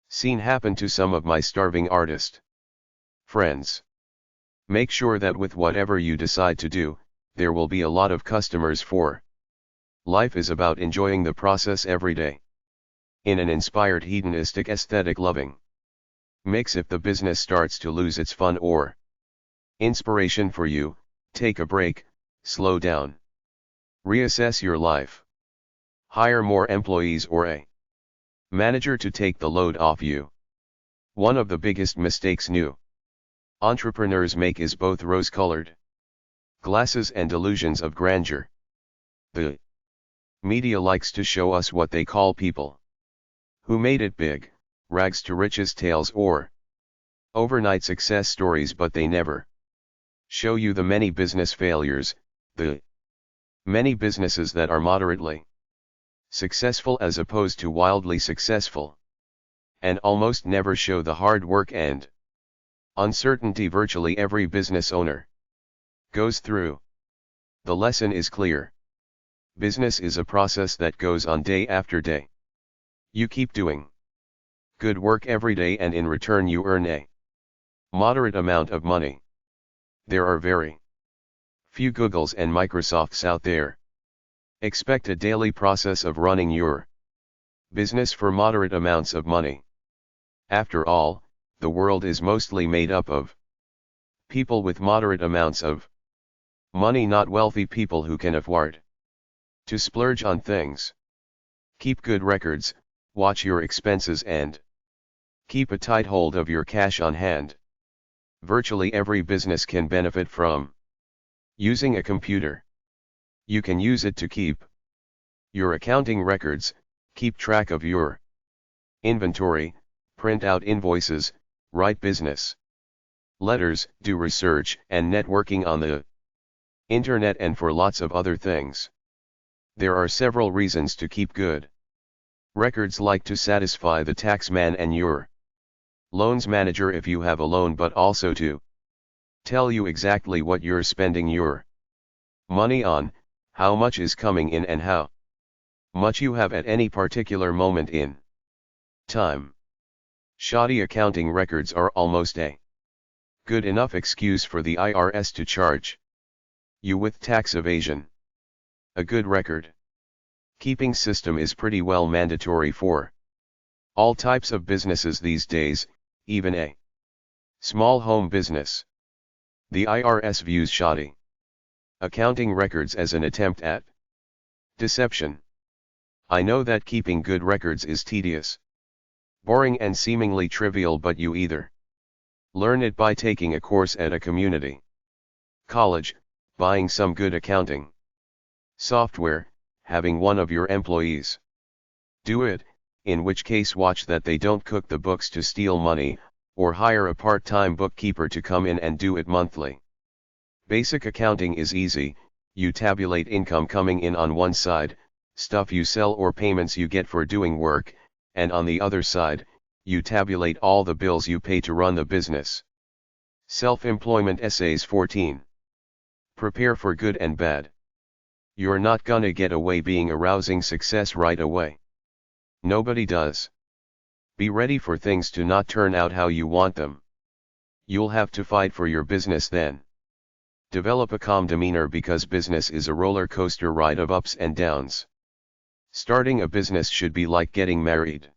seen happen to some of my starving artist friends. Make sure that with whatever you decide to do, there will be a lot of customers for. Life is about enjoying the process every day. In an inspired hedonistic aesthetic loving mix, if the business starts to lose its fun or inspiration for you, take a break, slow down. Reassess your life. Hire more employees or a manager to take the load off you. One of the biggest mistakes new entrepreneurs make is both rose-colored glasses and delusions of grandeur. The media likes to show us what they call people who made it big, rags to riches tales, or Overnight success stories, but they never show you the many business failures, the many businesses that are moderately successful as opposed to wildly successful, and almost never show the hard work and uncertainty virtually every business owner goes through. The lesson is clear. Business is a process that goes on day after day. You keep doing good work every day, and in return you earn a moderate amount of money. There are very few Googles and Microsofts out there. Expect a daily process of running your business for moderate amounts of money. After all, the world is mostly made up of people with moderate amounts of money, not wealthy people who can afford to splurge on things. Keep good records, watch your expenses, and keep a tight hold of your cash on hand. Virtually every business can benefit from using a computer. You can use it to keep your accounting records, keep track of your inventory, print out invoices, write business letters, do research and networking on the internet, and for lots of other things. There are several reasons to keep good records, like to satisfy the tax man and your loans manager if you have a loan, but also to tell you exactly what you're spending your money on, how much is coming in, and how much you have at any particular moment in time. Shoddy accounting records are almost a good enough excuse for the IRS to charge you with tax evasion. A good record keeping system is pretty well mandatory for all types of businesses these days, even a small home business. The IRS views shoddy accounting records as an attempt at deception. I know that keeping good records is tedious, boring and seemingly trivial, but you either learn it by taking a course at a community college, buying some good accounting software, having one of your employees do it, in which case watch that they don't cook the books to steal money, or hire a part-time bookkeeper to come in and do it monthly. Basic accounting is easy. You tabulate income coming in on one side, stuff you sell or payments you get for doing work, and on the other side, you tabulate all the bills you pay to run the business. Self-employment essays 14. Prepare for good and bad. You're not gonna get away being a rousing success right away. Nobody does. Be ready for things to not turn out how you want them. You'll have to fight for your business then. Develop a calm demeanor, because business is a roller coaster ride of ups and downs. Starting a business should be like getting married.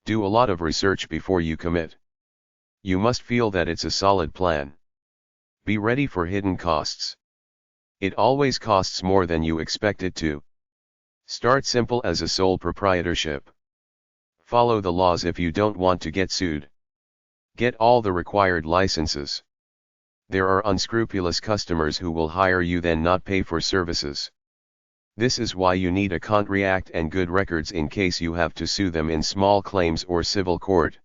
Do a lot of research before you commit. You must feel that it's a solid plan. Be ready for hidden costs. It always costs more than you expect it to. Start simple as a sole proprietorship. Follow the laws if you don't want to get sued. Get all the required licenses. There are unscrupulous customers who will hire you then not pay for services. This is why you need a contract and good records in case you have to sue them in small claims or civil court.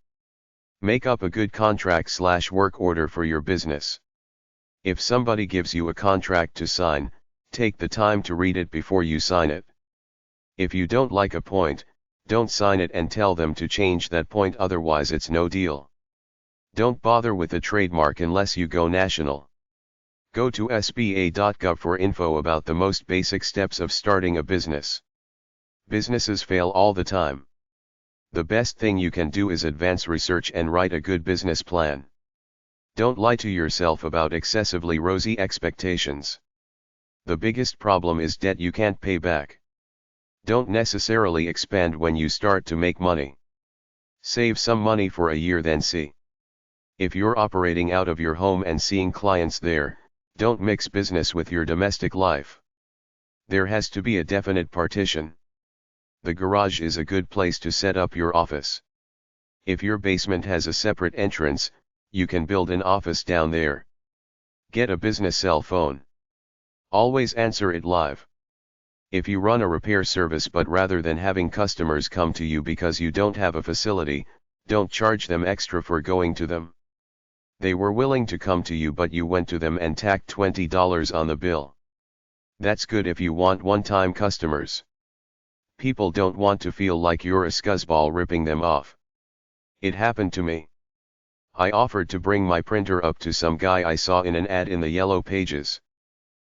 Make up a good contract/work order for your business. If somebody gives you a contract to sign, take the time to read it before you sign it. If you don't like a point, don't sign it and tell them to change that point, otherwise it's no deal. Don't bother with a trademark unless you go national. Go to sba.gov for info about the most basic steps of starting a business. Businesses fail all the time. The best thing you can do is advance research and write a good business plan. Don't lie to yourself about excessively rosy expectations. The biggest problem is debt you can't pay back. Don't necessarily expand when you start to make money. Save some money for a year, then see. If you're operating out of your home and seeing clients there, don't mix business with your domestic life. There has to be a definite partition. The garage is a good place to set up your office. If your basement has a separate entrance, you can build an office down there. Get a business cell phone. Always answer it live. If you run a repair service, but rather than having customers come to you because you don't have a facility, don't charge them extra for going to them. They were willing to come to you, but you went to them and tacked $20 on the bill. That's good if you want one-time customers. People don't want to feel like you're a scuzzball ripping them off. It happened to me. I offered to bring my printer up to some guy I saw in an ad in the Yellow Pages.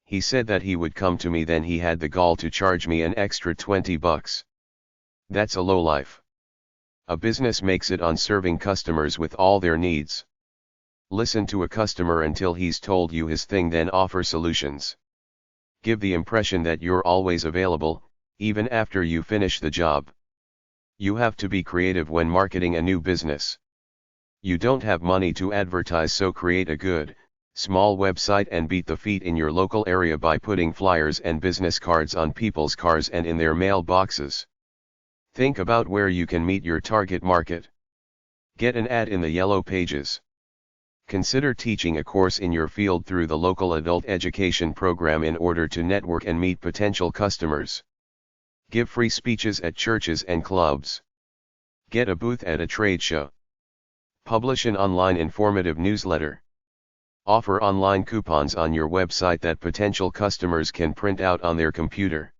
He said that he would come to me, then he had the gall to charge me an extra $20. That's a lowlife. A business makes it on serving customers with all their needs. Listen to a customer until he's told you his thing, then offer solutions. Give the impression that you're always available, even after you finish the job. You have to be creative when marketing a new business. You don't have money to advertise, so create a good, small website and beat the feet in your local area by putting flyers and business cards on people's cars and in their mailboxes. Think about where you can meet your target market. Get an ad in the Yellow Pages. Consider teaching a course in your field through the local adult education program in order to network and meet potential customers. Give free speeches at churches and clubs. Get a booth at a trade show. Publish an online informative newsletter. Offer online coupons on your website that potential customers can print out on their computer.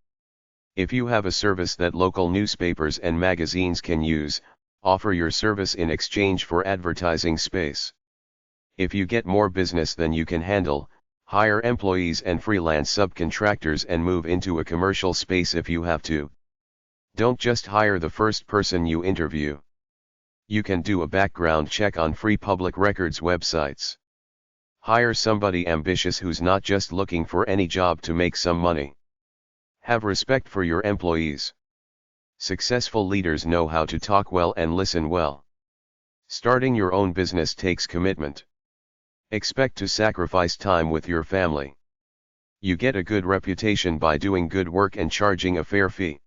If you have a service that local newspapers and magazines can use, offer your service in exchange for advertising space. If you get more business than you can handle, hire employees and freelance subcontractors and move into a commercial space if you have to. Don't just hire the first person you interview. You can do a background check on free public records websites. Hire somebody ambitious who's not just looking for any job to make some money. Have respect for your employees. Successful leaders know how to talk well and listen well. Starting your own business takes commitment. Expect to sacrifice time with your family. You get a good reputation by doing good work and charging a fair fee.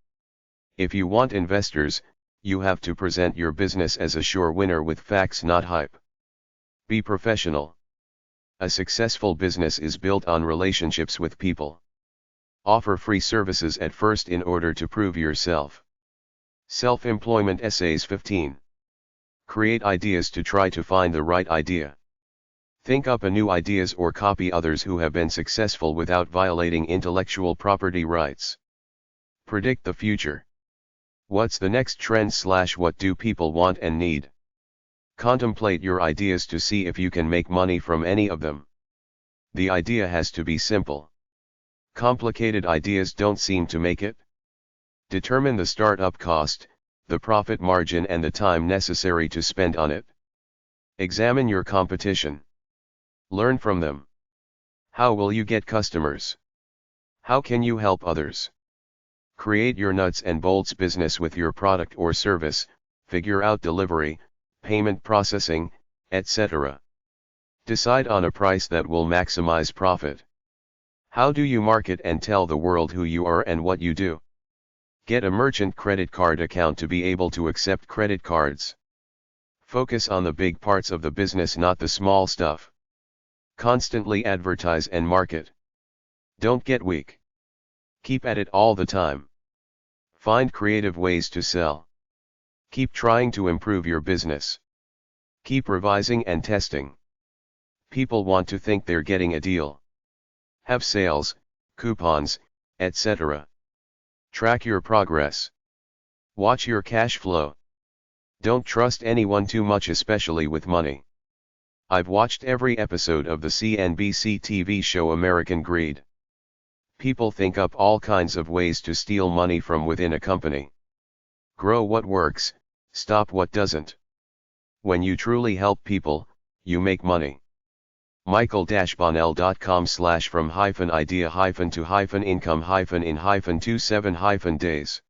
If you want investors, you have to present your business as a sure winner with facts, not hype. Be professional. A successful business is built on relationships with people. Offer free services at first in order to prove yourself. Self-employment essays 15. Create ideas to try to find the right idea. Think up a new ideas or copy others who have been successful without violating intellectual property rights. Predict the future. What's the next trend / what do people want and need? Contemplate your ideas to see if you can make money from any of them. The idea has to be simple. Complicated ideas don't seem to make it. Determine the startup cost, the profit margin and the time necessary to spend on it. Examine your competition. Learn from them. How will you get customers? How can you help others? Create your nuts and bolts business with your product or service, figure out delivery, payment processing, etc. Decide on a price that will maximize profit. How do you market and tell the world who you are and what you do? Get a merchant credit card account to be able to accept credit cards. Focus on the big parts of the business, not the small stuff. Constantly advertise and market. Don't get weak. Keep at it all the time. Find creative ways to sell. Keep trying to improve your business. Keep revising and testing. People want to think they're getting a deal. Have sales, coupons, etc. Track your progress. Watch your cash flow. Don't trust anyone too much, especially with money. I've watched every episode of the CNBC TV show American Greed. People think up all kinds of ways to steal money from within a company. Grow what works, stop what doesn't. When you truly help people, you make money. michael-bonnell.com/from-idea-to-income-in-27-days